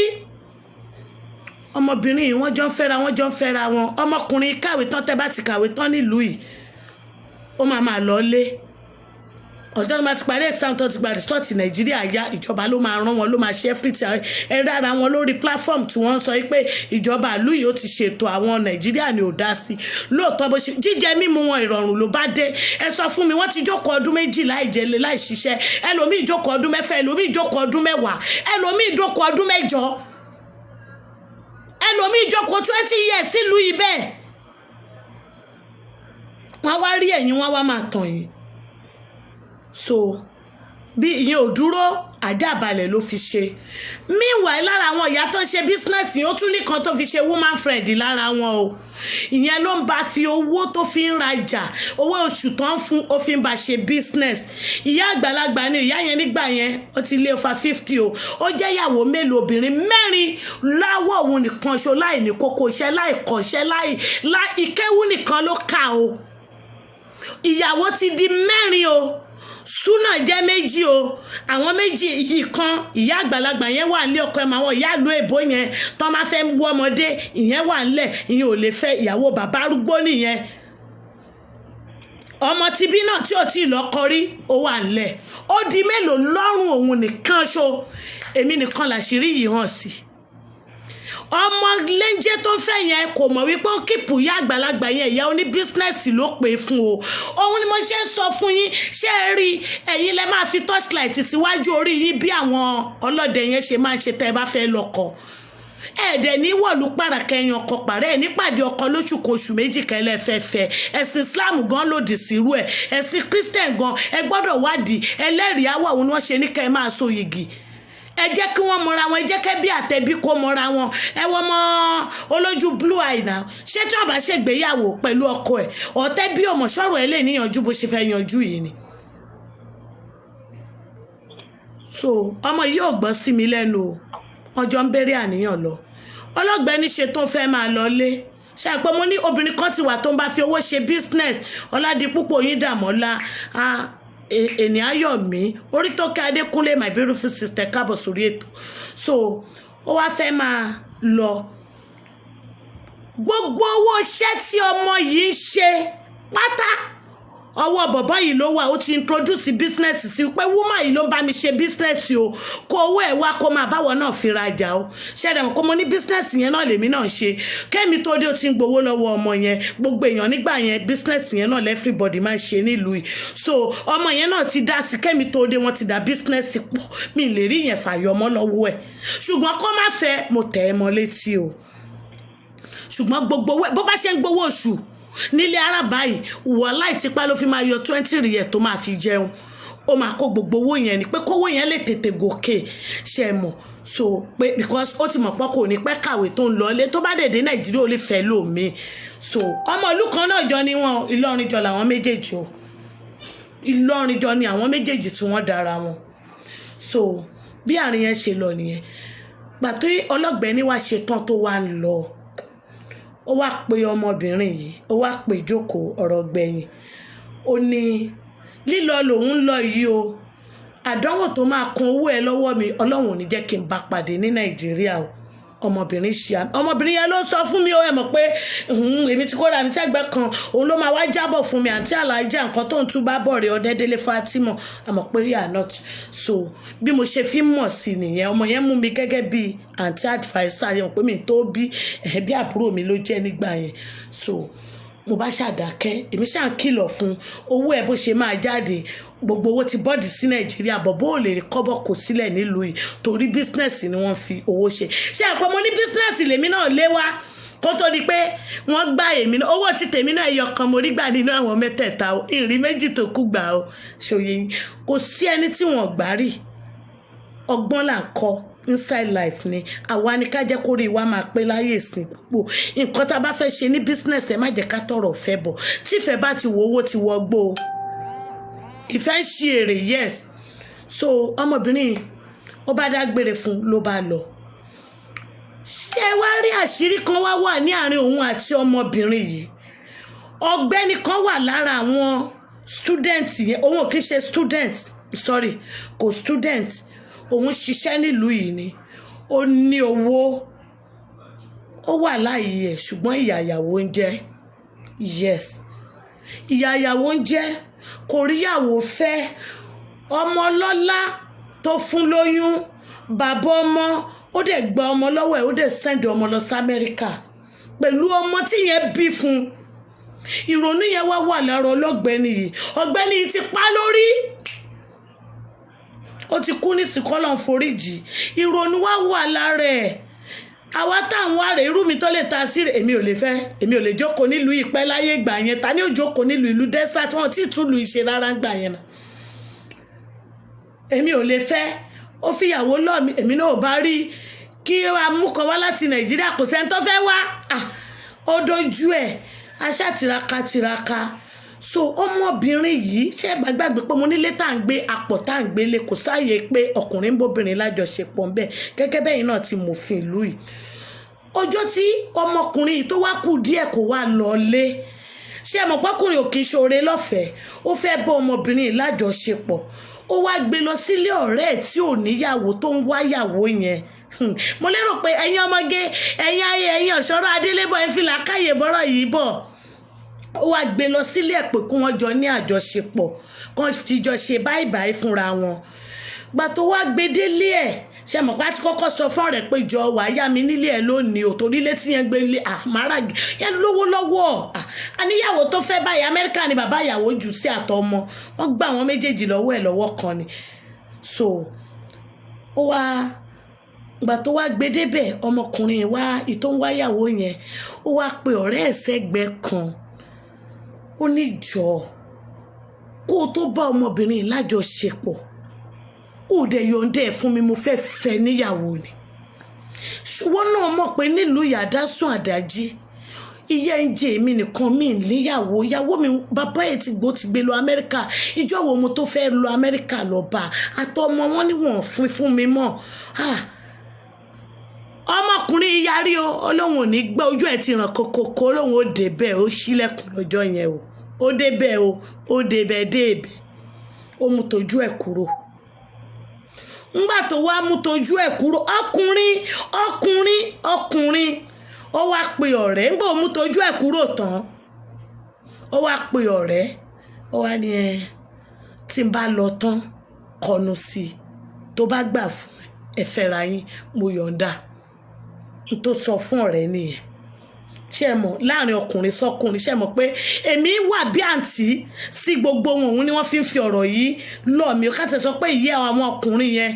S1: ọmọbìnrin yìí wọ́n jọ ń fẹ́ra wọn ọmọkùnrin kàwé tán tẹ́ bá ti kàwé tán nílùú yìí ó máa lọ lé ọjọ́ ló máa ti parí exam tó ti gba result Nàìjíríà yá ìjọba ló máa rán wọn ló máa ṣe everything ẹ rárá wọn lórí platform tí wọ́n sọ pé ìjọba ìlú yìí ó ti ṣètò àwọn Nàìjíríà ni ò dá sí lóòótọ́ bó ṣe jíjẹ mímu wọn ìrọ̀rùn ló bá dé ẹ sọ fún mi wọ́n ti jókòó ọdún 2 láì jẹlé láì ṣiṣẹ́ ẹlòmíì jókòó ọdún 4 ẹlòmíì jókòó ọdún 10 ẹlòmíì jókòó ọdún 8 ẹlòmíì jókòó 20 years sílùú ibẹ̀ wọ́n wá rí ẹ̀yìn wọ́n wá máa tàn yín so bí ìyẹn ò dúró àjàbalẹ̀ ló fi ṣe. Meanwhile lára àwọn ìyá tó ń ṣe business yìí ó tún nìkan tó fi ṣe woman friend lára wọn o. Ìyẹn ló ń bá fi owó tó fi ń rajà, owó oṣù tó ń fún ó fi ń bá ṣe business. Ìyá àgbàlagbà ni ìyá yẹn nígbà yẹn ó ti lé over 50 o. Ó jẹ́ ìyàwó mélòó obìnrin 4 láwọ̀ òun nìkan ṣo láì ní kókó iṣẹ́ láì kọ́ṣẹ́ láì ìkéwú nìkan ló kà o. Ìyàwó ti di 4 o. Súnà jẹ́ 2 o. Àwọn 2 yìí kan ìyá àgbàlagbà yẹn wà nílé ọkọ ẹ̀ mọ́ àwọn ìyá ìlú èbó yẹn tó máa fẹ́ wọ́ ọmọdé ìyẹn wà nílẹ̀ ìyẹn ò lè fẹ́ ìyàwó bàbá arúgbó nìyẹn. Ọmọ tibí náà tí ò tí ì lọ́kọ rí ó wà nílẹ̀. Ó di mélòó lọ́rùn òun nìkan ṣo. Èmi nìkan làṣírí yìí hàn sí. Ọmọ lẹ́ńjẹ́ tó ń fẹ́ yẹn kò mọ̀ wípé ó kìpù ìyá àgbàlagbà yẹn ìyá oní bísínẹ́sì ló pè fún o. Òun ni mo ṣe ń sọ fún yín ṣé ẹ rí ẹ̀yin lẹ máa fi torchlight síwájú orí yín bí àwọn ọlọ́dẹ yẹn ṣe máa ń ṣe tẹ́ ẹ bá fẹ́ lọ́kọ. Ẹ̀ẹ́dẹ̀ ní wọ̀lú pàràkẹ́yìn ọkọ pàrẹ́ ẹ̀ nípàdé ọkọ lóṣù kan oṣù méjì kẹlẹ́ fẹ́fẹ́. Ẹ̀sìn Islam gan lòdì sírú ẹ̀. Ẹ̀sìn Christian gan ẹ gbọ́dọ̀ wádìí ẹlẹ́rìí àwọ̀ òun ni wọ́n ṣe ní kẹ́ ẹ máa so yìgì. Ẹ jẹ́ kí wọ́n mọra wọn, ẹ jẹ́ kẹ́ bí àtẹ̀bí kó mọra wọn. Ẹ wọ́n mọ olójú blue eye náà. Ṣé tí wọ́n bá ṣègbéyàwó pẹ̀lú ọkọ ẹ̀ ọ̀tẹ̀ bí ọmọ sọ̀rọ̀ ẹ lè níyànjú bó ṣe fẹ́ yanjú yìí ni. So ọmọ yìí ò gbọ́ sí mi lẹ́nu o. Ọjọ́ ń bẹ̀rẹ̀ àníyàn lọ. Ọlọ́gbẹ́ni ṣe tó fẹ́ máa lọ lé. Ṣé àpò mo ní obìnrin kan ti wà tó ń bá fi owó ṣe business Ọládipúpọ̀ Oyíndàmọ́lá ènìyàn Ayọ̀mí Orítókè Adékúnlé my beautiful sister káàbọ̀ sórí ètò. So ó wá fẹ́ máa lọ. Gbogbo owó iṣẹ́ tí ọmọ yìí ń ṣe pátá ọwọ́ bọ̀bọ́ yìí ló wà. Ó ti introduce business sí pé woman yìí ló ń bá mi ṣe business o. Kó owó ẹ̀ wá kó máa báwọ̀ náà fi rajà o. Ṣẹ́dẹ̀ kó mo ní business yẹn náà lèmi náà ṣe. Kẹ́mi tó dé ó ti ń gbowó lọ́wọ́ ọmọ yẹn. Gbogbo èèyàn nígbà yẹn business yẹn náà everybody máa ń ṣe nílùú yìí. So ọmọ yẹn náà ti dá sí Kẹ́mi tó dé wọ́n ti dá business pọ̀. Mi lè rí yẹn fàyọmọ́ lọ́wọ́ ẹ̀. Ṣùgbọ́n kó má fẹ́ mo tẹ̀ ẹ́ mọ́ létí o. Ṣùgbọ́n gbogbo bó bá ṣe ń gbowó oṣù nílé ara báyìí wàláì tipa ló fi máa yọ 20 riyẹ tó máa fi jẹun. Ó máa kó gbogbo owó yẹn ni pé kówó yẹn lè tètè gòkè ṣe mọ̀. So pé because ó ti mọ̀ pọ́ kò ní pẹ́ kàwé tó ń lọ ilé tó bá dé Nàìjíríà ó lè fẹ́ lómi. So ọmọ ìlú kan náà jọ ni wọn Ìlọrin jọ làwọn méjèèjì o. Ìlọrin jọ ni àwọn méjèèjì tí wọ́n dára wọn. So bí àárín yẹn ṣe lọ nìyẹn. Pàtó Ọlọ́gbẹ́ni wá ṣe tán tó wá ń lọ. Ó wá pe ọmọbìnrin yìí ó wá pe jókòó ọ̀rọ̀ gbẹ̀yìn. Ó ní lílọ lòun lọ yìí o. Àdánwò tó máa kan owó ẹ lọ́wọ́ mi Ọlọ́run ò ní jẹ́ kí n bá pàdé ní Nàìjíríà o. Ọmọbìnrin yẹn ló sọ fún mi ó ẹ mọ̀ pé èmi tí kò rà mí sẹ́gbẹ́ kan òun ló máa wá jábọ̀ fún mi àǹtí Àlàájá nǹkan tó ń tún bá bọ̀ rẹ̀ Ọdẹ́délé Fátímọ̀ àmọ̀ pé rí ànọ́t. So bí mo ṣe fi mọ̀ sí nìyẹn ọmọ yẹn mú mi gẹ́gẹ́ bí àǹtí adviser yẹn pé mi tó bí bí àbúrò mi ló jẹ́ nígbà yẹn. So mo bá ṣàdákẹ́ èmi ṣáà ń kìlọ̀ fún owó ẹ bó ṣe máa jáde. Gbogbo owó ti bọ́ọ̀dì sí Nàìjíríà bọ̀bọ́ ò lè rí kọ́bọ̀ kò sílẹ̀ nílùú yìí torí bísínẹ́sì ni wọ́n fi owó ṣe. Ṣé àpò mo ní bísínẹ́sì lèmi náà lé wá kó tó di pé wọ́n gbá èmi náà owó ti tèmi náà ẹyọ kan mo rí gbà nínú àwọn mẹ́tẹ̀ẹ̀ta o. Ìrìn méjì tó kù gbà o. Ṣòye yín kò sí ẹni tí wọ́n gbá rí. Ọgbọ́n là ń kọ́ inside life ni àwa ni ká jẹ́ kó rí wa máa pé láyé ìsìn púpọ̀. Nǹkan tá a bá fẹ́ ṣe ní business ẹ má jẹ́ ká tọrọ fẹ́ bọ̀. Tí ìfẹ́ bá ti wo owó ti wọgbó o. Ìfẹ́ ń ṣe èrè yes. So ọmọbìnrin ó bá dágbére fún ló bá lọ. Ṣé wá rí àṣírí kan wà ní àárín òun àti ọmọbìnrin yìí. Ọ̀gbẹ́ni kan wà lára àwọn student yẹn òun ò kì í ṣe student sorry kò student òun ṣiṣẹ́ nílùú yìí ni. Ó ní owó ó wà láàyè ẹ̀ ṣùgbọ́n ìyá ìyàwó ń jẹ yes ìyá ìyàwó ń jẹ kò ríyàwó fẹ́. Ọmọ ọlọ́lá tó fún lóyún bàbá ọmọ ó dẹ̀ gba ọmọ lọ́wọ́ ẹ̀ ó dẹ̀ send ọmọ lọ sí Amẹ́ríkà pẹ̀lú ọmọ tí yẹn bí fún. Ìrònú yẹn wà lára Ọlọ́gbẹ́ni yìí. Ọ̀gbẹ́ni yìí ti pa lórí ó ti kú ní sìkọ́lọ̀ foríjì. Ìrònú wà lára ẹ̀. Àwa táwọn wá rè irú mi tó lè ta sí èmi ò lè fẹ́ èmi ò lè jókòó nílùú ìpẹ́ láyé ìgbà yẹn ta ni ó jókòó nílùú ìlú desert wọn tí tún lu ìṣe rárá gbà yẹn náà. Èmi ò lè fẹ́ ó fi ìyàwó lọ mi èmi náà ò bá rí kí amúkan wá láti Nàìjíríà kò sẹ́ni tó fẹ́ wá ó dojú ẹ̀ aṣá tiraka so ọmọbìnrin yìí ṣe gbàgbé pé mo nílé tá à ń gbé apọ̀ tá à ń gbélé kò sáàyè pé ọkùnrin ń bóbìnrin lájọṣepọ̀ ń bẹ gẹ́gẹ́ bẹ́yìn náà ti mòfin ìlú yìí ọjọ́ tí ọmọkùnrin yìí tó wá kù díẹ̀ kó wá lọlé ṣé ẹ mọ̀ pọ́kùnrin ò kì í ṣoore lọ́fẹ̀ẹ́ ó fẹ́ bọ́ ọmọbìnrin yìí lájọṣepọ̀ ó wá gbé lọ sílé ọ̀rẹ́ ẹ̀ tí ò níyàwó tó ń wáyàwó yẹn mo lérò pé ẹ̀yin ọmọge ẹ̀yin ọ̀ṣọ́rọ̀ adélébọ̀ ẹ̀ fi làákàyè bọ́rọ̀ yìí bọ̀ ó wá gbé lọ sílé ẹ̀ pé kí wọ́n jọ ní àjọṣepọ̀ kan jíjọ ṣe báyìí fúnra wọn gbà tó wá gbé délé ẹ̀ ṣe mọ̀ pé a ti kọ́kọ́ sọ fún ọ̀rẹ́ pé jọ wàá yá mi nílé ẹ̀ lónìí ò torí létí yẹn gbé ilé àmàrà yẹn lówó lọ́wọ́ àníyàwó tó fẹ́ báyìí Amẹ́ríkà ni bàbá ìyàwó jù sí àtọmọ wọ́n gbà wọ́n méjèèjì lọ́wọ́ ẹ̀ lọ́wọ́ kan ni so ó wá gbà tó wá gbé débẹ̀ ọmọkùnrin wá ìtò ń wáyàwó yẹn ó wá pe ọ̀rẹ́ ẹ̀ sẹ́gbẹ́ kan ó ní jọ kó o tó bá ọmọbìnrin lájọṣepọ̀ ó dẹ̀ yọ̀ǹdẹ̀ fún mi mo fẹ́ fẹ́ níyàwó ni ṣùgbọ́n náà mọ̀ pé nílùú Ìyàdásùn Àdájí iye ń jẹ èmi nìkan mi níyàwó ìyàwó mi bàbá ẹ̀ ti gbé lọ Amẹ́ríkà ìjọ wo mo tó fẹ́ lọ Amẹ́ríkà lọ bá àtọmọ wọn ni wọ́n fún mi mọ́ ọmọkùnrin yarí o Ọlọ́run ò ní gbọ́ ojú ẹ̀ ti ràn kòkòkò Ọlọ́run ó débẹ̀ ó ṣílẹ̀kùn lọ́jọ́ yẹn o ó débẹ̀ ó débẹ̀ déèbì ó mú tójú ẹ̀ kúrò ńgbà tó wá mú tójú ẹ̀ kúrò ọkùnrin ó wá pe ọ̀rẹ́ ńgbà ó mú tójú ẹ̀ kúrò tán ó wá pe ọ̀rẹ́ ó wá ní tí n bá lọ tán kọnu sí i tó bá gbà fún ẹ fẹ́ra yín mo yọ̀ǹda tó sọ fún ọ̀rẹ́ nìyẹn ṣé mọ̀ láàrin ọkùnrin sọ́kùnrin ṣé mọ̀ pé èmi wà bí àǹtí sí gbogbo òun ni wọ́n fi ń fi ọ̀rọ̀ yìí lọ mi ká tẹ̀ sọ pé ìyá àwọn ọkùnrin yẹn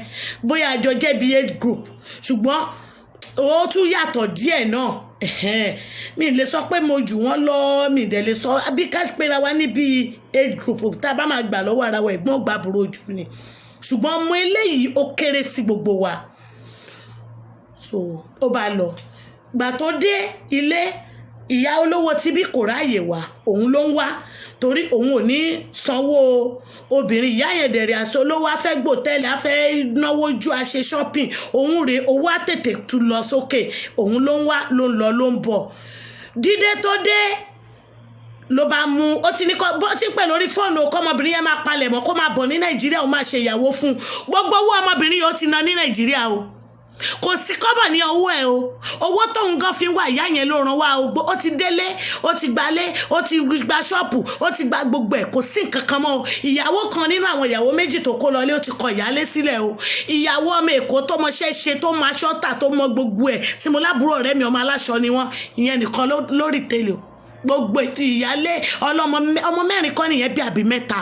S1: bóyá àjọ jẹ́ bí age group ṣùgbọ́n ó tún yàtọ̀ díẹ̀ náà mi lè sọ pé mo jù wọ́n lọ mi dẹ̀ lè sọ bí ká pera wa níbi age group tá a bá máa gbà lọ́wọ́ ara wa ẹ̀gbọ́n gbà burú jù ni ṣùgbọ́n ọmọ eléyìí ó kéré sí gbogbo wa so ó bá lọ gbà tó dé ilé ìyá olówó tí bí kò ráàyè wá òun ló ń wá torí òun ò ní sanwó obìnrin ìyá yẹn dẹ̀rẹ̀ àṣọ olówó afẹ́ gbòtẹ́lì afẹ́ náwó ju àṣẹ shopping òun rèé owó àtètè tún lọ sókè òun ló ń wá ló ń lọ ló ń bọ̀ dídé tó dé ló bá mú ó ti ní kọ́ bó ti ń pè lórí fóònù ọmọbìnrin yẹn máa palẹ̀ mọ́ kó máa bọ̀ ní Nàìjíríà ó máa ṣe ìyàwó fún gbogbo owó ọmọbìnrin yìí ó ti ná ní Nàìjíríà o kò sí kọ́bọ̀ ní ọwọ́ ẹ̀ o owó tóun gan fi wá ìyá yẹn ló ràn wá ogbó ó ti délé ó ti gbalé ó ti gba ṣọ́ọ̀pù ó ti gba gbogbo ẹ̀ kò sí nǹkan kan mọ́ o ìyàwó kan nínú àwọn ìyàwó méjì tó kó lọlé ó ti kọ ìyálé sílẹ̀ o ìyàwó ọmọ Èkó tó mọṣẹ́ ṣe tó mọ aṣọ tà tó mọ gbogbo ẹ̀ tí mo lábúrò ọ̀rẹ́ mi ọmọ aláṣọ ni wọ́n ìyẹn nìkan lórí tẹ́lẹ̀ o gbogbo ètò ìyálé ọmọ mẹ́rin kọ́ nìyẹn bí àbí mẹ́ta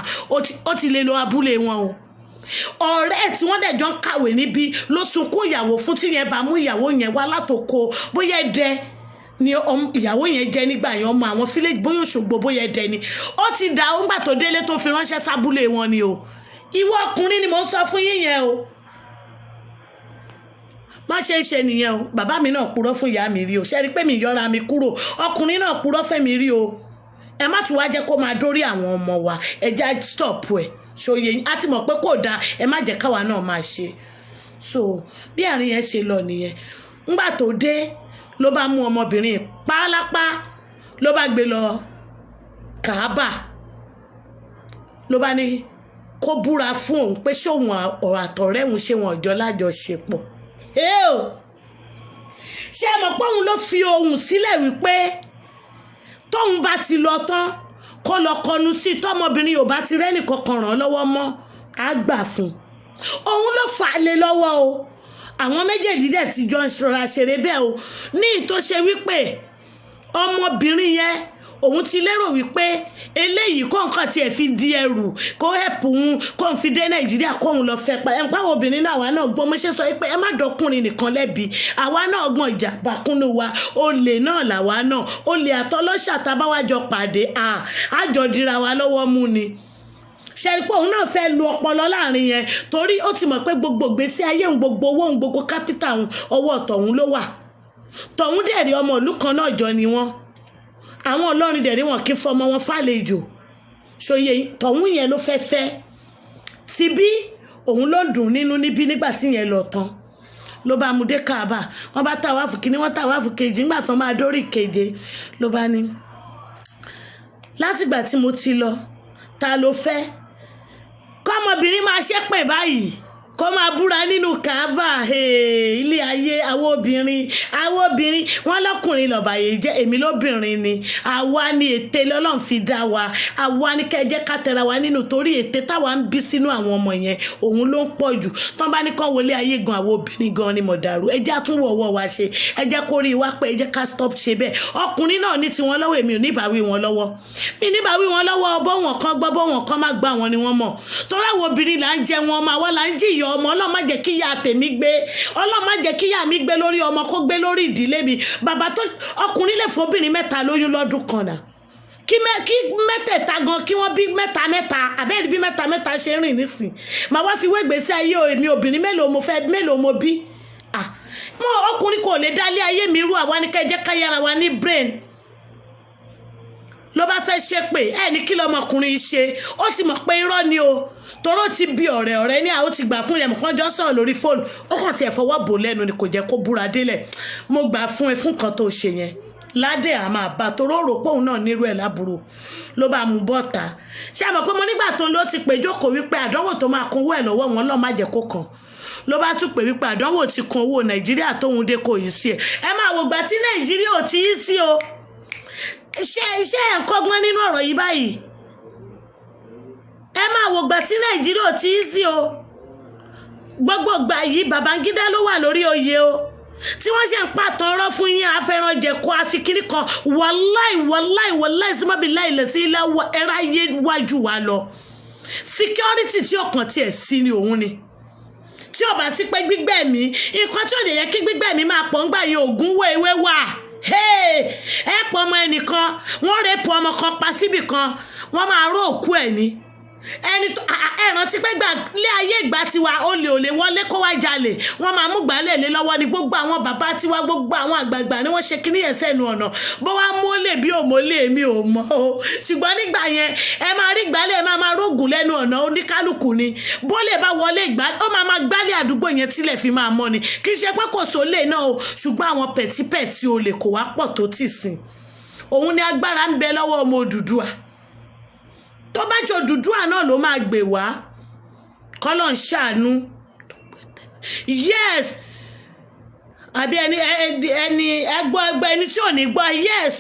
S1: ó ti lè lo abúlé wọn o ọ̀rẹ́ tí wọ́n dẹ̀ jọ ń kàwé níbi ló sunkún ìyàwó fún tí yẹn bá mú ìyàwó yẹn wá látòkò bóyá ẹdẹ ni ìyàwó yẹn jẹ́ nígbà yẹn ọmọ àwọn fílẹ̀jì bóyá Òṣogbo bóyá ẹdẹ ni ó ti dà ó ńgbà tó délé tó fi ránṣẹ́ sábúlé wọn ni o ìwọ ọkùnrin ni mò ń sọ fún yín yẹn o má ṣe é ṣe nìyẹn o bàbá mi náà purọ́ fún ìyá mi rí o ṣe rí pé mi yọra mi kúrò ọkùnrin náà purọ́ fẹ́ mi rí o ẹ má tún wá jẹ́ kó máa dórí àwọn ọmọ wa ẹ já stop ẹ̀ ṣòye yín á ti mọ̀ pé kò dáa ẹ má jẹ́ káwa náà máa ṣe so bí àárín yẹn ṣe lọ nìyẹn ńgbà tó dé ló bá mú ọmọbìnrin pálápá ló bá gbé lọ Kàábà ló bá ní kó búra fún òun pé ṣé òun àtọ̀rẹ́ òun ṣe wọn ọjọ́ lájọṣepọ̀ ṣé ẹ mọ̀ pé òun ló fi ohùn sílẹ̀ wípé tóun bá ti lọ tán kó lọ kọnu sí tọmọbìnrin ò bá ti rẹ́nì kankan ràn lọ́wọ́ mọ́ á gbà fún òun ló fà á lé lọ́wọ́ o àwọn méjèèjì dẹ̀ ti jọ ń ṣọ́ra ṣeré bẹ́ẹ̀ o ní ìtò ṣe wípé ọmọbìnrin yẹn òun ti lérò wípé eléyìí kó nǹkan tiẹ̀ fi di ẹrù kó hẹ̀pù òun kó n fi dé Nàìjíríà kó òun lọ fẹ́ pa ẹ̀ ń pàwọn obìnrin náà àwa náà gbọ́n mo ṣe sọ pé ẹ má dọkùnrin nìkan lẹ́bi àwa náà gbọ́n ìjà bàkúnnú wa olè náà làwa náà olè àtọlọ́ṣà tábáwájọ pàdé àjọ dira wa lọ́wọ́ mú ni ṣe rí pé òun náà fẹ́ lu ọpọlọ láàrin yẹn torí ó ti mọ̀ pé gbogbo ìgbésí ayé òun, gbogbo owó òun, gbogbo kápítà òun ọwọ́ tọ̀hún ló wà. Tọ̀hún dẹ̀ rí ọmọ ìlú kan náà jọ ni wọ́n. Àwọn Ọlọ́rin dẹ̀ rí wọn kí fọmọ wọn fàlejò. Ṣòye tọ̀hún yẹn ló fẹ́ ti bí òun ló dùn nínú níbí nígbà tí yẹn lọ tán. Ló bá mú dé Káàbà, wọ́n bá tàwáàfù kíní, wọ́n tàwáàfù kejì, nígbà tán máa dórí keje ló bá ní látìgbà tí mo ti lọ ta ló fẹ́ kọ́mọbìnrin máa ṣépè báyìí kó máa búra nínú Káàbà. Ilé ayé àwọn obìnrin wọ́n lọ́kùnrin lọ́bàyè jẹ́, èmi lóbìnrin ni. Àwa ni ète lọ́lọ́run fi dá wa, àwa ni kẹjẹ́ ká tẹra wa nínú torí ète táwa ń bí sínú àwọn ọmọ yẹn òun ló ń pọ̀ jù. Tán bá ní kán wọlé ayé gan àwọn obìnrin gan ni mọ̀dàrú. Ẹ jẹ́ àtúnwọ̀ ọwọ́ wa ṣe, ẹ jẹ́ kó rí wa pé ẹ jẹ́ ká stop ṣe bẹ́ẹ̀. Ọkùnrin náà ní tiwọn lọ́wọ́, èmi ò ní ìbáwí wọn lọ́wọ́. Mi ní ìbáwí wọn lọ́wọ́, bọ́wọ̀n kan gbọ́ bọ́wọ̀n kan má gbà wọn ni wọ́n mọ̀. Torí àwọn obìnrin là ń jẹ wọn ọmọ, àwa là ń jìyà ọmọ. Ọlọ́run má jẹ́ kí ìyá tèmi gbé, Ọlọ́run má jẹ́ kí ìyá mi gbé lórí ọmọ kó gbé lórí ìdílé mi. Bàbá tó ọkùnrin lè fobìnrin 3 lóyún lọ́dún kan náà. Kí mẹ́tẹ̀ẹ̀ta gan kí wọ́n bí 3 àbẹ́rẹ́ bí 3 ṣe rìn nísìn. Màá wá fi wégbèsí ayé èmi obìnrin mélòó mo bí. Mo ọkùnrin kò lè dálé ayé mi rú, àwa ní kẹjẹ́ ká yára wa ní brain. Ló bá fẹ́ ṣépè ní kí lọmọkùnrin ṣe, ó ti mọ̀ pé irọ́ ni o. Toró ti bí ọ̀rẹ́ ní àwọn ti gbà fún ẹ̀mọ̀ kan jọ sọ̀rọ̀ lórí fóònù, ó kàn tiẹ̀ fọwọ́ bò lẹ́nu ni kò jẹ́ kó búra délẹ̀. Mo gbà fún ẹ fún kan tó ṣe yẹn. Ládé àmà bá toró rò pé òun náà nírú ẹ̀ láburú. Ló bá mú bọ́ta. Ṣé àmọ̀ pé mo nígbà tó ló ti pè jókòó wípé àdánwò tó máa kún owó ẹ̀ lọ́wọ́ wọn lọ́ọ́ má jẹ́ kó kàn. Ló bá tún pè wípé àdánwò ti kún owó Nàìjíríà tóun dé kò yí sí ẹ̀. Ẹ máa wò gbà tí Nàìjíríà ò ti yí sí o. Iṣẹ́ ẹ̀ ń kọ́gbọ́n nínú ọ̀rọ̀ yìí báyìí. Ẹ máa wò gbà tí Nàìjíríà ò ti yí sí o. Gbogbo ìgbà yìí Babangida ló wà lórí oyè o. Tí wọ́n ṣe ń pàtàn ọ̀rọ̀ fún yín afẹ́ràn jẹ̀kọ́ àfikiri kan wàláì sí mọ́bí láìlẹ̀ sí ilé ẹ̀rọ ayé wájú wa lọ. Security tí ọkàn tiẹ̀ sí ni òun ni. Tí ó bá sí pé gbígbẹ̀mí nǹkan tí ò lè yẹ kí gbígbẹ̀mí máa pọ̀ ń gbà yẹn ògún wéwé wà. Ẹ pọ̀ ọmọ ẹnìkan wọ́n rẹ́pù ọmọ kan pa síbì kan wọ́n máa ró òkú ẹ̀ ní. Ẹni tó rántí pé lé ayé ìgbà tiwa olè wọlé kó wá jalè wọ́n máa mú gbálẹ̀ lé lọ́wọ́ ni. Gbogbo àwọn bàbá tiwa gbogbo àwọn àgbààgbà ni wọ́n ṣe kíní yẹn sẹ́nu ọ̀nà. Bó wá mólè bí òmólè mi ò mọ̀ o, ṣùgbọ́n nígbà yẹn ẹ máa rí gbálẹ̀ ẹ máa rógùn lẹ́nu ọ̀nà oníkálukú ni. Bó lè bá wọlé ó máa gbálẹ̀ àdúgbò yẹn tílẹ̀ fi máa mọ́ ni. Kì í ṣe pé kò sólè náà o, ṣùgbọ́n àwọn pẹ̀típẹ̀tì olè kò wá pọ̀ tó tì sìn. Òun ni agbára ń bẹ lọ́wọ́ ọmọ Odùduwà. Tó bá jọ Odùduwà náà ló máa gbè wá. Kọ́lọ̀ ń ṣàánú. Yes. Àbí ẹni ẹgbẹ́ ẹni tí ò ní gbọ́. Yes.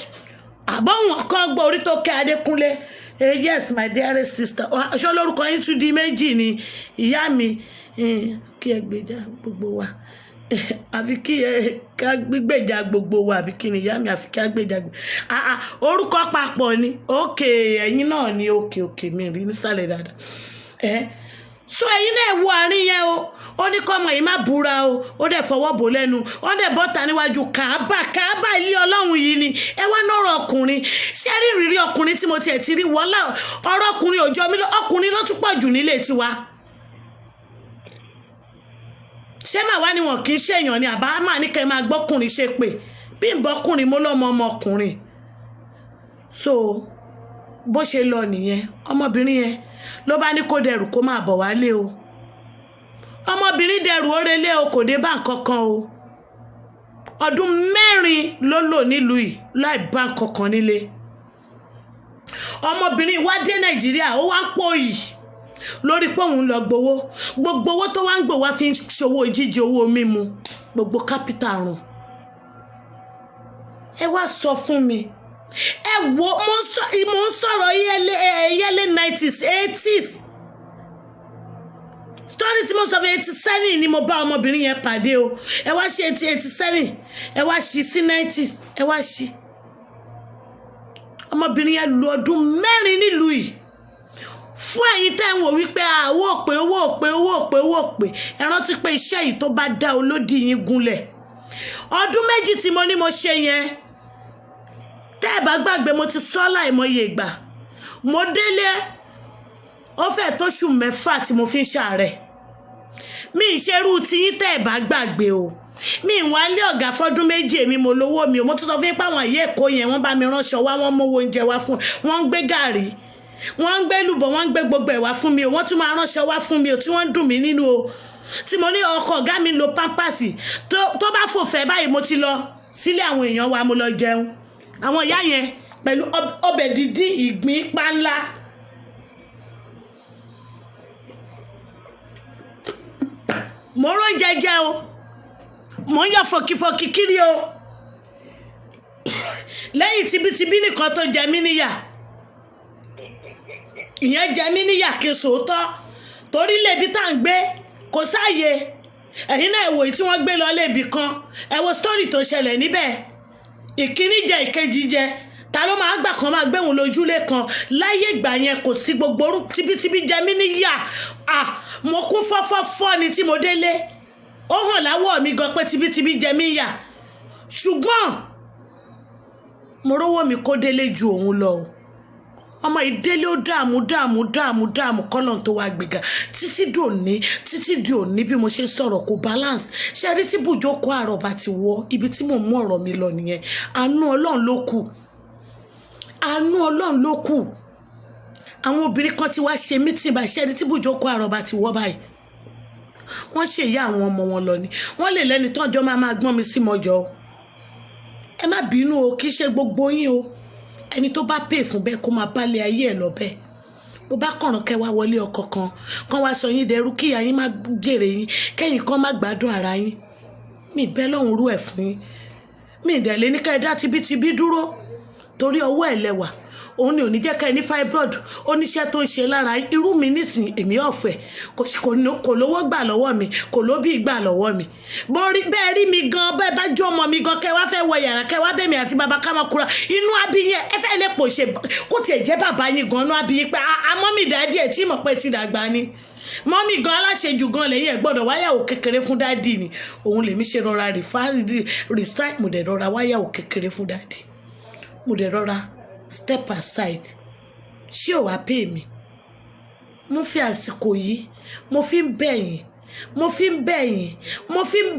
S1: Àbọ̀wọ̀n kan gbọ́ orí tó kẹ́ Adékúnlé. Yes my dearest sister. Ṣé olórúkọ yín tún di méjì ni ìyá mi kí ẹ gbèjà gbogbo wa. Àfi kí ká gbèjà gbogbo wa àbí kí ni ìyá mi àfi ká gbèjà orúkọ papọ̀ ni. Okay ẹ̀yin náà ni okay mi rí nísàlẹ̀ dáadáa. So ẹ̀yin náà wo àárín yẹn o. Ó ní kọ́mọ yìí má búra o. Ó dẹ̀ fọwọ́ bò lẹ́nu. Ó dẹ̀ bọ́ta níwájú Káàbà ilé Ọlọ́run yìí ni. Ẹ wá nọ́rọ̀ ọkùnrin. Ṣé rí ìrírí ọkùnrin tí mo tiẹ̀ ti rí wọ́lá ọ̀rọ̀ ọkùnrin òjò mi ọkùnrin ló tún pọ̀ jù nílé tiwa. Ṣé màá wá ní wọn kì í ṣèyàn ni àbá máa ní kẹ́ máa gbọ́kùnrin ṣe pé bí n bọ́kùnrin mo lọ́mọ ọmọkùnrin. So bó ṣe lọ nìyẹn ọmọbìnrin yẹn ló bá ní kó dẹrù kó máa bọ̀ wálé o. Ọmọbìnrin dẹrù ó relé o kò dé bá nǹkan kan o. Ọdún 4 ló lò nílùú yìí láì bá nǹkan kan nílé. Ọmọbìnrin wá dé Nàìjíríà ó wá ń pòyì lórí pé òun lọ gbogbo owó tó wá ń gbò wá fi ń ṣòwò jíjẹ owó mímu gbogbo kápítà rùn. Ẹ wá sọ fún mi ẹ wo mo ń sọ̀rọ̀ yẹ́lé 90s 80s story tí mo sọ fún 87 ni mo bá ọmọbìnrin yẹn pàdé o. Ẹ wá ṣe 87 ẹ wá ṣí sí 90s ẹ wá ṣí. Ọmọbìnrin yẹn lu ọdún 4 nílùú yìí. Fún ẹ̀yin tẹ́ ń wò wípé owó òpè ẹ rántí pé iṣẹ́ yìí tó bá dá olódì yín gúnlẹ̀. Ọdún 2 tí mo ní mo ṣe yẹn tẹ́ ẹ bá gbàgbé mo ti sọ láìmọye ìgbà. Mo délé ó fẹ́ tó ṣù 6 tí mo fi ń ṣàárẹ̀ mi ìṣerú tí yín tẹ́ ẹ̀ bá gbàgbé o mi ìwà lé ọ̀gá fọ́dún 2 èmi mo lówó mi o mo tún sọ fún yín pé àwọn ìyá Èkó yẹn wọ́n bá mi ránṣọ wá wọ́n mówó oúnjẹ wá fún wọ́n ń gbé gàrí wọ́n ń gbé lùbọ̀ wọ́n ń gbé gbogbo ẹ̀ wá fún mi o wọ́n tún máa ránṣọ wá fún mi o tí wọ́n ń dùn mí nínú o tí mo ní ọkọ ọ̀gá mi lo pampasì tó bá fòfẹ́ báyìí mo ti lọ sílé àwọn èèyàn wa mo lọ jẹun àwọn ìyá yẹn pẹ̀lú ọbẹ̀ dídín ìgbín pánlá mo rán jẹjẹ o mo ń yọ fọkifọki kiri o lẹ́yìn tibítibí nìkan tó jẹ mí níyà ìyẹn jẹ mí níyà kí n sòótọ́ torí lébi tá à ń gbé kò sáàyè ẹ̀yin náà èwò tí wọ́n gbé lọ lébi kan ẹ wo sítórì tó ṣẹlẹ̀ níbẹ̀ ìkíní jẹ ìkejì jẹ ta ló máa gbà kan máa gbẹ̀wọ̀n lójúlé kan láyé ìgbà yẹn kò sí gbogbo orú tibítibí jẹ mí níyà mo kún fọ́fọ́fọ́ ni tí mo délé ó hàn láwọ̀ mi gan pé tibítibí jẹ mí yà ṣùgbọ́n mo rówó mi kó délé ju òun lọ o ọmọ ìdélé ó dààmú kọ́lọ̀n tó wá gbéga títí di òní bí mo ṣe sọ̀rọ̀ kò balance ṣe rí tí bùjókòó àrọ̀bà ti wọ ibi tí mo mú ọ̀rọ̀ mi lọ nìyẹn àánú Ọlọ́run ló kù àwọn obìnrin kan ti wá ṣe mítìn báyìí ṣe rí tí bùjókòó àrọ̀bà ti wọ́ báyìí wọ́n ṣe ìyá àwọn ọmọ wọn lọ ni wọ́n lè lẹ́ni tọ́jọ́ máa gbọ́n mi sí mọ́jọ́ ẹ má bínú o kì í ṣe gbogbo yín o ẹni tó bá pè fún bẹ́ẹ̀ kó máa bálẹ̀ ayé ẹ̀ lọ bẹ́ẹ̀ bó bá kọ̀ràn kẹ́ wá wọlé ọkọ kan wá sọ yín dẹrú kíyà yín má jèrè yín kẹ́yìn kan má gbádùn ara yín mi bẹ́ lọ́hùn rú ẹ̀ fún yín mi ìdẹ̀lẹ́ ní ká ẹ dá tibítibí dúró torí ọwọ́ ẹ̀ lẹ́wà òun ni ò ní jẹ́ ká ẹ ní fibroid oníṣẹ́ tó ń ṣe lára irú mi nísìn èmi ọ̀fẹ́ kò lówó gbà lọ́wọ́ mi kò lóbí gbà lọ́wọ́ mi bẹ́ẹ̀ rí mi gan bẹ́ẹ̀ bá jó ọmọ mi gan kẹ́ wá fẹ́ wọ yàrá kẹ́ wá bẹ́ẹ̀ mi àti bàbá ká máa kúra inú abiyín ẹ fẹ́ lè pò ṣe kó tiẹ̀ jẹ́ bàbá yín gan inú abiyín pé àmọ́ mi dàdí ẹ̀ tí mọ̀ pé ti dàgbà ni mọ́mí gan aláṣejù gan lẹ́yìn ẹ̀ gbọ́dọ̀ wáyàwó kékeré fún dádì ni òun lèmi ṣe rọra resign mo dẹ̀ rọra wáyàwó kékeré fún dádì mo dẹ̀ rọra step aside ṣé ò wá pè mí mo fi àsìkò yìí mo fi ń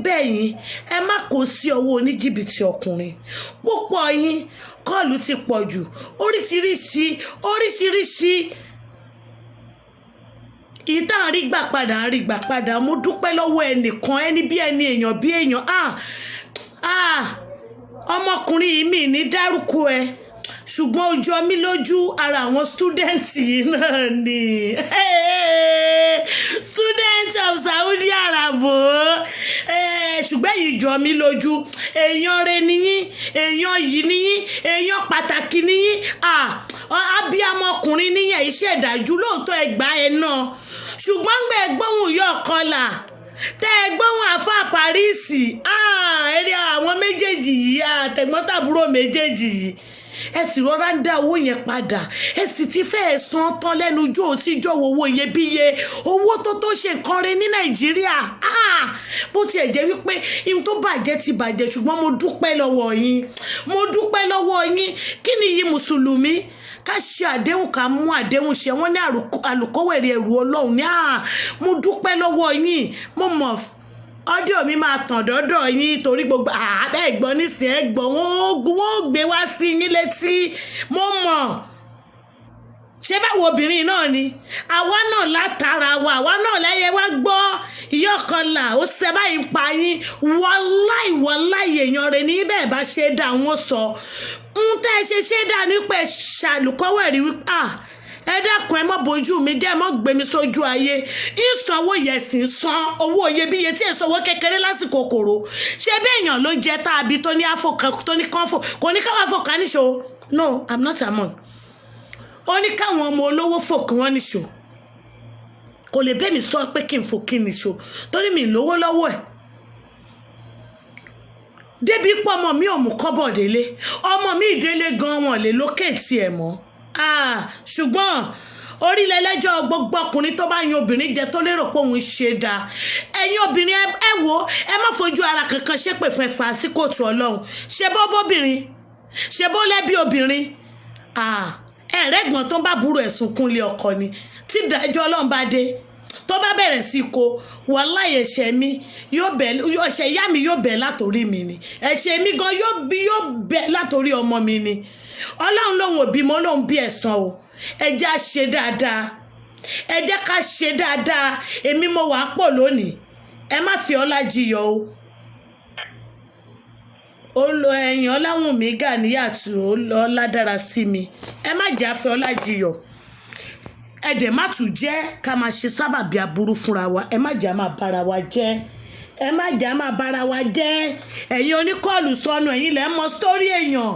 S1: bẹ̀ yín ẹ má kó sí ọwọ́ oníjìbìtì ọkùnrin púpọ̀ yín kọ́ọ̀lù ti pọ̀ jù oríṣiríṣi ìta àrígbà padà mo dúpẹ́ lọ́wọ́ ẹnìkan ẹni bí ẹni èèyàn bí èèyàn ọmọkùnrin yìí mi ní dárúkọ ẹ ṣùgbọ́n ó jọ mí lójú ara àwọn stúdẹ̀ǹtì náà ni student of Saudi Arabia ṣùgbọ́n èyí jọ mí lójú èèyàn rẹ níyín èèyàn yìí níyín èèyàn pàtàkì níyín abiyamọkùnrin níyìn iṣẹ́ ìdájú lóòótọ́ ẹgbàá ẹ náà ṣùgbọ́n gbẹ gbóhùn yọ kọlà tẹ gbóhùn àfa Parísì eré àwọn méjèèjì yìí àtẹ̀gbọ́ntàbúrò méjèèjì yìí ẹ sì rọra ń dá owó yẹn padà ẹ sì ti fẹ́ san tán lẹ́nu ijó tí ìjọ owó iyebíye owó tó ṣe nǹkan rẹ ní Nàìjíríà bó tiẹ̀ jẹ́ wípé ihun tó bàjẹ́ ti bàjẹ́ ṣùgbọ́n mo dúpẹ́ lọ́wọ́ yín kí ni yìí mùsùlùmí ká ṣe àdéhùn ká mú àdéhùn ṣe wọ́n ní àlùkọ́wẹ̀rẹ̀ ẹ̀rù Ọlọ́run ní mo dúpẹ́ lọ́wọ́ yín mo mọ̀ ọdíò mi máa tàn dọ́dọ̀ yín torí gbogbo àbẹ́ ìgbọ́n nísìnyí ẹgbọ́n wọ́n gbé wá sí yín létí mo mọ̀ ṣé báwo obìnrin náà ni àwa náà látara wa àwa náà lẹ́yẹ wá gbọ́ ìyá ọ̀kanlà ó ṣe báyìí pa yín wàláì èèyàn rẹ̀ ní bẹ́ẹ̀ bá ṣe dá wọn sọ ń tẹ́ ṣe dá nípa ṣàlùkọ́wẹ̀rí wípé ẹ dákun ẹ mọ́ bójú mi jẹ́ ẹ mọ́ gbé mi sójú ayé ìsanwó yẹ̀sìn san owó iyebíye tí èsòwò kékeré lásìkò kòrò ṣé bí èèyàn ló jẹ́ tàbí tó ní àfọkàn tó ní kánfò kò ní káwọn àfọkàn níṣó no I'm not among ó ní káwọn ọmọ olówó fòkàn wọn níṣó kò lè bẹ́ẹ̀ mi sọ pé kí n fò kí n níṣó torí mi lówó lọ́wọ́ ẹ̀ débi pọ́ ọmọ mi ò mú kọ́bọ̀ délé ọmọ mi ìdélé gan wọn lè lókèétì ẹ̀ mọ́ ṣùgbọ́n orílẹ̀ ẹlẹ́jọ́ gbogbo ọkùnrin tó bá yan obìnrin jẹ tó lérò pé òun ṣe dáa ẹ̀yin obìnrin ẹ wò ẹ má fojú ara kankan ṣépè fún ẹ̀fà sí kóòtù Ọlọ́run ṣe bó bóbìnrin ṣe bó lẹ́bí obìnrin ẹ̀rẹ́gbọ̀n tó bá burú ẹ̀sùn kúnlé ọkọ ni tí ìdájọ́ Ọlọ́run bá dé tó bá bẹ̀rẹ̀ sí kó wàláhì ẹ̀ṣẹ̀ mi yóò bẹ̀ ẹ̀ṣẹ̀ ìyá mi yóò bẹ̀ látòrí mi ni ẹ̀ṣẹ̀ mi gan yóò bẹ̀ látòrí ọmọ mi ni Ọlọ́run lòun òbí mọ́ lòun bí ẹ̀san o ẹ jẹ́ á ṣe dáadáa ẹ jẹ́ ká ṣe dáadáa èmi mo wà pọ̀ lónìí ẹ má fi ọlá jiyọ̀ o ó lọ ẹ̀yìn Ọláwùnmí Ganiyat ọlá dára sí mi ẹ má jà fẹ́ ọlá jiyọ̀ ẹ dẹ̀ má tún jẹ́ ká máa ṣe sábàbí aburú fúnra wa ẹ má jà máa bára wa jẹ́ ẹ má jà máa bára wa jẹ́ ẹ̀yin oníkọ́ọ̀lù sọnù ẹ̀yin lẹ́ mọ sítórì èèyàn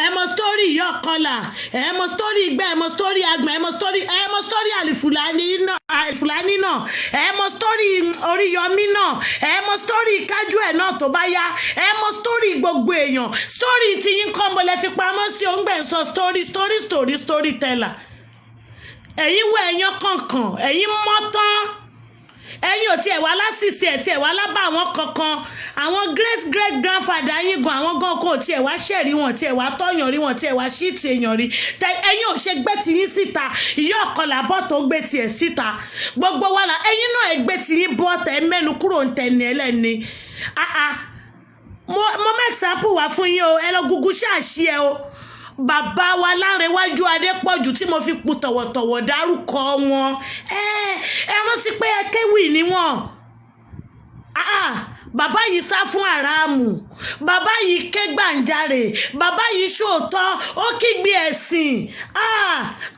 S1: ẹ mọ sítórì ìyá ọ̀kọlà ẹ mọ sítórì ìgbà ẹ mọ sítórì àgbà ẹ mọ sítórì àlìfùlání náà ẹ mọ sítórì Oríyọmí náà ẹ mọ sítórì kájú ẹ̀ náà tó bá yá ẹ mọ sítórì gbogbo èèyàn sítórì tí yín kọ́ mo lẹ fi pamọ́ sí òǹgbẹ̀ ń sọ sítórì teller ẹ̀yin wọ ẹ̀yàn kankan ẹ̀yin mọ́tán ẹ̀yin ò tiẹ̀ wá lásìsì ẹ̀ tiẹ̀ wá lábà àwọn kankan àwọn great grandfather yín gan àwọn gan kò tiẹ̀ wá ṣẹ̀rí wọn tiẹ̀ wá tọ́yàn rí wọn tiẹ̀ wá ṣíìtì èèyàn rí ẹ̀yin ò ṣe gbé tiyín síta ìyá ọ̀kọlà bọ́ tó gbé tiẹ̀ síta gbogbo wa la ẹ̀yin náà ẹ̀ gbé tiyín bọ́ tẹ̀ mẹ́nu kúrò ń tẹ̀ ní ẹlẹ́ni mo mẹ́sàpù wá fún yín o ẹ lọ gúgú ṣáàṣì ẹ o bàbá wa Lárẹ̀wájú Adépọ̀jù tí mo fi pu tọ̀wọ̀tọ̀wọ̀ dárúkọ wọn ẹ rántí pé akéwì ni wọn bàbá yìí sá fún àràmù bàbá yìí ké gbàǹjarè bàbá yìí ṣòótọ́ ó kígbe ẹ̀sìn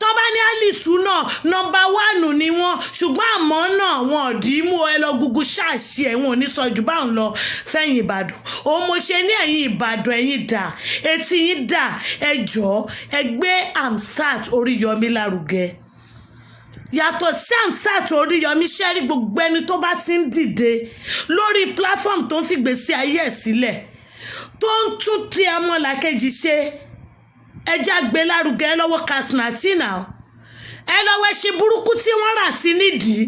S1: tó bá ní àlìsù náà nọ́mbà 1 ni wọ́n ṣùgbọ́n àmọ́ náà wọn ò dì í mú ẹ lọ gúgú ṣáàṣì ẹ̀wọ̀n ò ní sọ jù báwọn lọ fẹ́yìn Ìbàdàn òun mo ṣe ní ẹ̀yìn Ìbàdàn ẹ̀yìn dà etí yín dà ẹ jọ̀ọ́ ẹ gbé Hamzat Oríyọmí lárugẹ yàtọ̀ sí Hamzat Oríyọmí ṣẹ́rí gbogbo ẹni tó bá ti ń dìde lórí platform tó ń fi gbèsè ayé ẹ̀ sílẹ̀ tó ń tún tí ọmọlàkejì ṣe ẹjẹ́ àgbẹ̀ lárugẹ lọ́wọ́ Katsinatina ẹ lọ́wọ́ ẹṣin burúkú tí wọ́n rà sí nídìí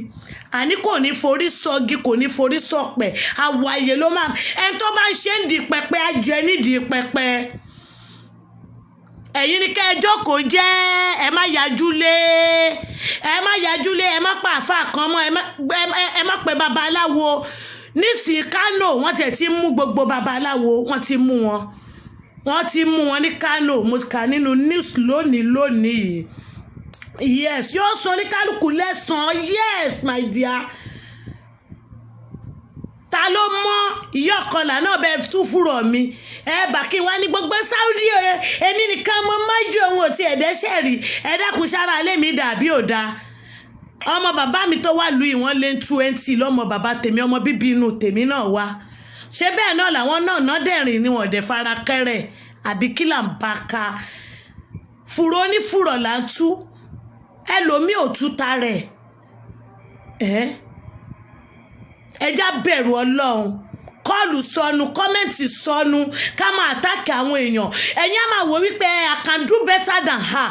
S1: àní kò ní forí sọgi kò ní forí sọpẹ̀ àwàyè ló máa ẹni tó bá ń ṣe ń di pẹpẹ á jẹ nídìí pẹpẹ ẹ̀yin ni kẹ́ ẹ jókòó jẹ́ ẹ má yájúlé ẹ má pa àfáà kan mọ́ ẹ má pè babaláwo nísìnyí Kánò wọ́n tẹ̀ ti mú gbogbo babaláwo wọ́n ti mú wọn ní Kánò mo kà nínú news lónìí yes yóò sọ ní kálukú lẹ́sàn-án yes my dear ta ló mọ̀ ìyá ọ̀kọlà náà bẹ́ẹ̀ tún fúrọ̀ mi bá kí wá ní gbogbo Saudi èmi nìkan mo májú ohun ò ti ẹ̀dẹ́ṣẹ̀ rí ẹ dákun sára alẹ́ mi dàbí ò dáa ọmọ bàbá mi tó wà lù ìwọ̀n lé 20 lọ́mọ bàbá tèmi ọmọ bíbí inú tèmi náà wá ṣé bẹ́ẹ̀ náà làwọn náà dẹ̀rìn ni wọ́n dẹ̀ fara kẹ́rẹ̀ àbí kí là ń bá ka fùrọ̀ onífùrọ̀ là ń tú ẹlòmíì ò tú ta rẹ̀ ẹjá bẹ̀rù Ọlọ́run kọ́ọ̀lù sọnù kọ́mẹ́ǹtì sọnù ká máa àtàkì àwọn èèyàn ẹ̀yin á máa wò wípé I can do better than her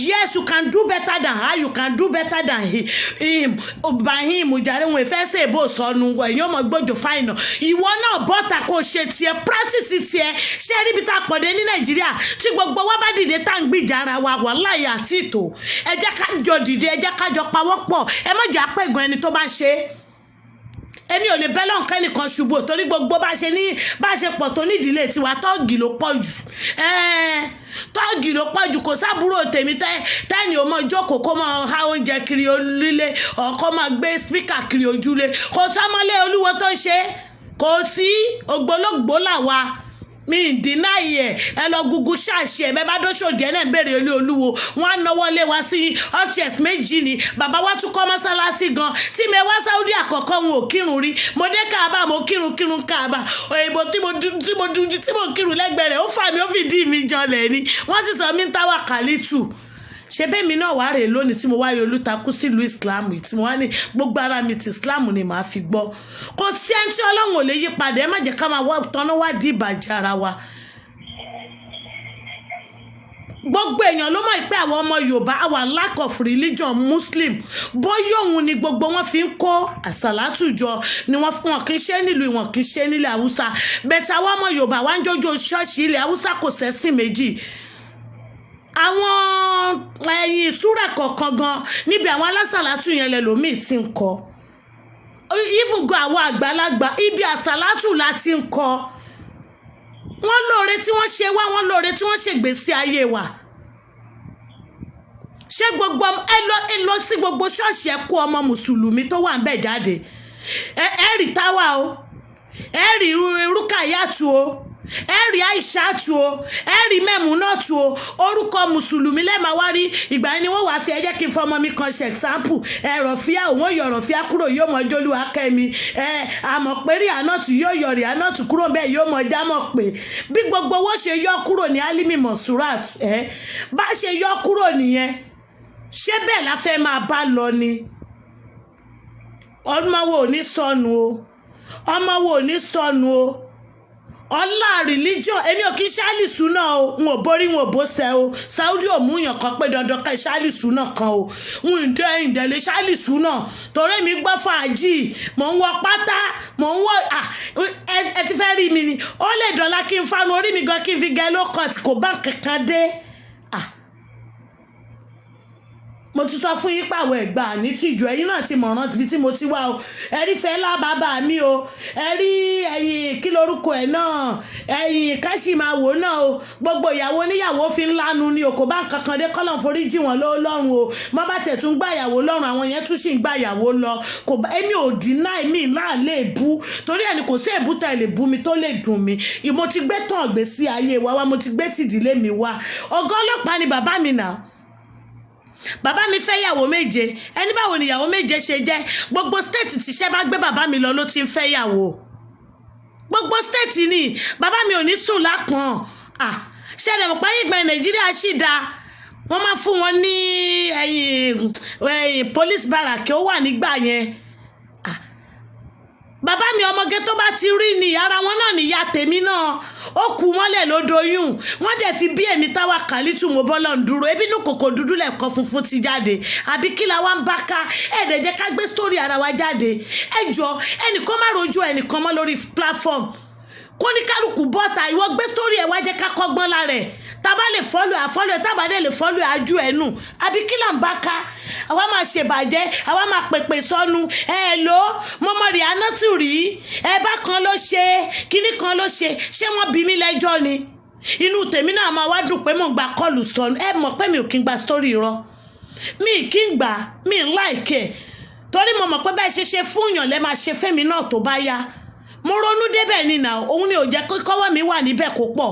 S1: yes you can do better than her you can do better than him Ibrahim jàre wọn ìfẹ́ ṣe èbó sọnù ẹ̀yin ọmọ gbọ́jọ fáìnà ìwọ náà bọ́ta kò ṣe tiẹ̀ practice tiẹ̀ ṣé ẹ níbi tá a pọ̀dé ní Nàìjíríà tí gbogbo wa bá dìde tá à ń gbìjà ara wa wàláhì àti ìtò ẹ jẹ́ ká jọ dìde ẹ jẹ́ ká jọ pawọ́pọ̀ ẹ má jà pẹ̀gàn ẹni tó bá ṣe èmi ò lè bẹ́ lọ́nkẹ́ ẹnìkan ṣubú torí gbogbo bá ṣe pọ̀ tó nídìílé tiwa tọ́ọ̀gì ló pọ̀ jù kò sábúrò tèmi tẹ́ni ò mọ jókòó kó máa há oúnjẹ kiri orílẹ̀ ọ̀kọ́ máa gbé spíkà kiri ojúlé kò sámọ́lé olúwo tó ṣe kò sí ògbólógbòó làwa mi dínà yẹ ẹ lọ gúgú ṣáàṣì ẹ bẹ́ẹ̀ bá dóṣòdì ẹ náà ń bèrè ilé olúwo wọn á náwó lé wa sí upstairs méjì ni bàbá wa tún kọ́ mọ́sálásí gan tí mi wá Saudi àkọ́kọ́ wọn ò kírun rí mo dé Káàbà mo kírun Káàbà òyìnbó tí mo kírun lẹ́gbẹ̀ẹ́ rẹ̀ ó fà mí ó fìdí mi janlẹ̀ ni wọ́n sì sọ mí ń táwà kàlítù ṣe bẹ́ẹ̀ mi náà wá rè lónìí tí mo wá yọ olùtakú sílùú Islam tí mo wá ní gbogbo ara mi ti Islam ni màá fi gbọ́ kò sí ẹni tí Ọlọ́run ò lè yí padà ẹ má jẹ́ ká máa wá tọ́nà wá di ìbàjẹ́ ara wa gbogbo èèyàn ló mọ̀ pé àwọn ọmọ Yorùbá our lack of religion Muslim bóyá òun ni gbogbo wọn fi ń kó àsàlátù jọ ni wọ́n fún wọn kì í ṣe nílùú wọn kì í ṣe nílẹ̀ Haúsá bẹ́ẹ̀ tí àwọn ọmọ Yorùbá wá ń jójó ṣọ́ọ̀ṣì ilẹ̀ Haúsá kò sẹ́sìn méjì àwọn ẹ̀yìn ìṣúra kọ̀ọ̀kan gan níbi àwọn alásàlátù yẹn lẹ́lòmíì ti ń kọ even go àwọn àgbàlagbà ibi àsàlátù la ti ń kọ wọ́n lóore tí wọ́n ṣe wá wọ́n lóore tí wọ́n ṣègbésí ayé wa ṣé gbogbo ẹ lọ sí gbogbo ṣọ́ọ̀ṣì ẹ kó ọmọ mùsùlùmí tó wà ń bẹ̀ jáde ẹ rí táwa o ẹ rí Rúkàyàtù o ẹ rí Àìṣàtù o ẹ rí Mẹ́múnátù o orúkọ mùsùlùmí lẹ́ẹ̀ma wá rí ìgbà ni wọ́n wàá fi ẹ jẹ́ kí n fọmọ mi kan ṣe example Rọ̀fíà òun yọ Rọ̀fíà kúrò yóò mọ Jolúwa Kẹ́mi àmọ̀ pé Rìhánátù yóò yọ Rìhánátù kúrò bẹ́ẹ̀ yóò mọ Jámọ̀ pé bí gbogbo owó ṣe yọ kúrò ní Álímì Mọ̀súrát bá ṣe yọ kúrò nìyẹn ṣé bẹ́ẹ̀ la fẹ́ máa bá lọ ni ọmọ wo ò ní sọnù o ọmọ wo ò ní sọnù o ọlá religion èmi ò kí ṣálìsù náà o n ò borí n ò bóṣẹ o Saudi ò mú yàn kan pé dandan ká ṣálìsù náà kan o n ìdẹ̀lẹ̀ ṣálìsù náà torí mi gbọ́ fàájì mò ń wọ pátá mò ń wọ ẹ ti fẹ́ rí mi ni ó lè dọ̀la kí n fanu orí mi gan kí n fi gẹ low cut kò bá kankan dé mo ti sọ fún yín pàwọ̀ ẹ̀gbà ní tìjú ẹ̀yin náà ti mọ̀ràn tìbí tí mo ti wá o ẹ̀rí Fẹlá bàbá mi o ẹ̀rí ẹ̀yìn kí lorúkọ ẹ̀ náà ẹ̀yìn Káṣímáwò náà o gbogbo ìyàwó oníyàwó fi ń lanu ni o kò bá kankan dé kọ́lọ̀ forí jì wọ́n lọ́rùn o mo bá tẹ̀ tún gbà ìyàwó lọ́rùn àwọn yẹn tún sì ń gbà ìyàwó lọ kò bá èmi ò dínà èmi ńlá lè bú torí ẹni kò sí èbúta lè bú mi tó lè dùn mí mo ti gbé tàn gbé sí ayé wa mo ti gbé tìdílé mi wá ọ̀gá ọlọ́pàá ni bàbá mi náà bàbá mi fẹ́ yàwó méje ẹni báwo ni ìyàwó méje ṣe jẹ́ gbogbo state tíṣẹ́ bá gbé bàbá mi lọ ló ti ń fẹ́ yàwó gbogbo state ni bàbá mi ò ní sùn lápọ̀n ṣẹlẹ̀ mọ̀ pé ìgbà Nàìjíríà sì dáa wọ́n máa fún wọn ní ẹ̀yìn police barrack ó wà nígbà yẹn bàbá mi ọmọge tó bá ti rí ni ara wọn náà níyà tèmi náà ó kú mọ́lẹ̀ ló doyún wọ́n dẹ̀ fi bí èmi táwa Kàlítù mo bọ́lọ̀ ń dúró ebi inú kòkò dúdú lẹ́ẹ̀kan funfun ti jáde àbí kí la wá ń bá ká ẹ̀ẹ́dẹ̀ jẹ́ ká gbé sítórì ara wa jáde ẹjọ́ ẹnìkan má rojú ẹnìkan mọ́ lórí platform kó ní kálukú bọ́ta ìwọ gbé sítórì ẹ̀ wá jẹ́ ká kọ́gbọ́n lára ẹ̀ tábà lè fọ́lù àfọ́lù ẹ̀ tábà dẹ̀ lè fọ́lù àjú ẹ̀ nù àbí kí là ń bá ká àwa máa ṣèbàjẹ́ àwa máa pèpè sọnù ló mọ́mọ́ Rìhánátù rí bá kan ló ṣe kíní kan ló ṣe ṣé wọ́n bí mi lẹ́jọ́ ni inú tèmi náà máa wá dùn pé mò ń gba kọ́ọ̀lù sọnù mọ̀ pé mi ò kí ń gba sítórì rọ mi kí ń gbà mi ń láìkẹ́ torí mo mọ̀ pé báyìí ṣe fún yàn lẹ́ máa ṣe fẹ́mi náà tó bá yá mo ronú débẹ̀ nínà òun ni ò jẹ́ kọ́wọ́ mi wà níbẹ̀ kó pọ̀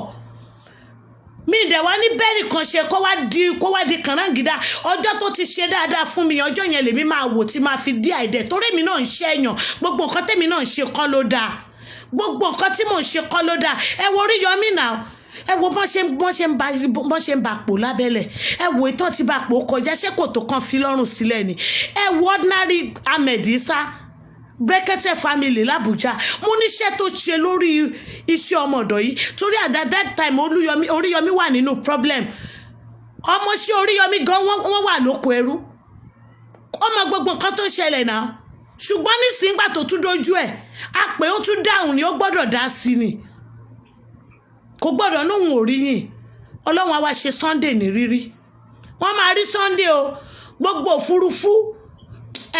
S1: mi dẹ̀ wá ní bẹ́ẹ̀ nìkan ṣe kó wá di kànáńgídá ọjọ́ tó ti ṣe dáadáa fún mi ọjọ́ yẹn lèmi máa wò tí máa fi dí àìdẹ̀ torí mi náà ń ṣẹ̀yàn gbogbo nǹkan tèmi náà ń ṣe kọ́ ló dáa gbogbo nǹkan tí mò ń ṣe kọ́ ló dáa ẹ wo Oríyọmí náà ẹ wo bọ́n ṣe ń ba pò lábẹ́lẹ̀ ẹ wo ìtàn tí ba pò kọjá ṣé kò tó kan fi lọ́rùn sílẹ̀ ni ẹ wo ordinary Ahmed Isa Brekete family l'Abuja mo níṣẹ́ tó ṣe lórí iṣẹ́ ọmọ ọ̀dọ̀ yìí torí at that time Oríyọmí wà nínú problem ọmọ ṣé Oríyọmí gan wọ́n wà lóko ẹrú ọmọ gbogbo nǹkan tó ṣẹlẹ̀ náà ṣùgbọ́n nísìngbà tó tún dojú ẹ̀ a pé ó tún dáhùn ni ó gbọ́dọ̀ dá sí ni kò gbọ́dọ̀ nóhun òríyìn Ọlọ́run á wá ṣe Sunday ní rírí wọ́n máa rí Sunday o gbogbo òfurufú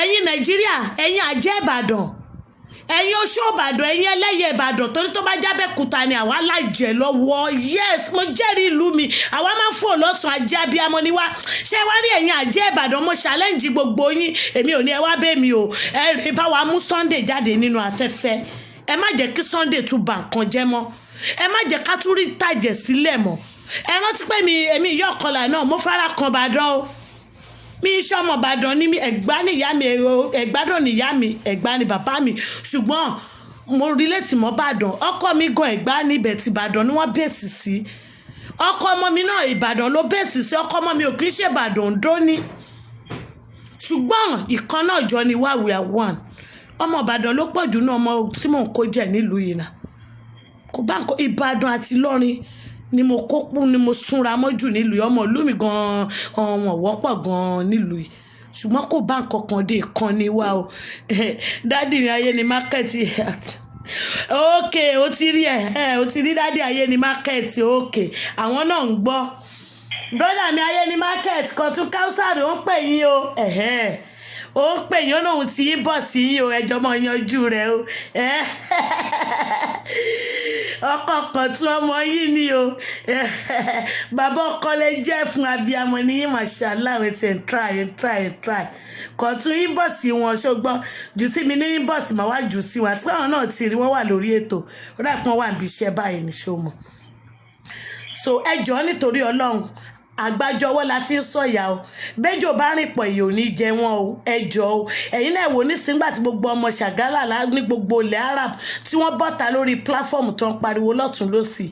S1: ẹ̀yin Nàìjíríà ẹ̀yin àjẹ́ Ìbàdàn ẹ̀yin oṣó Ìbàdàn ẹ̀yin ẹlẹ́yẹ Ìbàdàn torí tó bá jábẹ́kúta ni àwa lájẹ̀ lọ́wọ́ yes mo jẹ́rìí ìlú mi àwa máa ń fò lọ́sùn ajé abiyamọ ni wá ṣé wá rí ẹ̀yin àjẹ́ Ìbàdàn mo challenge gbogbo yín èmi ò ní ẹ wá bẹ́ẹ̀ mi o ẹ rí bá wa mú Sunday jáde nínú afẹ́fẹ́ ẹ má jẹ́ kí Sunday tún bà nǹkan jẹ́ mọ́ ẹ má jẹ́ ká tún rí tàjẹ̀ sílẹ̀ mọ́ ẹ rántí pé èmi ìyá ọ̀kọlà náà mo fara kan Ìbàdàn o mi iṣẹ́ ọmọ Ìbàdàn ní mi Ẹ̀gbá níyá mi Ẹ̀gbádàn níyá mi Ẹ̀gbá ní bàbá mi ṣùgbọ́n mo relate mọ́ Ìbàdàn ọkọ mi gan Ẹ̀gbá níbẹ̀ tí Ìbàdàn ni wọ́n bẹ̀sì sí ọkọ ọmọ mi náà Ìbàdàn ló bẹ̀sì sí ọkọ ọmọ mi ò kì í ṣe Ìbàdàn Oǹdó ní ṣùgbọ́n ìkan náà jọ ni wá we are one ọmọ Ìbàdàn ló pọ̀ jù náà ọmọ tí mò ń kó jẹ nílùú yìí náà kò bá nǹkan Ìbàdàn àti Ìlọrin ni mo kópù ni mo súnra mọ́jú nílùú ọmọ ìlú mi gan-an wọn wọ́pọ̀ gan-an nílùú yìí ṣùgbọ́n kò bá nǹkan kan dé ìkànnì wa o dádì ní ayé ni mákẹ́ẹ̀tì ókè ó ti rí dádì ayé ni mákẹ́ẹ̀tì ókè àwọn náà ń gbọ́ brother mi ayé ní market kan tún káúsàrì ó ń pè yín o ó ń pè yín òun tí yín bọ̀ sí yín o ẹjọ́ mọ́ yanjú rẹ̀ o ọkọ̀ kan tún ọmọ yín ni o bàbá ọkọ lè jẹ́ fún abiyamọ ní yín mashallah ẹ̀ tí ń try kan tún yín bọ̀ sí wọn ṣùgbọ́n jù sí mi ní yín bọ̀ sí màá wá jù sí wọn àti báwọn náà ti rí wọ́n wà lórí ètò ó dà pé wọ́n wà níbi iṣẹ́ báyìí ní ṣó mọ̀ so ẹjọ́ nítorí Ọlọ́run àgbájọwọ́ la fi ń sọ̀yà o bẹ́jọ́ bá rìn pọ̀ èyí ò ní jẹ wọn o ẹjọ́ o ẹ̀yin náà wò nísìngbà tí gbogbo ọmọ Ṣàgálà ní gbogbo ilẹ̀ Arab tí wọ́n bọ́ta lórí platform tó ń pariwo lọ́tún lọ́sì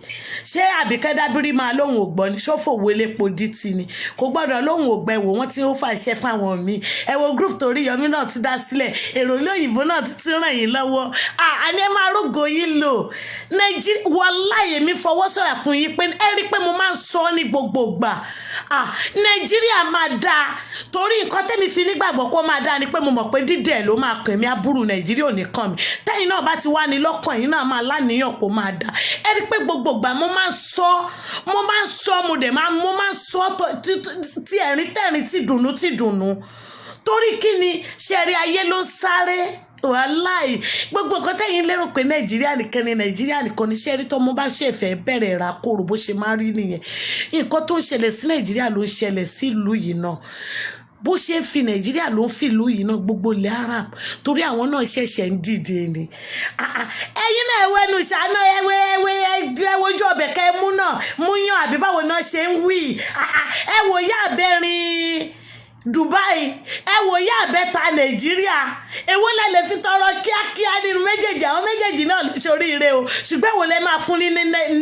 S1: ṣé Àbíkẹ́ Dábírí máa lóhùn ògbọ́n ni ṣó fòwò elépo dítì ni kò gbọ́dọ̀ lóhùn ògbẹ́ wò wọ́n tí ó fà iṣẹ́ fáwọn míì ẹ wo group torí Yọmí náà tún dá sílẹ̀ èrò olóyìnbó náà ti ràn yín lọ́wọ́ àní ẹ máa rógo yín lò Nàìjíríà wàláhì èmi fọwọ́ sọ̀rọ̀ fún yín pé ẹ rí pé mo máa ń sọ ní gbogbo ìgbà Nàìjíríà máa dáa torí nǹkan tẹ́mi fi nígbàgbọ́ kó máa dáa ni pé mo mọ̀ pé dídẹ̀ ló máa kàn mí aburú Nàìjíríà ò ní kàn mí tẹ́yìn náà bá ti wá ní lọ́kàn yín náà máa láníyàn kó máa dáa ẹ rí pé gbogbo ìgbà mo máa ń sọ mo dẹ̀ máa ń sọ tí ẹ̀rín tẹ̀rín tí dùnnú torí kí ni ṣẹ̀rí ayé ló sáré wàláì gbogbo nǹkan tẹ́yìn lérò pé Nàìjíríà nìkan ní ṣẹ́rí tó mo bá ṣèfẹ́ bẹ̀rẹ̀ ra kóró bó ṣe máa rí nìyẹn nǹkan tó ń ṣẹlẹ̀ sí Nàìjíríà ló ń ṣẹlẹ̀ sí ìlú yìí náà bó ṣe ń fi Nàìjíríà ló ń fi ìlú yìí náà gbogbo ilẹ̀ Arab torí àwọn náà ṣẹ̀ṣẹ̀ ń dìde ni ẹ̀yin náà ẹwẹ́nu ṣáná ẹwọ́jú ọbẹ̀ kẹ́ mú yàn àbí báwo náà ṣe ń wí ẹ wò yá abẹ́rin Dubai ẹ wò yá àbẹ́ta Nàìjíríà èwo lẹ lè fi tọrọ kíákíá nínú méjèèjì àwọn méjèèjì náà ló ṣoríire o ṣùgbọ́n èwo lẹ máa fún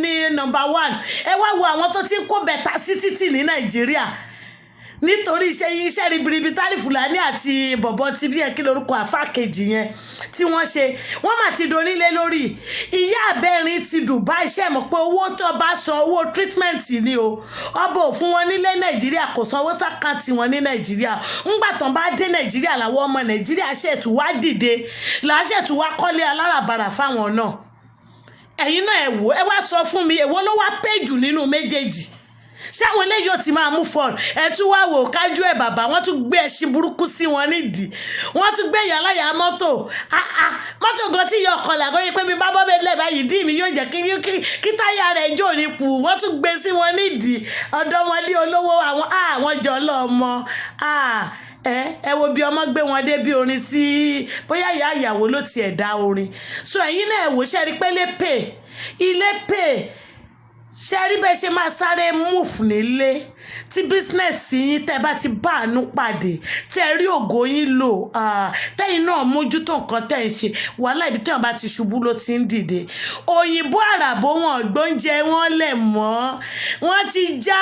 S1: ní number one ẹ wá wo àwọn tó ti ń kó bẹ̀tà sí títì ní Nàìjíríà nítorí iṣẹ́ ribiribi tálí Fúlàní àti bọ̀bọ̀ ti bí ẹ kí lórúkọ àfáà kejì yẹn tí wọ́n ṣe wọ́n mà ti donílé lórí ìyá abẹ́rin ti Dubai ṣe mọ̀ pé owó tó bá san owó treatment ni o ọba ò fún wọn nílé Nàìjíríà kò sanwó sákàtì wọn ní Nàìjíríà ńgbà tán bá dé Nàìjíríà làwọn ọmọ Nàìjíríà ṣètù wá dìde làṣètù wá kọ́lé aláràbarà fáwọn náà ẹ̀yin náà ẹ wò ẹ wá sọ fún mi èwo ló wá pé jù nínú méjèèjì ṣé àwọn eléyìí ò ti máa mú fọ́ọ̀nù ẹ tún wá wò kájú ẹ bàbá wọ́n tún gbé ẹṣin burúkú sí wọn nídìí wọ́n tún gbé ìyáláyà mọ́tò mọ́tò gan tí yọ ọkọ̀ làgọ́ yẹ pé mi bá bọ́ bẹ́ẹ̀ lẹ́ẹ̀ báyìí dí mi yóò jẹ́ kí táyà rẹ̀ jò ní pù wọ́n tún gbé sí wọn nídìí ọ̀dọ́mọdé olówó àwọn jọ lọ́mọ ẹ wo bí ọmọ gbé wọn dé bí orin sí bóyá ìyá ìyàwó ló tiẹ̀ dá orin so ẹ̀yin náà wò ṣe rí pé ilé pè ṣe rí bẹ́ẹ̀ ṣe máa sáré múùfù nílé tí bísínẹ́sì yín tẹ́ bá ti bá àánú pàdé tẹ́ rí ògo yín lò tẹ́yìn náà mójútó nǹkan tẹ́ ń ṣe wàhálà ibi tẹ́yìn bá ti ṣubú ló ti ń dìde òyìnbó àràbó wọn gbóúnjẹ wọn lẹ̀ mọ́ wọ́n ti já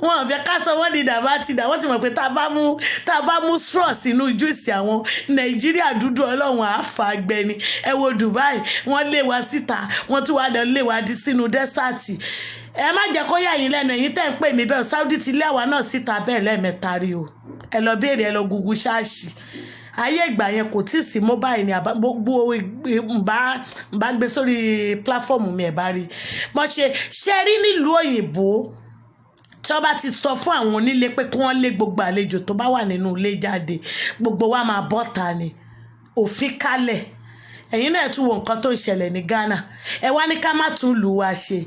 S1: wọn fẹ́ ká sọ wọ́n di dàbá ti dà wọ́n ti mọ̀ pé tá a bá mú straw sínú júùsì àwọn Nàìjíríà dúdú ọlọ́run àáfàgbẹ́ni ẹ wo Dubai wọ́n lé wa síta wọ́n tún wá lọ lé wa di sínú dẹ́sàtì ẹ má jẹ́ kó yà yín lẹ́nu ẹ̀yin tẹ́ ń pè mí bẹ́ẹ̀ Saudi ti lé àwa náà síta bẹ́ẹ̀ lẹ́ẹ̀mẹ́ta rí o ẹ lọ béèrè ẹ lọ gúgú ṣáàṣì ayé ìgbà yẹn kò tí ì sí mobile ní gbogbo bá gbé sórí platform mi ẹ̀ bá rí mo ṣe rí nílùú òyìnbó tí wọ́n bá ti sọ fún àwọn onílé pé kí wọ́n lé gbogbo àlejò tó bá wà nínú ilé jáde gbogbo wa máa bọ́ta ni òfin kálẹ̀ ẹ̀yin náà tún wo nǹkan tó ń ṣẹlẹ̀ ní Ghana ẹ wá ní ká má tún lù wá ṣe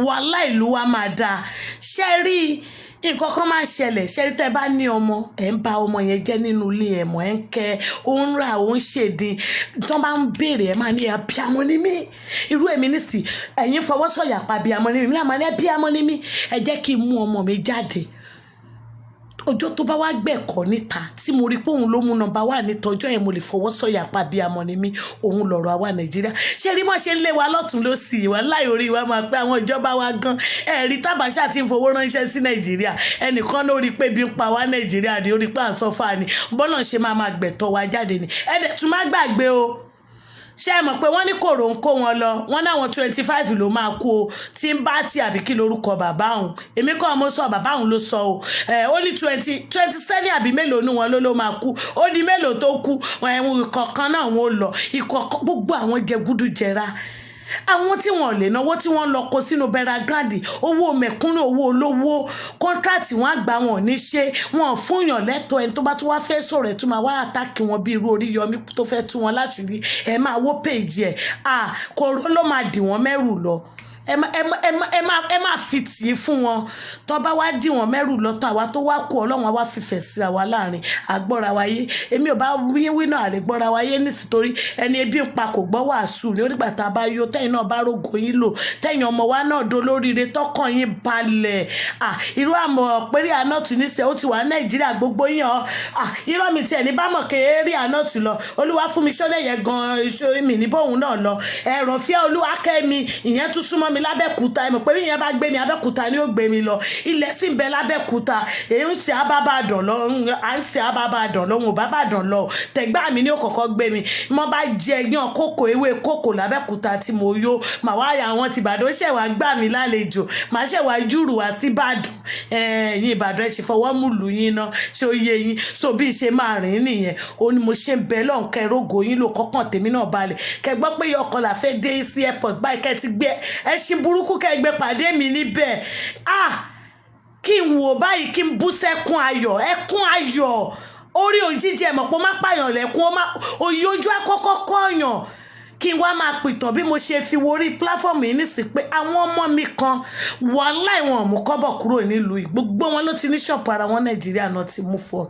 S1: wàhálà ìlú wa máa dáa ṣe rí nǹkan kan máa ń ṣẹlẹ̀ ṣe rí tẹ́ bá ní ọmọ ẹ̀ ń ba ọmọ yẹn jẹ́ nínú ilé ẹ̀ mọ̀ ẹ̀ ń kẹ́ ó ń rà ó ń ṣèdín tí wọ́n bá ń béèrè ẹ̀ máa ní abiyamọ ní mí irú èmi nísì ẹ̀yin fọwọ́sọ̀yà pa abiyamọ ní mí láàmú ní abiyamọ ní mí ẹ jẹ́ kí n mú ọmọ mi jáde ọjọ́ tó bá wá gbẹ̀kọ́ níta tí mo rí pé òun ló mú nọ́mbà wà níta ọjọ́ yẹn mo lè fọwọ́ sọ̀yà pa bí amọ̀ ni mí òun lọ̀rọ̀ àwa Nàìjíríà ṣé rí mọ́ ṣe ń lé wa lọ́tún ló sì wá láì orí wa máa pé àwọn ìjọba wa gan ẹ̀rí tábàṣà ti ń fowó ránṣẹ́ sí Nàìjíríà ẹnìkan ló rí pé bí ń pa wá Nàìjíríà ni ó rí pé à ń sọ́fà ni bọ́lá ṣe máa gbẹ̀tọ́ wa jáde ni ẹ̀dẹ̀ tún má gbàgbé o ṣé ẹ mọ̀ pé wọ́n ní kòrò ń kó wọn lọ wọ́n náwọn 25 ló máa kú o tí ń bá tí àbí kí lorúkọ bàbá òun èmi kọ́ mo sọ bàbá òun ló sọ o ó ní 27 àbí mélòó ní wọn ló máa kú ó ní mélòó tó kú ìkọ̀kan náà wọn ò lọ ìkọ̀kan gbogbo àwọn jẹgúdújẹra àwọn tí wọn lè náwó tí wọ́n lọ kó sínú bẹ̀rẹ̀gàdì owó mẹ̀kúnnù owó olówó kọ́ńtrátì wọn àgbà wọn ò ní ṣe wọn fún yàn lẹ́tọ̀ọ́ ẹni tó bá tún wá fẹ́ sọ̀rọ̀ ẹ̀ tó máa wá àtàkì wọn bí irú Oríyọmí tó fẹ́ tú wọn láti rí ẹ máa wó péjì ẹ̀ kòró ló máa dì wọ́n mẹ́rù lọ ẹ má fi tì í fún wọn tó bá wá dì wọ́n mẹ́rù lọ́tọ̀ àwa tó wá kú Ọlọ́run wá fìfẹ́ sí àwa láàrin àgbọ́ra wáyé èmi ò bá wí náà àlè gbọ́ra wáyé nítorí ẹni ebi ń pa kò gbọ́ wàásù ní onígbà tá a bá yó tẹ́yìn náà bá rògò yín lò tẹ́yìn ọmọ wa náà dolóríire tọkàn yín balẹ̀ irú àmọ̀ péré ànọ́tù níṣẹ́ ó ti wà Nàìjíríà gbogbo yín irọ́ mi tiẹ̀ ní bámọ̀ kéèrè ànọ́tù lọ olúwa fún mi ṣọ́lẹ̀ yẹn gan iṣẹ́ mi ní bóun náà lọ ẹ̀rọ fíà olúwa kẹ́mi ìyẹn tún súnmọ́ mi lábẹ́kúta ẹ̀mọ̀ pé ìyẹn bá gbé mi Abẹ́òkúta ni ó gbé mi lọ ilẹ̀ sì ń bẹ lábẹ́kúta èyí ń ṣe àbábàdàn lọ à ń ṣe àbábàdàn lọ wọn ò bábàdàn lọ tẹ̀gbá mi ní ó kọ́kọ́ gbé mi mo bá jẹ yan kókò ewé kókò lábẹ́kúta tí mo yó màá wá ya àwọn ti Ìbàdàn ṣẹ̀wá gbà mí lálejò màá ṣẹ̀wá júrù wá sí Ìbàdàn ẹ̀yin Ìbàdàn ẹ̀ ṣe fọwọ́ mú lù yín náà ṣé ó yé yín so bí ṣe máa rìn nìyẹn ó ní mo ṣe ń bẹ lọ́n kẹ́ rógò yín lò kọ́kàn tèmi náà balẹ̀ kẹ́ gbọ́ pé ọkọ̀ là fẹ́ dé sí airport báyìí kẹ́ ti gbé ẹṣin burúkú kẹ́ gbé pàdé mi níbẹ̀ kí n wò báyìí kí n bú sẹ́kún ayọ̀ ẹkún ayọ̀ orí òjijì ẹ̀mọ̀ pé ó má pààyàn lẹ́kún òye ojú àkọ́kọ́ kọ́ọ̀yàn kí n wá máa pìtàn bí mo ṣe fi wo orí pláfọ́ọ̀mù yìí nísì pé àwọn ọmọ mi kan wàláhì wọn ò mú kọ́bọ̀ kúrò nílùú yìí gbogbo wọn ló ti ní ṣọ̀pù ara wọn Nàìjíríà náà ti mú fọ́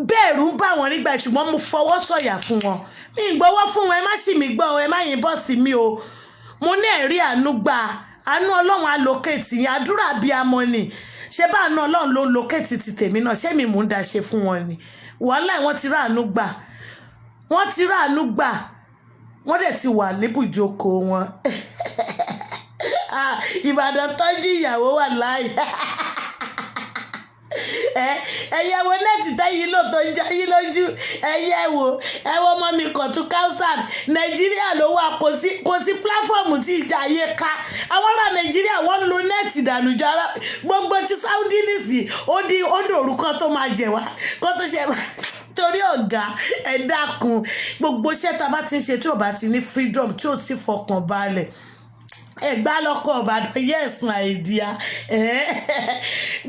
S1: bẹ́ẹ̀rù ń bá wọn nígbà ṣùgbọ́n mo fọwọ́ sọ̀yà fún wọn mi ń gbowó fún wọn ẹ má ṣì mí gbọ́ ẹ má yìnbọn sí mi o mo ní ẹ̀rí àánú gbà àánú Ọlọ́run alókèétì yẹn àdúrà bíi amọ̀ ni ṣé bá àánú Ọlọ́run ló lókèétì ti tèmi náà ṣé mi mò ń da ṣe fún wọn ni wàhálà wọn ti ráàánú gbà wọ́n dẹ̀ ti wà níbùjókòó wọn Ìbàdàn tọ́jú ìyàwó wà láàyè ẹ̀yẹ wo nẹ́ẹ̀tì tẹ́yìn lò tó ń jayín lójú ẹ̀yẹ wo ẹ̀wọ́ ọmọ mi kàn tún káùsàn Nàìjíríà ló wà kò sí pláfọ́ọ̀mù tí ìjà ayé ká àwọn ará Nàìjíríà wọ́n lo nẹ́ẹ̀tì dànù jọ ara gbogbo ti Saudi nìsí ó dòrú kan tó máa jẹ wá kó tó ṣe torí ọ̀gá ẹ dákun gbogbo iṣẹ́ tá a bá ti ń ṣe tí ò bá ti ní freedom tí ò sì fọkàn balẹ̀ ẹgbà lọkọ Ìbàdàn yes my dear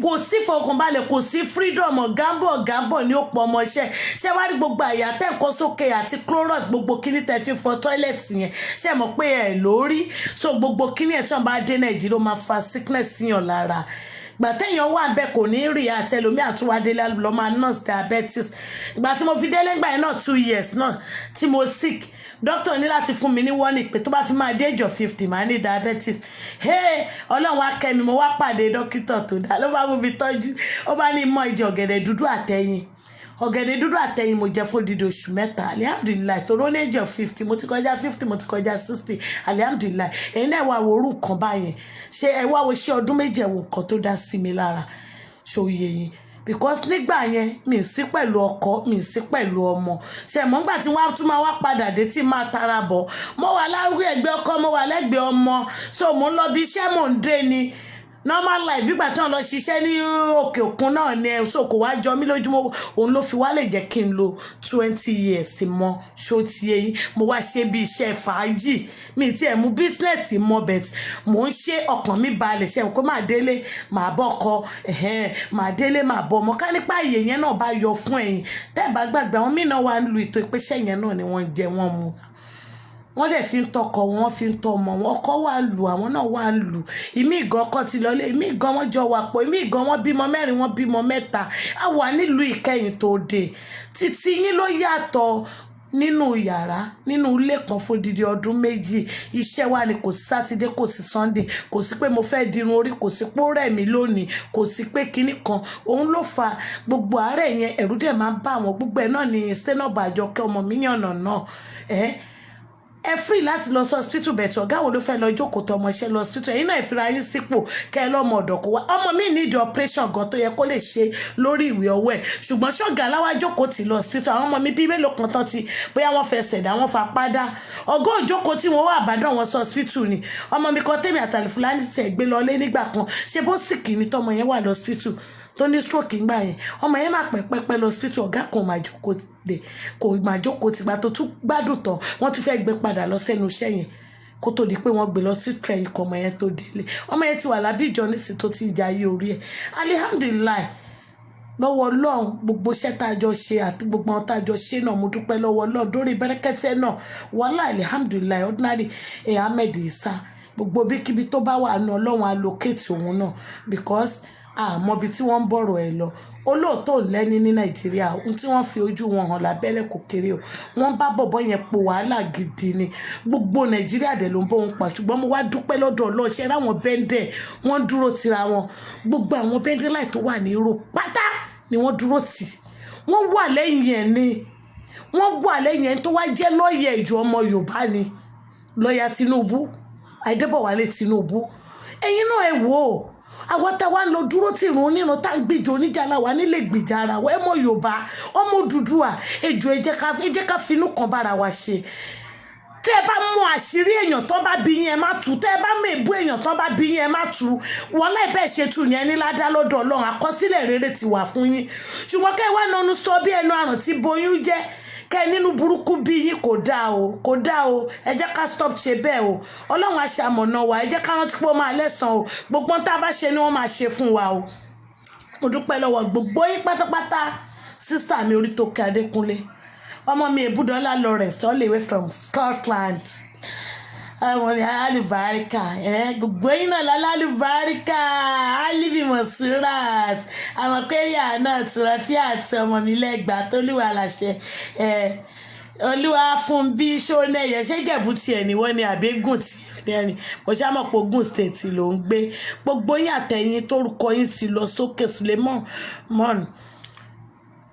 S1: kò sí fọkànbalẹ̀ kò sí freedom ọ̀gánbọ̀ ní òpó ọmọọṣẹ́ ṣé wá rí gbogbo àyà tẹ́ǹkọ́ sókè àti chlorus gbogbo kíní tẹ́ fi fọ tọ́ílẹ̀tì yẹn ṣé mọ̀ pé ẹ̀ lórí so gbogbo kíní ẹ̀ tí wọ́n bá dé Nàìjíríà ó máa fa sickness síyàn lára ìgbà téèyàn wà bẹ́ẹ̀ kò ní rí àtẹlómi àtúwádé lọ máa nurse diabetes ìgbà tí mo fi délé ńgbà yẹn náà 2 years náà tí mo sick doctor ní láti fún mi ní warning pé tó bá fi máa dé age of 50 máa ní diabetes Ọlọ́run á kẹ́ mi mo wá pàdé dókítà tó dá ló bá mú mi tọ́jú ó bá ní mọ ìjẹ ọ̀gẹ̀dẹ̀ dúdú àtẹ̀yìn mo jẹ fún dídí oṣù 3 alihamdulilayi tó ló ní age of 50 mo ti kọjá 50 mo ti kọjá 60 alihamdulilayi ẹ̀yin náà wà wo orú nǹkan báyẹn ṣe ẹ wá wo ṣé ọdún méje wo nǹkan tó dá sí mi lára ṣòye yín because nígbà yẹn mi sí pẹ̀lú ọkọ mi sí pẹ̀lú ọmọ ṣe mọ̀ nígbà tí wọ́n tún máa wá padà dé tí máa tara bọ̀ mo wà láwùjọ ẹgbẹ́ ọkọ mo wà lẹ́gbẹ̀ẹ́ ọmọ so mo ń lọ bí iṣẹ́ mò ń dé ni normal life nígbà tí wọ́n lọ ṣiṣẹ́ ní òkè òkun náà ni so kò wá jọ mí lójúmọ́ òun ló fi wá lè jẹ́ kí n lo 20 years mọ́ ṣó ti eyín mo wá ṣe bí iṣẹ́ fàájì mi ti ẹ̀ mú business mọ́ bet mo ń ṣe ọkàn mi balẹ̀ ṣe kó máa délé máa bọ́ ọkọ máa délé máa bọ́ ọmọ ká nípa ìyè yẹn náà bá yọ fún ẹ̀yìn tẹ́ bá gbàgbé àwọn míì náà wà ń lu ètò ìpèsè yẹn náà ni wọ́n jẹ wọ́n mu wọ́n dẹ̀ fi ń tọkọ wọn fi ń tọ ọmọ wọn ọkọ wà lù àwọn náà wà lù ìmí ìgan ọkọ ti lọlé ìmí ìgan wọn jọ wà pọ̀ ìmí ìgan wọn bímọ 4 wọn bímọ 3 a wà nílùú ìkẹyìn tó dé títí yín ló yàtọ̀ nínú yàrá nínú ilé kan fódìdí ọdún 2 iṣẹ́ wa ni kò sí sátidé kò sí sunday kò sí pé mo fẹ́ dirun orí kò sí pé ó rẹ̀ mí lónìí kò sí pé kinní kan òun ló fa gbogbo àárẹ̀ yẹn ẹ̀rù dẹ̀ máa ń bá àwọn gbogbo ẹ̀ náà ní sẹ́nọ̀bà àjọkẹ́ ọmọ mi yànnà náà ẹ free láti lọ sí hospital bẹ̀tẹ̀ ọ̀gá wo ló fẹ́ lọ jókòó tọ ọmọọṣẹ́ lọ hospital ẹ̀yin náà ìfira yín sípò kẹ́ ẹ lọ́mọ ọ̀dọ̀ kó wá ọmọ mi ní ìdí operation gan tó yẹ kó lè ṣe lórí ìwé ọwọ́ ẹ̀ ṣùgbọ́n ṣọ́gà aláwa jókòó tì lọ hospital àwọn ọmọ mi bíi mélòó kan tán ti bóyá wọ́n fẹsẹ̀ dá wọ́n fa pádà ọgọ́ òjókòó tí wọ́n wà àbádọ́ wọn sí hospital ni ọmọ mi kan tèmi àtàlì fúlàní tẹ̀ gbé lọ lé nígbà kan ṣé bó sì kì í ní tọmọ yẹn wà lọ hospital tó ní stroke ńgbà yẹn ọmọ yẹn máa pẹ́pẹ́pẹ́ lọ hospital ọ̀gá kan kò máa jókòó tìgbà tó tún gbádùn tán wọ́n tún fẹ́ gbé padà lọ sẹ́nu iṣẹ́ yẹn kó tó di pé wọ́n gbé lọ sí train kọ́ ọmọ yẹn tó délé ọmọ yẹn ti wà lábíjọ nísìn tó ti jà ayé orí ẹ̀ alihamdulilayi lọ́wọ́ ọlọ́run gbogbo iṣẹ́ tá a jọ ṣe àti gbogbo àwọn tá a jọ ṣe náà mo dúpẹ́ lọ́wọ́ ọlọ́run lórí bẹ́rẹ́kẹ́tẹ́ náà wàhálà alihamdulilayi ordinary Ahmed Isa gbogbo bíkíbi tó bá wà ní ọlọ́run allocate òun náà because àmọ́ ibi tí wọ́n ń bọ̀rọ̀ ẹ̀ lọ olóòótọ́ lẹ́ni ní Nàìjíríà ohun tí wọ́n fi ojú wọn hàn lábẹ́lẹ̀ kò kéré o wọ́n bá bọ̀bọ̀ yẹn po wàhálà gidi ni gbogbo Nàìjíríà dẹ̀ ló ń bọ̀ òun pa ṣùgbọ́n mo wá dúpẹ́ lọ́dọ̀ Ọlọ́run ṣe ráwọn bẹ́ńdẹ̀ wọ́n dúró tira wọn gbogbo àwọn bẹ́ńdẹ̀ láì tó wà ní Europe pátá ni wọ́n dúró tì wọ́n wà lẹ́yìn ẹ̀ ni wọ́n wà lẹ́yìn ẹ̀ tó wá jẹ́ lọ́ọ̀yà ìjọ ọmọ Yorùbá ni lọ́ọ̀yà Tinubu Adébọ̀wálé Tinubu ẹ̀yin náà ẹ wò ó àwọn táwa ń lọ dúró tí ìrún onírun tá ń gbìjọ oníjàlá wa nílé gbìjà ara wa ẹ mọ Yorùbá ọmọ Odùduwà ẹjọ ẹ jẹ́ ká finú kan bára wa ṣe tẹ́ ẹ bá mọ àṣírí èèyàn tó bá bí yín ẹ má tú tẹ́ ẹ bá mọ èbú èèyàn tó bá bí yín ẹ má tú wọn láì bẹ́ẹ̀ ṣe tù yẹn ní ládá lọ́dọ̀ Ọlọ́run àkọsílẹ̀ rere ti wà fún yín ṣùgbọ́n kẹ́ ẹ wá nánú sọ bí ẹnu àrùn tí boyún jẹ́ kẹ́ nínú burúkú bí yín kò dáa o ẹ jẹ́ ká stop ṣe bẹ́ẹ̀ o Ọlọ́run aṣàmọ̀nà wa ẹ jẹ́ ká rántí pé ó máa lẹ́san o gbogbo tá a bá ṣe ni wọ́n máa ṣe fún wa o mo dúpẹ́ lọ́wọ́ gbogbo yín pátápátá sísá mi Orítókè Adékúnlé ọmọ mi Èbúdọ́lá Lawrence all the way from Scotland àwọn ni alálùbáríkà gbogbo yín náà lálùbáríkà Alibi Monsurat àwọn kẹ́ríà náà Tùrọ̀fí àti ọmọ mi Lẹ́gbàá Tolúwa láṣẹ Olúwa fún bí Ṣónẹ́yẹ ṣé Jẹ̀bú tiẹ̀ ni wọ́n ní àbégùn tiẹ̀ ni mo ṣá mọ̀ pé Ògùn state ló ń gbé gbogbo yín àtẹ̀yìn tórúkọ yín ti lọ sókè Suleiman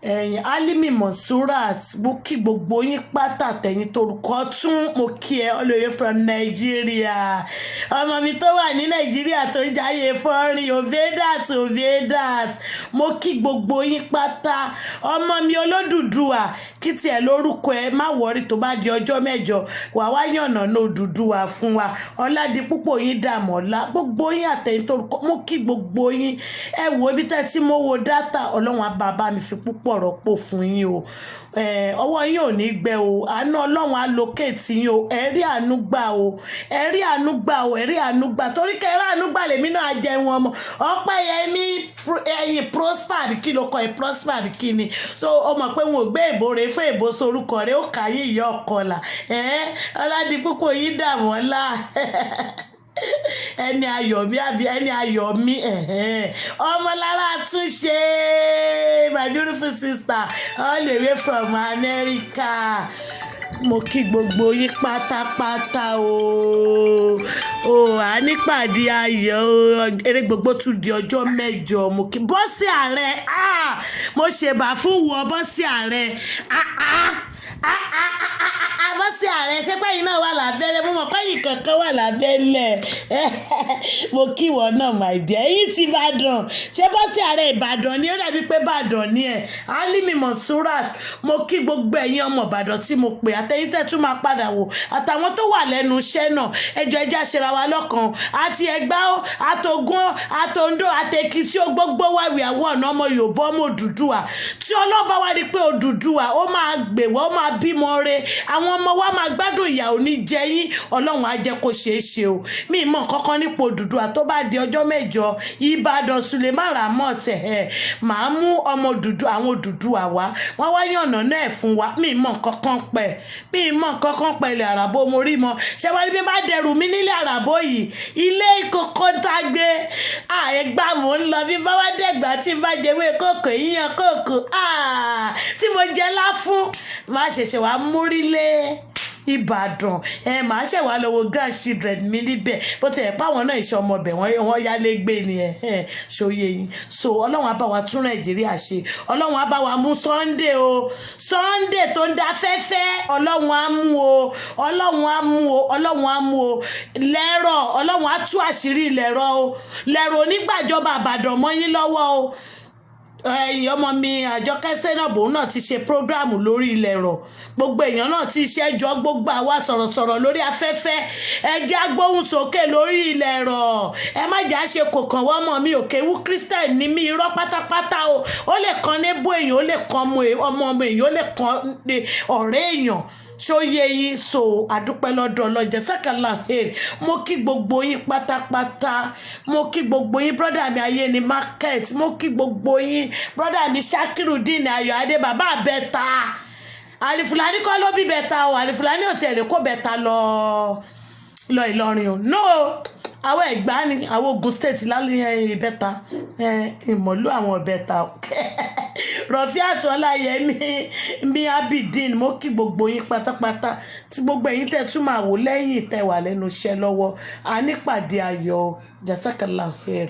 S1: Alimi Monsurat mo kí gbogbo yín pátá tẹ̀yìn torúkọ tún mo kí ẹ all the way from Nigeria ọmọ mi tó wà ní Nàìjíríà tó ń jáyé fọ́rin Ovedat mo kí gbogbo yín pátá ọmọ mi Olódùduwà kí tiẹ̀ lórúkọ ẹ má wọrí tó bá di ọjọ́ mẹ́jọ wà wá yànnà ní Odùduwà fún wa ọ̀làdì púpọ̀ yín Dàmọ́lá gbogbo yín àtẹ̀yìn torúkọ mo kí gbogbo yín ẹ wo ibi tẹ́ tí mo wo dátà Ọlọ́run á bá mi fi púpọ̀ rọ́pò fún yín o ọwọ́ yín ò ní gbẹ o àánú Ọlọ́run allocate yín o ẹ̀rí àánú gbà o ẹ̀rí àánú gbà o ẹ̀rí àánú gbà torí kẹrẹ àánú gbà lèmi náà jẹun ọmọ Ọpẹ́yẹmí ẹ̀yìn Prosper kí ló kọ ẹ̀ Prosper kí ni so ó mọ̀ pé wọn ò gbé ìbò rẹ̀ fún ìbò sorúkọ rẹ̀ ó kàyé ìyá ọkọlà ọládì púpọ̀ yín Dàmọ́lá ẹni ayọ̀mí àbí ẹni ayọ̀mí ọmọlára Túnṣe my beautiful sister all the way from America mo kí gbogbo yín pátápátá o à nípàdé ayọ̀ eré gbogbo tún di ọjọ́ mẹ́jọ mo kí Bọ́sì Ààrẹ mo ṣèbà fún wọ Bọ́sì Ààrẹ Bọ́sì Ààrẹ ṣé pẹ́yìn náà wà lábẹ́lẹ̀ mo mọ̀ pẹ́yìn kankan wà lábẹ́lẹ̀ mo kí wọ́n náà my dear èyí ti Ìbàdàn ṣé Bọ́sì Ààrẹ Ìbàdàn ni ó dàbí pé Ìbàdàn ni ẹ̀ Alimi Monsurat mo kí gbogbo ẹ̀yin ọmọ Ìbàdàn tí mo pè àtẹ̀yìn tẹ́ tún máa padà wò àtàwọn tó wà lẹ́nu iṣẹ́ náà ẹjọ́ ẹjá ṣera wa lọ́kàn àti Ẹ̀gbá àtògùn àtòǹdó àtẹ̀kìtì ó gbogbo wà wí àwọn ọ̀nà ọmọ Yorùbá ọmọ Odùduwà tí Ọlọ́run bá wá rí pé Odùduwà ó máa gbèwọ́ ó máa bímọ re àwọn ọmọ wa máa gbádùn ìyà ò ní jẹ yín Ọlọ́run á jẹ́ kó ṣeé ṣe o mi mọ̀ kankan nípa Odùduwà tó bá di ọjọ́ mẹ́jọ Ìbàdàn Suleiman Ramot màá mú ọmọ Odùduwà àwọn Odùduwà wá wọ́n wá yànnà náà fún wa mi mọ̀ kankan ilẹ̀ àràbò mo rí mọ́ ṣé wọ́n rí bí bá dẹrù mi nílẹ̀ àràbò yìí ilé ìkókó tá gbé Ẹ̀gbá mò ń lọ bí bá wá dẹ̀gbà tí bá jẹ́wé kòkò yíyan kòkò tí mo jẹ́ láfún má ṣẹ̀ṣẹ̀ wá múrílé Ìbàdàn màá ṣẹ̀ wá lọ́wọ́ grandchildren mi níbẹ̀ bó ti ẹ̀ páwọn náà ìṣọ́ ọmọbẹ̀ wọ́n yálé gbé ni ṣòye yín so Ọlọ́run á bá wa tún Nàìjíríà ṣe Ọlọ́run á bá wa mú Sunday o Sunday tó ń da fẹ́fẹ́ Ọlọ́run á mú o Ọlọ́run á mú o lẹ́rọ̀ Ọlọ́run á tú àṣírí lẹ́rọ̀ o lẹ́rọ̀ onígbàjọba Ìbàdàn mọ́ yín lọ́wọ́ o ẹ̀yin ọmọ mi Àjọkẹ́ Sẹ́nàbò náà ti ṣe prógráàmù lórí ilẹ̀ rọ̀ gbogbo èèyàn náà ti ṣẹ́jọ́ gbogbo àwa sọ̀rọ̀sọ̀rọ̀ lórí afẹ́fẹ́ ẹ jẹ́ agbóhùn sókè lórí ilẹ̀ rọ̀ ẹ má jà ṣe kò kàn wọ́n mọ̀ mi òkè wú Christian ní mi irọ́ pátápátá o ó lè kan nébó èèyàn ó lè kan ọmọ èèyàn ó lè kan ọ̀rẹ́ èèyàn ṣó yé yín so àdúpẹ́ lọ́dọ̀ ọlọ́jẹ́ sákàlà mo kí gbogbo yín pátápátá mo kí gbogbo yín brọ́dà mi ayé ní market mo kí gbogbo yín brọ́dà mi Shakirudeen Ayọ̀ Adé bàbá bẹ́ta Alifulani kọ́ ló bí bẹ́ta o Alifulani ò tiẹ̀ lè kó bẹ́ta lọ Ìlọrin o no àwọn Ẹ̀gbá ni àwọn Ògùn state lálẹ́ ìbẹ́ta ìmọ̀lú àwọn ìbẹ́ta Rọ̀fíàt Ọláyẹmí mi Abidin mo kí gbogbo yín pátápátá tí gbogbo ẹ̀yin tẹ́ tún máa wò lẹ́yìn tẹ́ wà lẹ́nu iṣẹ́ lọ́wọ́ a nípàdé ayọ̀ jazakallahu khair.